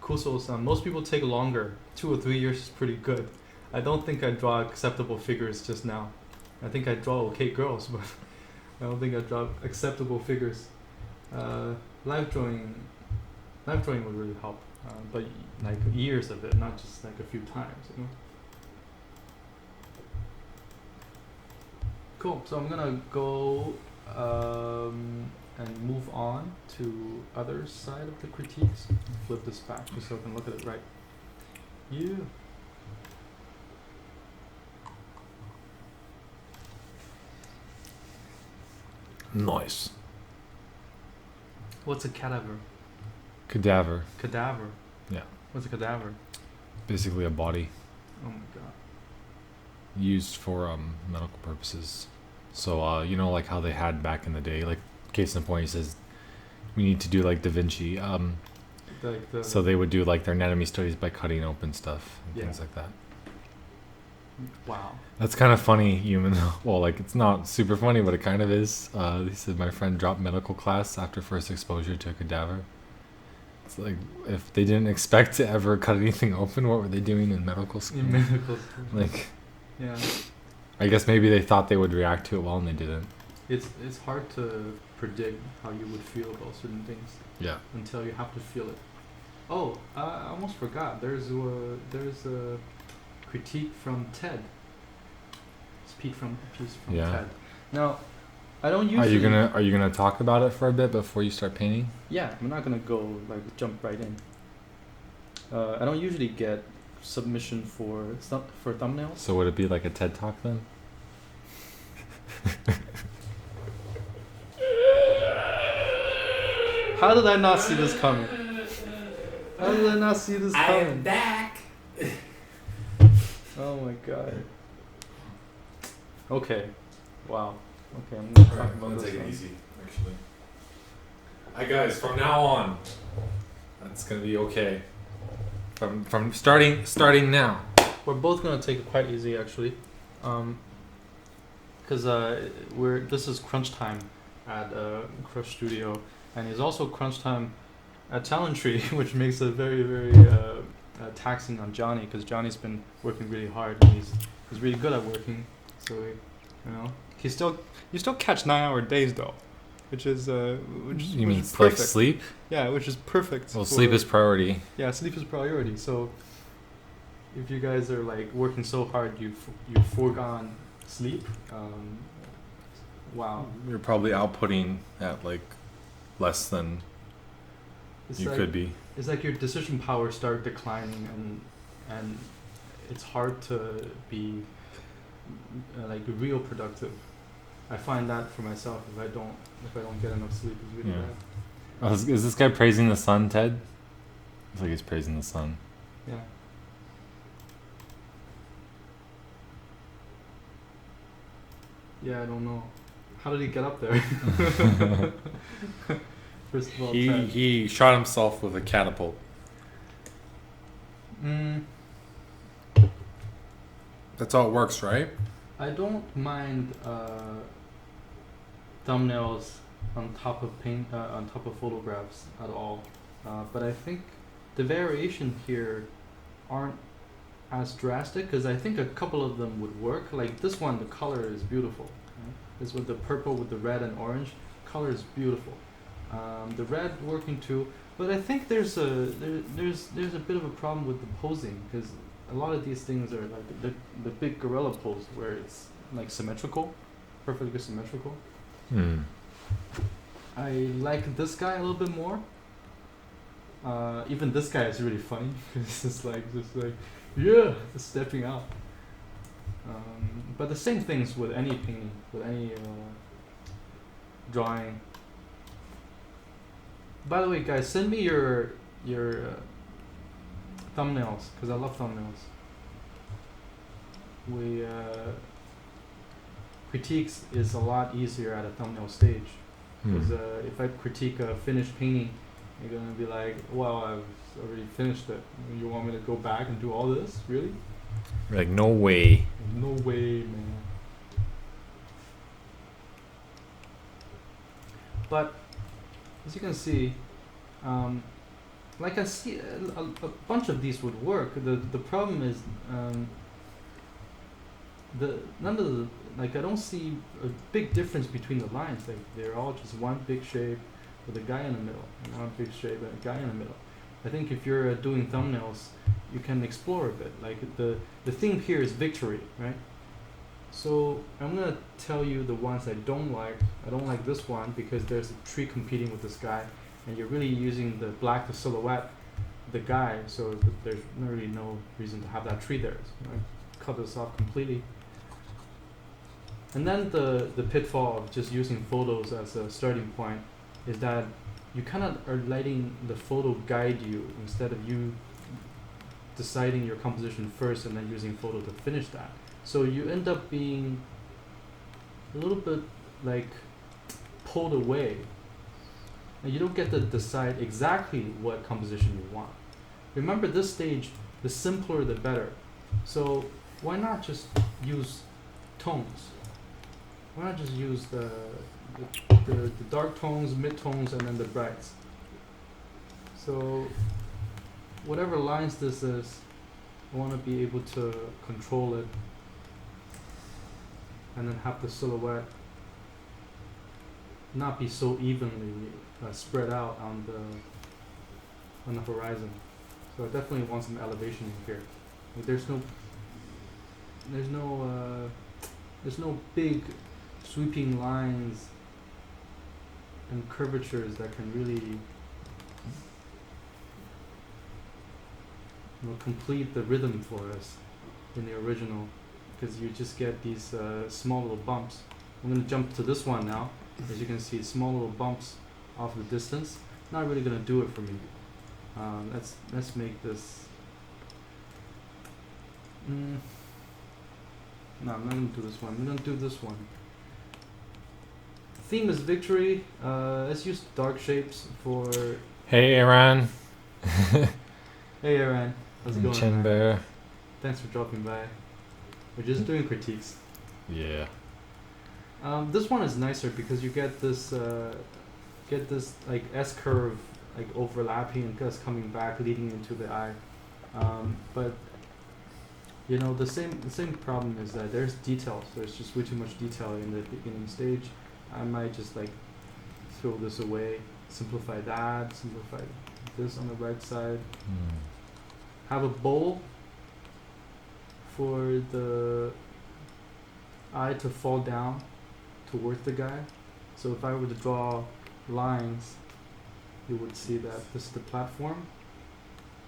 Kuso-san, most people take longer. 2 or 3 years is pretty good. I don't think I draw acceptable figures just now. I think I draw okay girls, but I don't think I draw acceptable figures. Live drawing would really help, but like years of it, not just like a few times, you know. Cool. So I'm gonna go and move on to other side of the critiques. Flip this back just so I can look at it right. Yeah. Nice. What's a cadaver? Cadaver. Cadaver. Yeah. What's a cadaver? Basically a body Oh my god. used for medical purposes. So you know, like how they had back in the day, like case in point, he says we need to do like Da Vinci. So they would do like their anatomy studies by cutting open stuff and things like that. Wow. That's kind of funny, human. Well, like it's not super funny, but it kind of is. He said my friend dropped medical class after first exposure to a cadaver. It's like if they didn't expect to ever cut anything open, what were they doing in medical school? In medical school. Like, yeah. I guess maybe they thought they would react to it well, and they didn't. It's hard to predict how you would feel about certain things. Yeah. Until you have to feel it. Oh, I almost forgot. There's a critique from Ted. It's piece from Ted. Now, I don't usually. Are you gonna talk about it for a bit before you start painting? Yeah, I'm not gonna go like jump right in. I don't usually get submission for thumbnails. So would it be like a TED talk then? How did I not see this coming? How did I not see this I coming? am back. Oh my god. Okay. Wow. Okay, I'm gonna talk about this one. actually. Hi guys, from now on, that's gonna be okay. From starting now. We're both gonna take it quite easy actually, because this is crunch time at Crush Studio, and it's also crunch time at Talent Tree, which makes it very very taxing on Johnny, because Johnny's been working really hard and he's really good at working, so you still catch 9-hour days though, which is You mean is like perfect. sleep? Yeah, which is perfect. Well, for- sleep is priority. Yeah, sleep is priority. So if you guys are like working so hard, you've foregone sleep. Wow, You're probably outputting at like less than it's you like, could be. It's like your decision power start declining, and it's hard to be like real productive. I find that for myself if I don't get enough sleep, it's really Yeah. bad. Oh, is this guy praising the sun, Ted? Looks like he's praising the sun. Yeah. Yeah, I don't know. How did he get up there? First of all, Ted. He shot himself with a catapult. That's how it works, right? I don't mind thumbnails on top of photographs at all, but I think the variation here aren't as drastic, because I think a couple of them would work. Like this one, the color is beautiful. Right? This with the purple with the red and orange, color is beautiful. The red working too, but I think there's a bit of a problem with the posing, because a lot of these things are like the big gorilla pose where it's like symmetrical, perfectly symmetrical. I like this guy a little bit more. Even this guy is really funny because it's like yeah, just stepping out. But the same things with any painting, with any drawing. By the way, guys, send me your thumbnails, because I love thumbnails. Critiques is a lot easier at a thumbnail stage, because if I critique a finished painting, you're gonna be like, well, I've already finished it. You want me to go back and do all this? Really? Like, no way. No way, man. But as you can see, like I see a bunch of these would work. The problem is none of the, like, I don't see a big difference between the lines. Like they're all just one big shape with a guy in the middle, and one big shape and a guy in the middle. I think if you're doing thumbnails, you can explore a bit. Like the theme here is victory, right? So I'm gonna tell you the ones I don't like. I don't like this one because there's a tree competing with this guy, and you're really using the black to silhouette the guy, so there's really no reason to have that tree there. So I cut this off completely. And then the pitfall of just using photos as a starting point is that you kind of are letting the photo guide you instead of you deciding your composition first and then using photo to finish that. So you end up being a little bit like pulled away, and you don't get to decide exactly what composition you want. Remember, this stage, the simpler the better. So why not just use tones? Why not just use the dark tones, mid tones, and then the brights? So whatever lines this is, I want to be able to control it, and then have the silhouette not be so evenly spread out on the horizon. So I definitely want some elevation in here. Like there's no big sweeping lines and curvatures that can really complete the rhythm for us in the original, because you just get these small little bumps. I'm going to jump to this one now. As you can see, small little bumps off the distance. not really gonna do it for me. Let's make this. No, I'm not gonna do this one. I'm gonna do this one. Theme is victory. Let's use dark shapes for. Hey, Aaron. Hey, Aaron. How's it going? Chin man? Bear. Thanks for dropping by. We're just doing critiques. Yeah. This one is nicer because you get this like S curve like overlapping and just coming back, leading into the eye. But you know the same problem is that there's details. There's just way too much detail in the beginning stage. I might just like throw this away, simplify that, simplify this on the right side. Have a bowl for the eye to fall down towards the guy. So if I were to draw lines, you would see that this is the platform.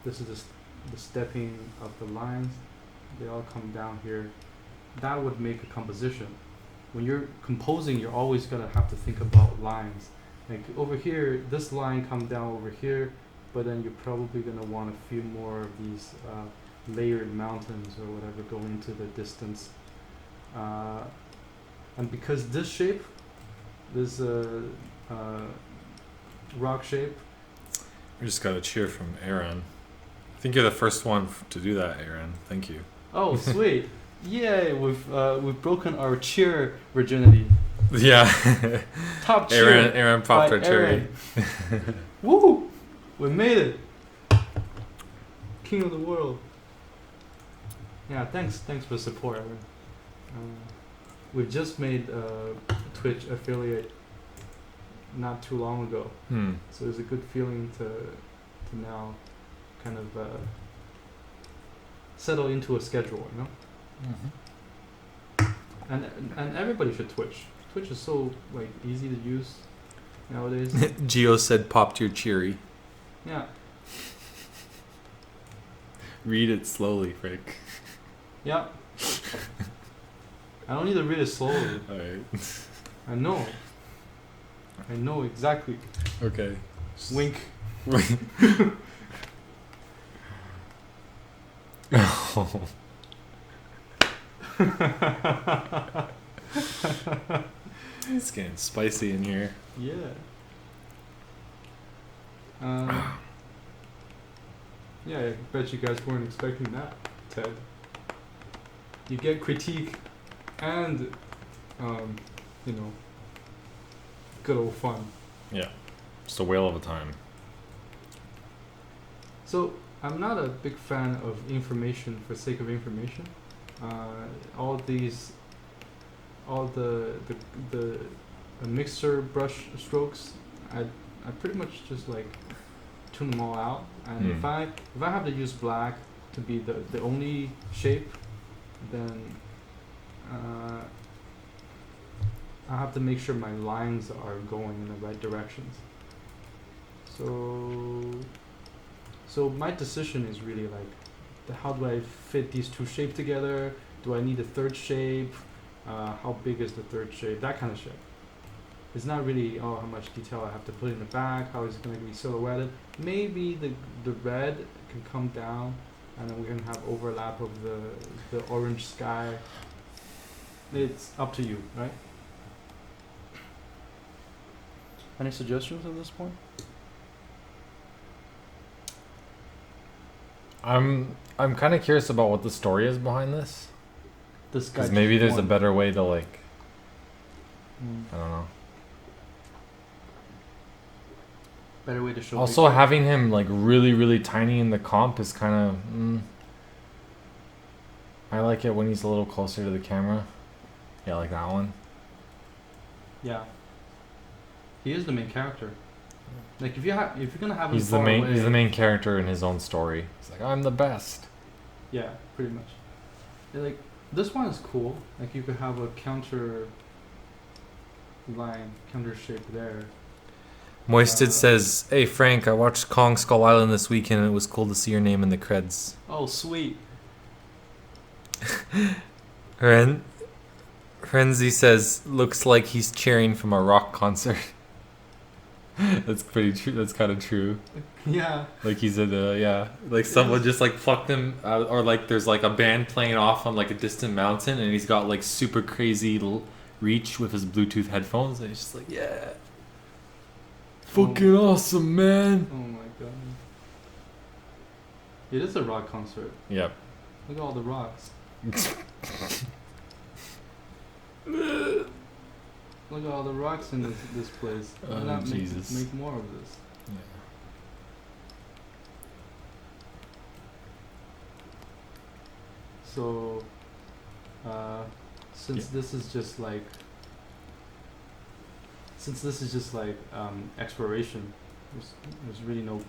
This is the stepping of the lines. They all come down here. That would make a composition. When you're composing, you're always gonna have to think about lines. Like over here, this line come down over here, but then you're probably gonna want a few more of these layered mountains or whatever go into the distance. And because this shape, this rock shape. We just got a cheer from Aaron. I think you're the first one to do that, Aaron. Thank you. Oh, sweet! Yay! We've broken our cheer virginity. Yeah. Top cheer. Aaron popped by our cherry. Aaron. Woo! We made it. King of the world. Yeah, thanks for the support, Aaron. We just made a Twitch affiliate not too long ago, so it's a good feeling to now kind of settle into a schedule, you know. And everybody should Twitch. Twitch is so like easy to use nowadays. Gio said, "Popped your cherry." Yeah. Read it slowly, Frank. Yeah. I don't need to read it slowly. Alright. I know exactly. Okay. Wink. Oh. It's getting spicy in here. Yeah. Yeah, I bet you guys weren't expecting that, Ted. You get critique and, you know, good old fun. Yeah. Just a whale of a time. So, I'm not a big fan of information for sake of information. All the mixer brush strokes, I pretty much just like tune them all out. And if I have to use black to be the only shape, then I have to make sure my lines are going in the right directions. So my decision is really like, how do I fit these two shapes together? Do I need a third shape? How big is the third shape? That kind of shit. It's not really, how much detail I have to put in the back, how is it going to be silhouetted. Maybe the red can come down, and then we're going to have overlap of the orange sky. It's up to you, right? Any suggestions at this point? I'm kind of curious about what the story is behind this. This guy. Because maybe there's a better way to like. I don't know. Better way to show. Also, having him like really, really tiny in the comp is kind of. I like it when he's a little closer to the camera. Yeah, like that one. Yeah. He is the main character. Like if you're gonna have him He's the far main. away, He's the main character in his own story. He's like, I'm the best. Yeah, pretty much. Yeah, like this one is cool. Like you could have a counter line, counter shape there. Moisted says, "Hey Frank, I watched Kong Skull Island this weekend and it was cool to see your name in the creds." Oh, sweet. Frenzy says, "Looks like he's cheering from a rock concert." That's pretty true. That's kind of true. Yeah. Like he said, yeah, like someone just like plucked him out, or like there's like a band playing off on like a distant mountain, and he's got like super crazy reach with his Bluetooth headphones, and he's just like, yeah, fucking awesome, man. Oh my god. It is a rock concert. Yep. Look at all the rocks. Look at all the rocks in this place. Why Oh, not Jesus. make more of this? Yeah. So, since this is just like, exploration, there's really no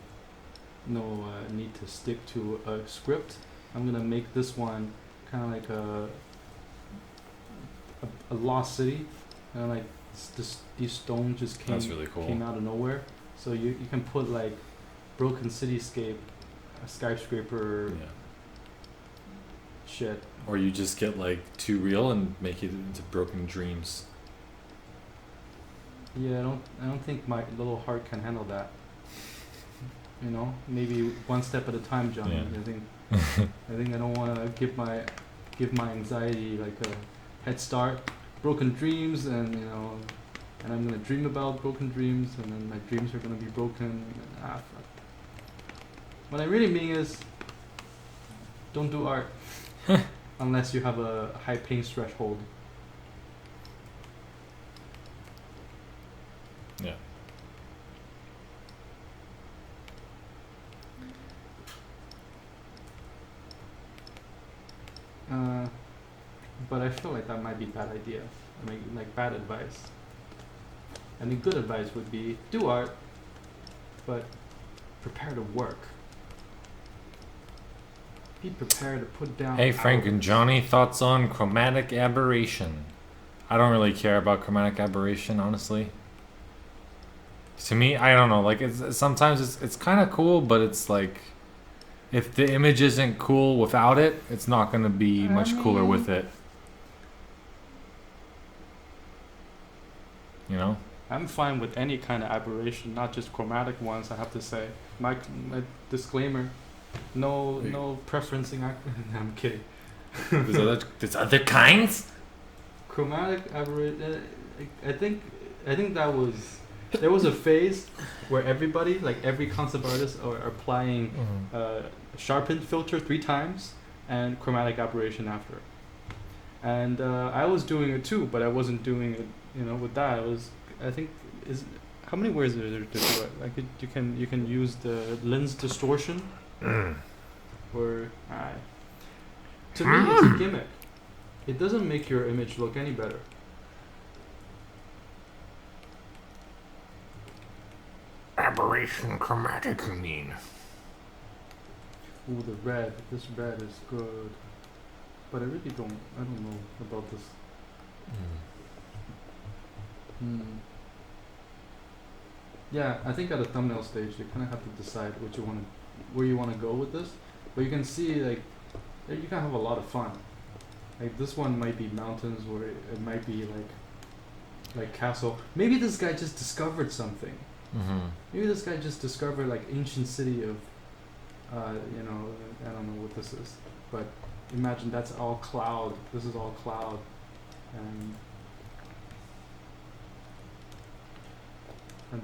need to stick to a script. I'm gonna make this one kind of like a lost city, and like these stones just That's really cool. came out of nowhere. So you can put like broken cityscape, a skyscraper Yeah. shit. Or you just get like too real and make it into broken dreams. Yeah, I don't think my little heart can handle that. You know, maybe one step at a time, Johnny. Yeah. I think I don't want to give my anxiety like a head start. Broken dreams, and you know, and I'm gonna dream about broken dreams, and then my dreams are gonna be broken. Fuck. What I really mean is, don't do art unless you have a high pain threshold. Yeah. But I feel like that might be bad idea. I mean, like bad advice. I mean, good advice would be do art, but prepare to work. Be prepared to put down. Hey Frank and hours. Johnny, thoughts on chromatic aberration? I don't really care about chromatic aberration, honestly. To me, I don't know. Like sometimes it's kind of cool, but it's like if the image isn't cool without it, it's not gonna be much cooler with it. You know? I'm fine with any kind of aberration, not just chromatic ones. I have to say, my disclaimer: no preferencing. I'm kidding. There's other kinds. Chromatic aberration. I think that was. There was a phase where everybody, like every concept artist, are applying sharpen filter 3 times and chromatic aberration after. And I was doing it too, but I wasn't doing it, with that. I think how many ways are there to do it? Like you can use the lens distortion, or to me it's a gimmick. It doesn't make your image look any better. Aberration chromatic, you mean? Ooh, the red. This red is good. But I don't know about this. Yeah, I think at a thumbnail stage you kind of have to decide where you want to go with this. But you can see like you can have a lot of fun. Like this one might be mountains, or it might be like castle. Maybe this guy just discovered something. Maybe this guy just discovered like ancient city of, I don't know what this is, but imagine that's all cloud. This is all cloud, and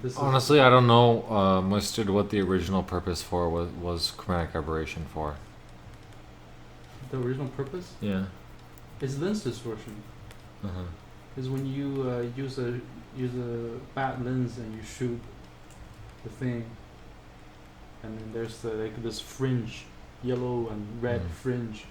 this Honestly, I don't know, Mustard, what the original purpose for was chromatic aberration for. is the original purpose. Yeah. Is lens distortion. Is when you use a bad lens and you shoot the thing, and then there's this fringe, yellow and red fringe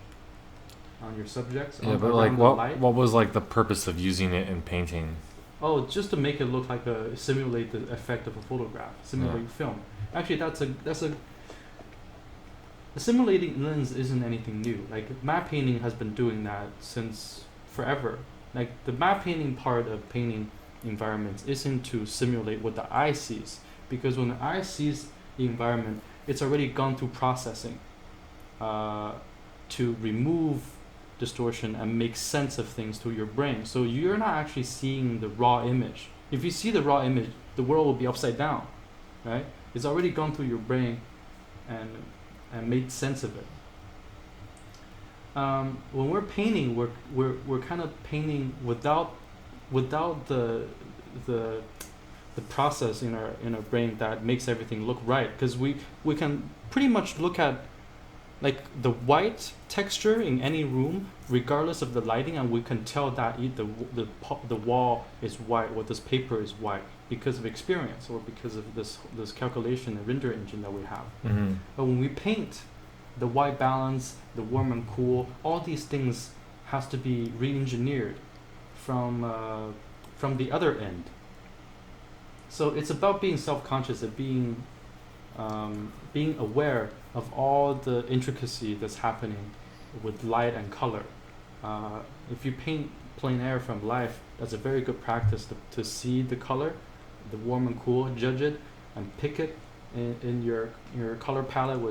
on your subjects. Yeah, but like what was like the purpose of using it in painting? Oh, just to make it look like simulate the effect of a photograph, simulate film. Actually, that's a simulating lens isn't anything new. Like matte painting has been doing that since forever. Like the matte painting part of painting environments isn't to simulate what the eye sees, because when the eye sees the environment, it's already gone through processing to remove distortion and make sense of things to your brain. So you're not actually seeing the raw image. If you see the raw image, the world will be upside down, right? It's already gone through your brain and made sense of it. When we're painting, we're kind of painting without the process in our brain that makes everything look right, because we can pretty much look at like the white texture in any room regardless of the lighting, and we can tell that the wall is white or this paper is white because of experience or because of this calculation and render engine that we have. Mm-hmm. But when we paint, the white balance, the warm and cool, all these things has to be re-engineered from the other end. So it's about being self-conscious and being aware of all the intricacy that's happening with light and color. If you paint plein air from life, that's a very good practice to see the color, the warm and cool, judge it, and pick it in your color palette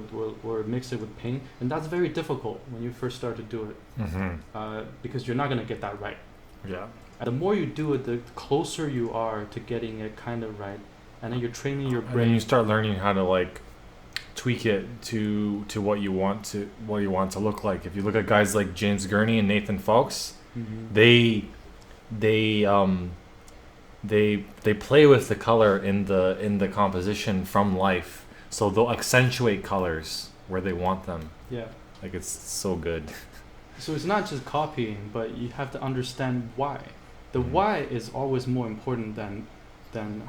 or mix it with paint. And that's very difficult when you first start to do it, because you're not going to get that right. Yeah. And the more you do it, the closer you are to getting it kind of right. And then you're training your And brain. then you start learning how to like tweak it to what you want to look like. If you look at guys like James Gurney and Nathan Foulkes, Mhm. they play with the color in the composition from life, so they'll accentuate colors where they want them. Yeah. Like, it's so good. So it's not just copying, but you have to understand why. The Mhm. why is always more important than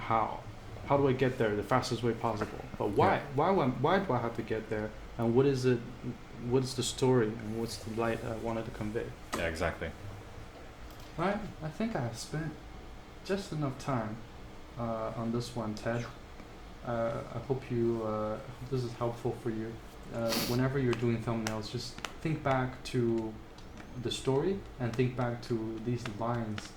how. How do I get there the fastest way possible? But why? Yeah. Why do I have to get there? And what is it? What is the story? And what's the light I wanted to convey? Yeah, exactly. Right. I think I have spent just enough time on this one, Ted. I hope this is helpful for you. Whenever you're doing thumbnails, just think back to the story and think back to these lines.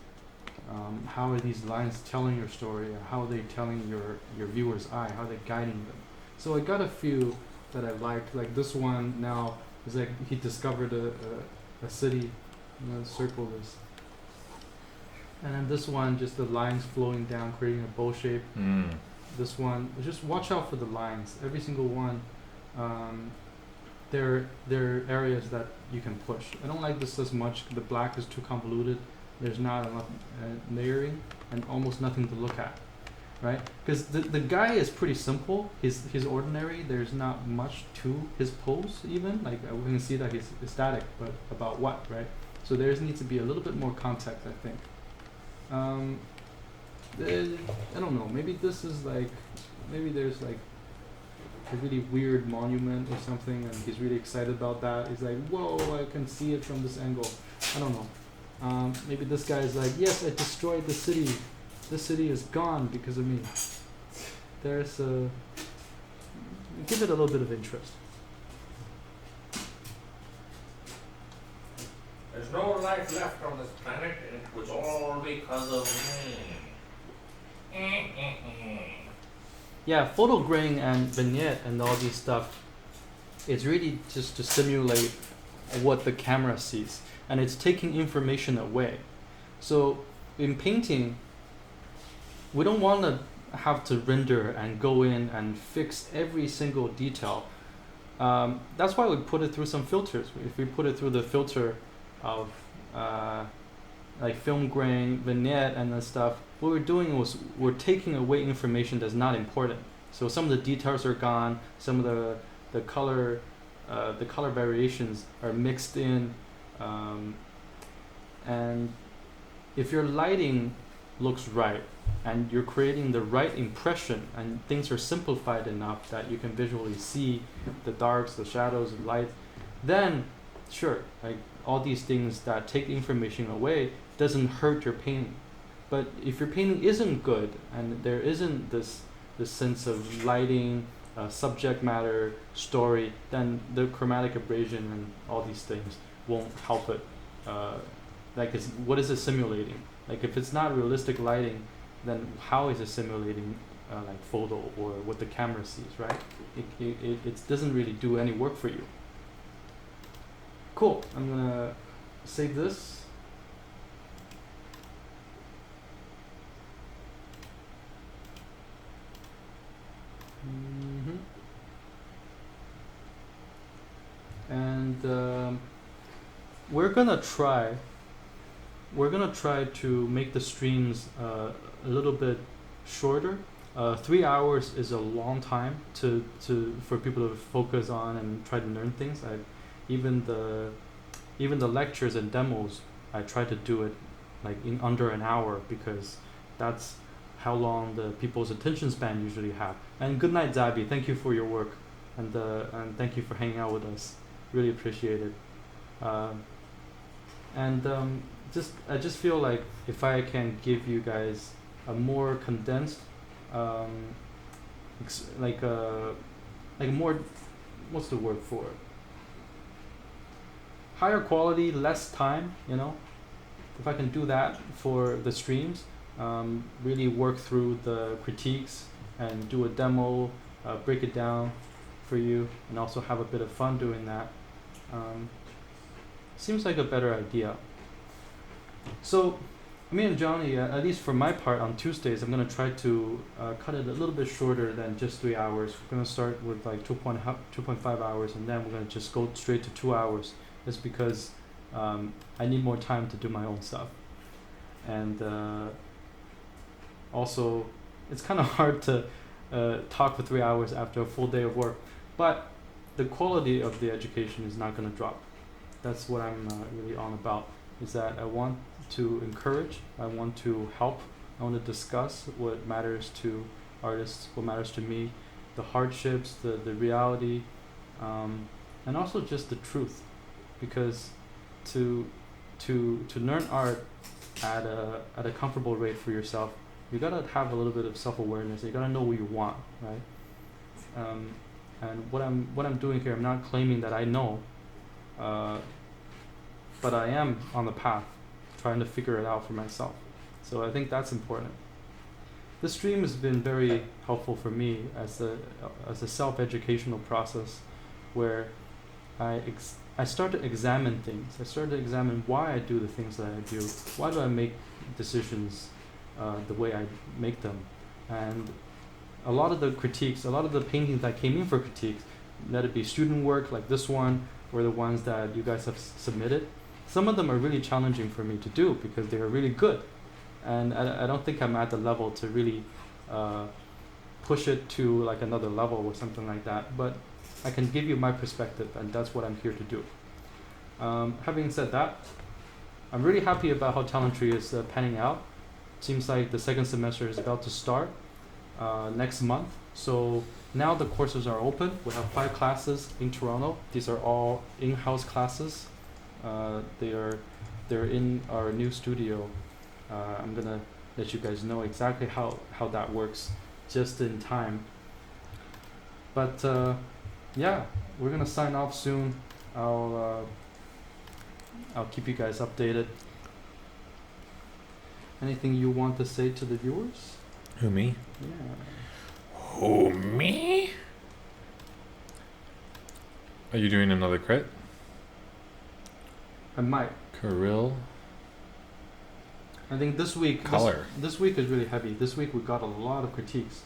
How are these lines telling your story? How are they telling your viewer's eye? How are they guiding them? So I got a few that I liked. Like this one now is like he discovered a city. I'm gonna circle this. And then this one, just the lines flowing down, creating a bow shape. This one, just watch out for the lines. Every single one, there are areas that you can push. I don't like this as much. The black is too convoluted. There's not enough layering and almost nothing to look at, right? Because the guy is pretty simple. He's ordinary. There's not much to his pose even. Like we can see that he's static, but about what, right? So there needs to be a little bit more context, I think. I don't know. Maybe this is like, maybe there's like a really weird monument or something, and he's really excited about that. He's like, whoa, I can see it from this angle. I don't know. Maybe this guy is like, yes, I destroyed the city. This city is gone because of me. There's a... Give it a little bit of interest. There's no life left on this planet, and it was all because of me. Yeah, photo graying and vignette and all these stuff, it's really just to simulate what the camera sees. And it's taking information away. So in painting, we don't want to have to render and go in and fix every single detail. That's why we put it through some filters. If we put it through the filter of like film grain, vignette, and that stuff, what we're doing was we're taking away information that's not important. So some of the details are gone. Some of the color variations are mixed in. And if your lighting looks right and you're creating the right impression and things are simplified enough that you can visually see the darks, the shadows, the light, then sure, like all these things that take information away doesn't hurt your painting. But if your painting isn't good and there isn't this sense of lighting, subject matter, story, then the chromatic abrasion and all these things won't help it. Like, what is it simulating? Like, if it's not realistic lighting, then how is it simulating like photo or what the camera sees, right? It doesn't really do any work for you. Cool. I'm gonna save this. and we're gonna try. We're gonna try to make the streams a little bit shorter. 3 hours is a long time for people to focus on and try to learn things. Even the lectures and demos, I try to do it like in under an hour because that's how long the people's attention span usually have. And good night, Zabi. Thank you for your work, and thank you for hanging out with us. Really appreciate it. I just feel like if I can give you guys a more condensed, like a more, what's the word for it? Higher quality, less time. If I can do that for the streams, really work through the critiques and do a demo, break it down for you, and also have a bit of fun doing that. Seems like a better idea. So, me and Johnny, at least for my part, on Tuesdays, I'm gonna try to cut it a little bit shorter than just 3 hours. We're gonna start with like 2.5 hours, and then we're gonna just go straight to 2 hours. It's because I need more time to do my own stuff, and also it's kind of hard to talk for 3 hours after a full day of work. But the quality of the education is not gonna drop. That's what I'm really on about. Is that I want to encourage, I want to help, I want to discuss what matters to artists, what matters to me, the hardships, the reality, and also just the truth. Because to learn art at a comfortable rate for yourself, you gotta have a little bit of self-awareness. You gotta know what you want, right? And what I'm doing here, I'm not claiming that I know, but I am on the path, trying to figure it out for myself. So I think that's important. This stream has been very helpful for me as a self-educational process, where I start to examine things. I start to examine why I do the things that I do. Why do I make decisions the way I make them? And a lot of the critiques, a lot of the paintings that came in for critiques, let it be student work like this one, or the ones that you guys have submitted. Some of them are really challenging for me to do because they are really good. And I don't think I'm at the level to really push it to like another level or something like that. But I can give you my perspective, and that's what I'm here to do. Having said that, I'm really happy about how Talent Tree is panning out. Seems like the second semester is about to start next month. So now the courses are open. We have 5 classes in Toronto. These are all in-house classes. They're in our new studio. I'm gonna let you guys know exactly how that works just in time. But yeah, we're gonna sign off soon. I'll keep you guys updated. Anything you want to say to the viewers? Who, me? Yeah. Who, me? Are you doing another crit? I might. Kirill? I think this week. Color. This week is really heavy. This week we got a lot of critiques,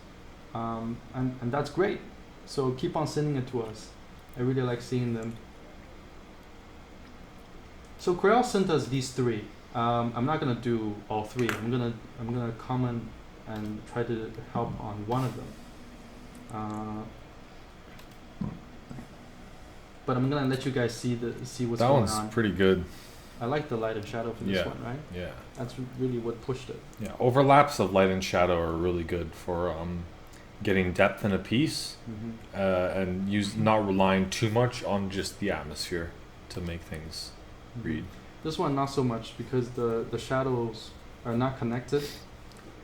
and that's great. So keep on sending it to us. I really like seeing them. So Corel sent us these 3. I'm not gonna do all 3. I'm gonna comment and try to help on one of them. But I'm gonna let you guys see what's That going one's on. pretty good. I like the light and shadow for this Yeah. one, right? Yeah. That's really what pushed it. Yeah. Overlaps of light and shadow are really good for getting depth in a piece, and not relying too much on just the atmosphere to make things read. This one not so much, because the shadows are not connected,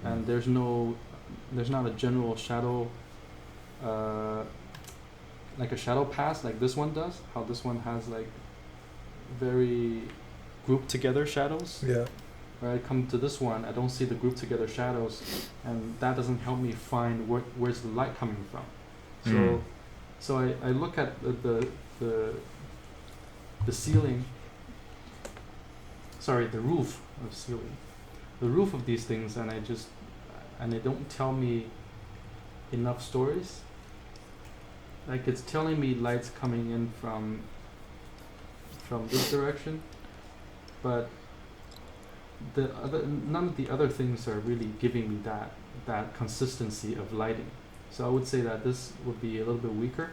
and there's not a general shadow, like a shadow pass like this one does. How this one has like very grouped together shadows. Yeah. Where I come to this one, I don't see the grouped together shadows, and that doesn't help me find where's the light coming from. So I look at the ceiling. Sorry, the roof of ceiling, the roof of these things, and they don't tell me enough stories. Like it's telling me light's coming in from from this direction, but none of the other things are really giving me that consistency of lighting. So I would say that this would be a little bit weaker.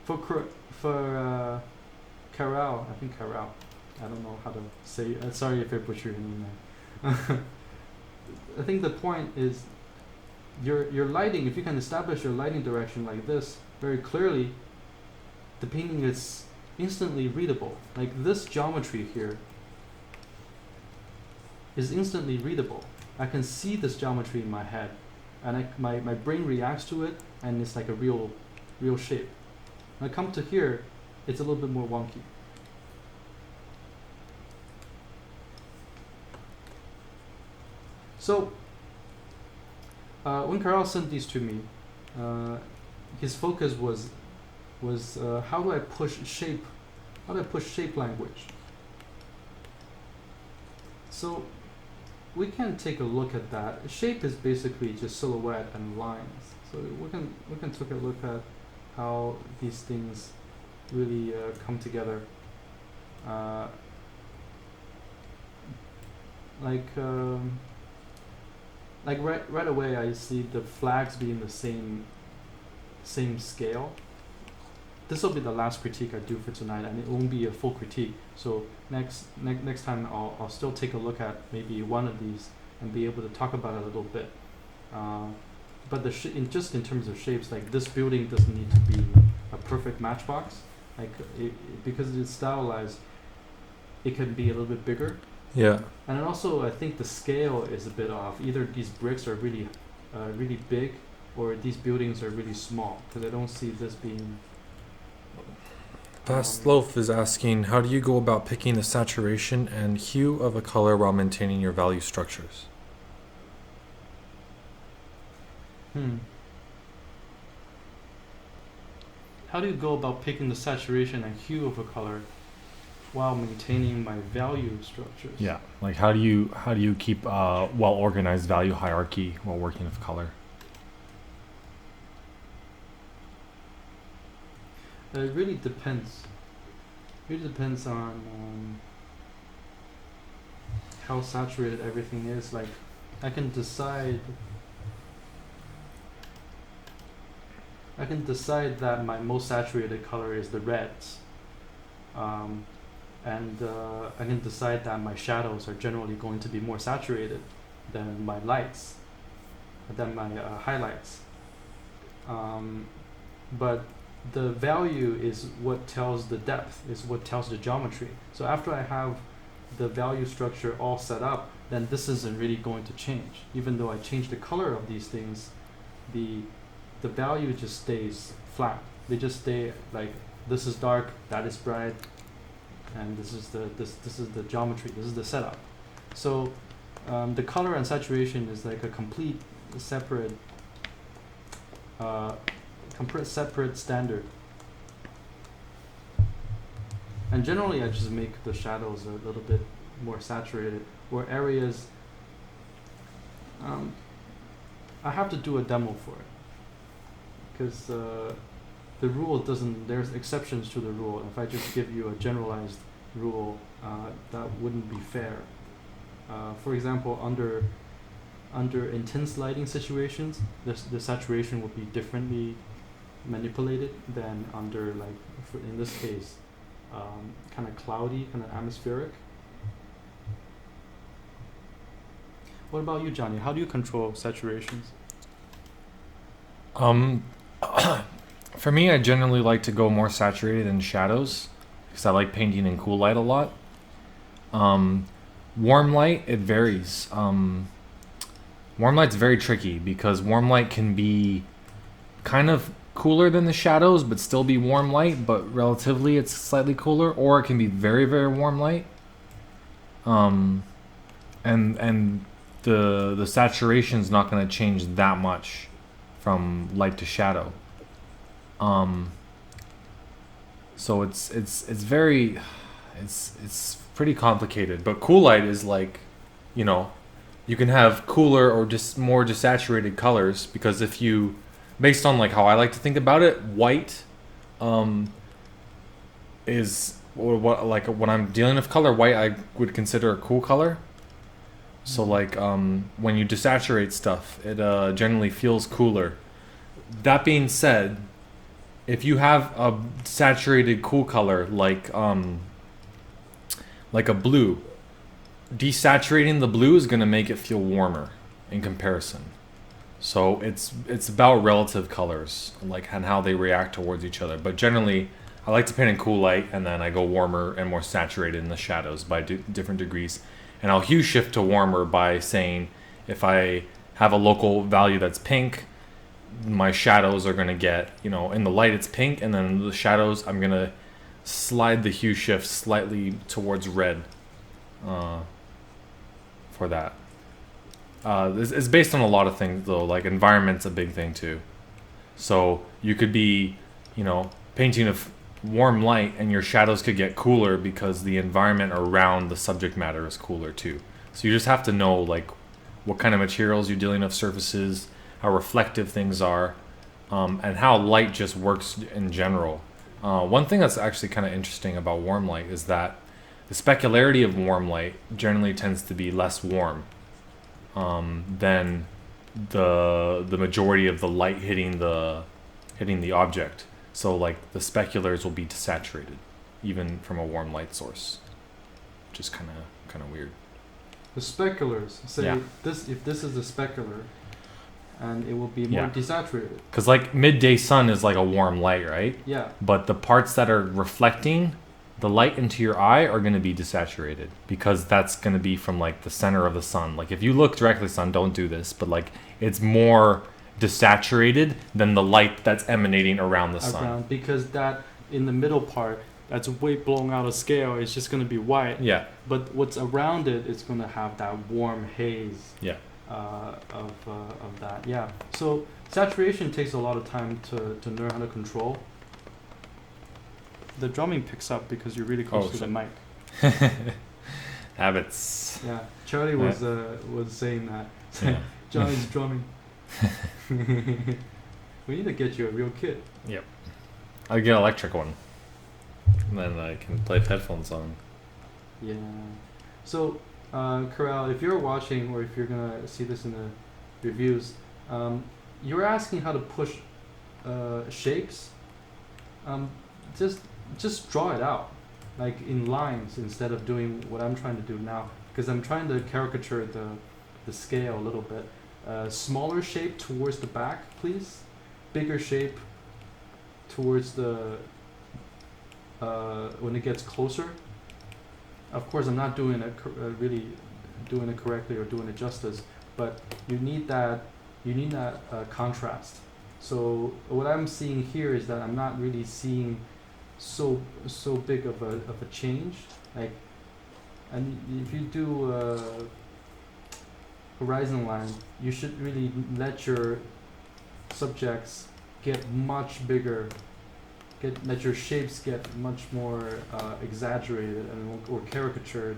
For Carol, I think Carol, I don't know how to say. Sorry if I butchered your name there. I think the point is your lighting. If you can establish your lighting direction like this very clearly, the painting is instantly readable. Like this geometry here is instantly readable. I can see this geometry in my head, and my brain reacts to it, and it's like a real shape. When I come to here, it's a little bit more wonky. So when Carl sent these to me, his focus was how do I push shape? How do I push shape language? So we can take a look at that. Shape is basically just silhouette and lines. So we can take a look at how these things really come together. Like right away, I see the flags being the same scale. This will be the last critique I do for tonight, and it won't be a full critique. So next time, I'll still take a look at maybe one of these and be able to talk about it a little bit. But just in terms of shapes, like this building doesn't need to be a perfect matchbox. Like because it's stylized, it can be a little bit bigger. Yeah. And then also, I think the scale is a bit off. Either these bricks are really big, or these buildings are really small. Because I don't see this being. Fast Loaf is asking, how do you go about picking the saturation and hue of a color while maintaining your value structures? How do you go about picking the saturation and hue of a color while maintaining my value structures? Yeah, like how do you keep a well-organized value hierarchy while working with color? It really depends. It really depends on how saturated everything is. Like, I can decide that my most saturated color is the reds. And I can decide that my shadows are generally going to be more saturated than my lights, than my highlights. But the value is what tells the depth, is what tells the geometry. So after I have the value structure all set up, then this isn't really going to change. Even though I change the color of these things, the value just stays flat. They just stay like, this is dark, that is bright, and this is the geometry, this is the setup. So the color and saturation is like a complete separate standard. And generally I just make the shadows a little bit more saturated, or areas I have to do a demo for it, because the rule doesn't, there's exceptions to the rule. If I just give you a generalized rule, that wouldn't be fair. For example, under intense lighting situations, the saturation would be differently manipulated than under, like, in this case, kind of cloudy, kind of atmospheric. What about you, Johnny? How do you control saturations? For me, I generally like to go more saturated in shadows because I like painting in cool light a lot. Warm light, it varies. Warm light's very tricky because warm light can be kind of cooler than the shadows but still be warm light, but relatively it's slightly cooler, or it can be very, very warm light. And the saturation's not going to change that much from light to shadow. So it's pretty complicated, but cool light is like, you know, you can have cooler or just more desaturated colors, because if you, based on like how I like to think about it, white, is what like when I'm dealing with color, white I would consider a cool color. So like when you desaturate stuff, it generally feels cooler. That being said, if you have a saturated cool color like a blue, desaturating the blue is going to make it feel warmer in comparison. So it's about relative colors, like, and how they react towards each other. But generally, I like to paint in cool light, and then I go warmer and more saturated in the shadows by different degrees. And I'll hue shift to warmer by saying, if I have a local value that's pink, my shadows are going to get, in the light it's pink, and then in the shadows I'm going to slide the hue shift slightly towards red for that. It's based on a lot of things, though, like environment's a big thing too. So you could be, painting with warm light, and your shadows could get cooler because the environment around the subject matter is cooler too. So you just have to know like what kind of materials you're dealing with, surfaces, how reflective things are, and how light just works in general. One thing that's actually kind of interesting about warm light is that the specularity of warm light generally tends to be less warm than the majority of the light hitting the object. So like the speculars will be desaturated, even from a warm light source, which is kind of weird. The speculars say Yeah. if this is a specular, and it will be more Yeah. desaturated. Because like midday sun is like a warm light, right? Yeah. But the parts that are reflecting the light into your eye are going to be desaturated, because that's going to be from like the center of the sun. Like if you look directly at the sun, don't do this, but like it's more desaturated than the light that's emanating around the sun. Because that in the middle part, that's way blown out of scale. It's just going to be white. Yeah. But what's around it is going to have that warm haze. Yeah. Of that. Yeah. So saturation takes a lot of time to learn how to control. The drumming picks up because you're really close to the mic. Habits. Yeah. Charlie was saying that. Yeah. Johnny's drumming. We need to get you a real kit. Yep. I'll get an electric one. And then I can play headphones on. Yeah. So, Corral, if you're watching or if you're gonna see this in the reviews, you're asking how to push shapes. Just draw it out, like in lines, instead of doing what I'm trying to do now. Because I'm trying to caricature the scale a little bit. Smaller shape towards the back, please. Bigger shape towards the when it gets closer. Of course, I'm not doing it really doing it correctly or doing it justice, but you need that contrast. So what I'm seeing here is that I'm not really seeing so big of a change. Like, and if you do horizon line, you should really let your subjects get much bigger. Let your shapes get much more exaggerated or caricatured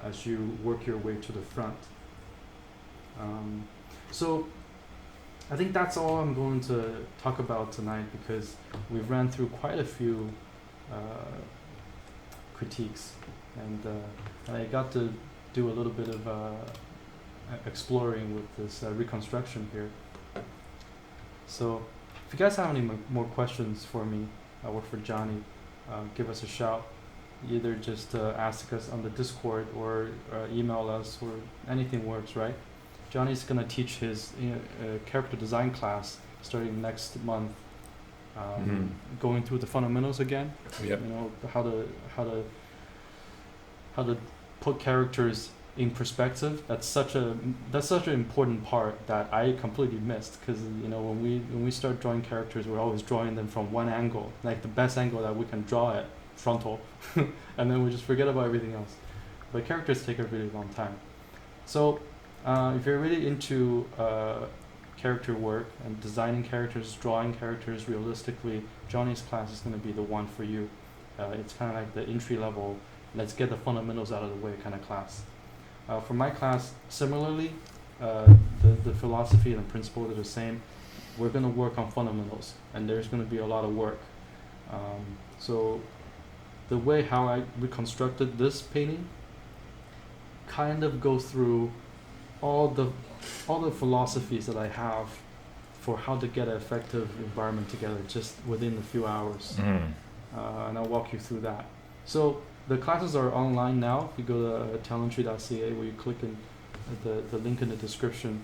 as you work your way to the front. So I think that's all I'm going to talk about tonight, because we've ran through quite a few critiques, and I got to do a little bit of exploring with this reconstruction here. So if you guys have any more questions for me or for Johnny, give us a shout. Either just ask us on the Discord or email us, or anything works, right? Johnny's gonna teach his character design class starting next month, going through the fundamentals again. Yep. You know, how to put characters in perspective. That's such an important part that I completely missed, because when we start drawing characters, we're always drawing them from one angle, like the best angle that we can draw it, frontal, and then we just forget about everything else. But characters take a really long time. So if you're really into character work and designing characters, drawing characters realistically, Johnny's class is going to be the one for you. It's kind of like the entry level, let's get the fundamentals out of the way kind of class. For my class, similarly, the philosophy and the principles are the same. We're going to work on fundamentals, and there's going to be a lot of work. So the way how I reconstructed this painting kind of go through all the philosophies that I have for how to get an effective environment together just within a few hours. Mm. And I'll walk you through that. So the classes are online now. If you go to talenttree.ca, where you click in the link in the description,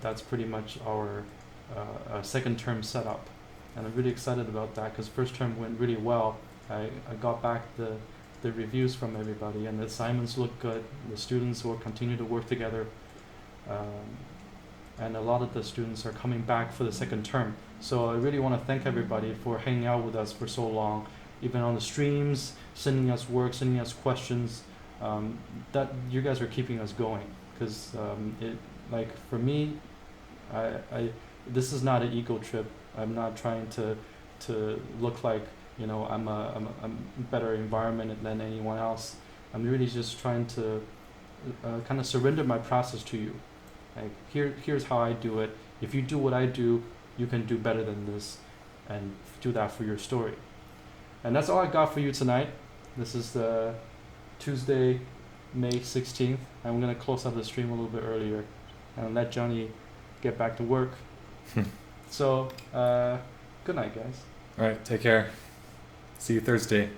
that's pretty much our second term setup. And I'm really excited about that because first term went really well. I got back the reviews from everybody, and the assignments look good. The students will continue to work together. And a lot of the students are coming back for the second term. So I really want to thank everybody for hanging out with us for so long, even on the streams, sending us work, sending us questions. That you guys are keeping us going, because it, like, for me, I this is not an ego trip. I'm not trying to look like, you know, I'm a better environment than anyone else. I'm really just trying to kind of surrender my process to you. Like, here's how I do it. If you do what I do, you can do better than this, and do that for your story. And that's all I got for you tonight. This is the Tuesday, May 16th. I'm gonna close out the stream a little bit earlier and let Johnny get back to work. So, good night, guys. All right, take care. See you Thursday.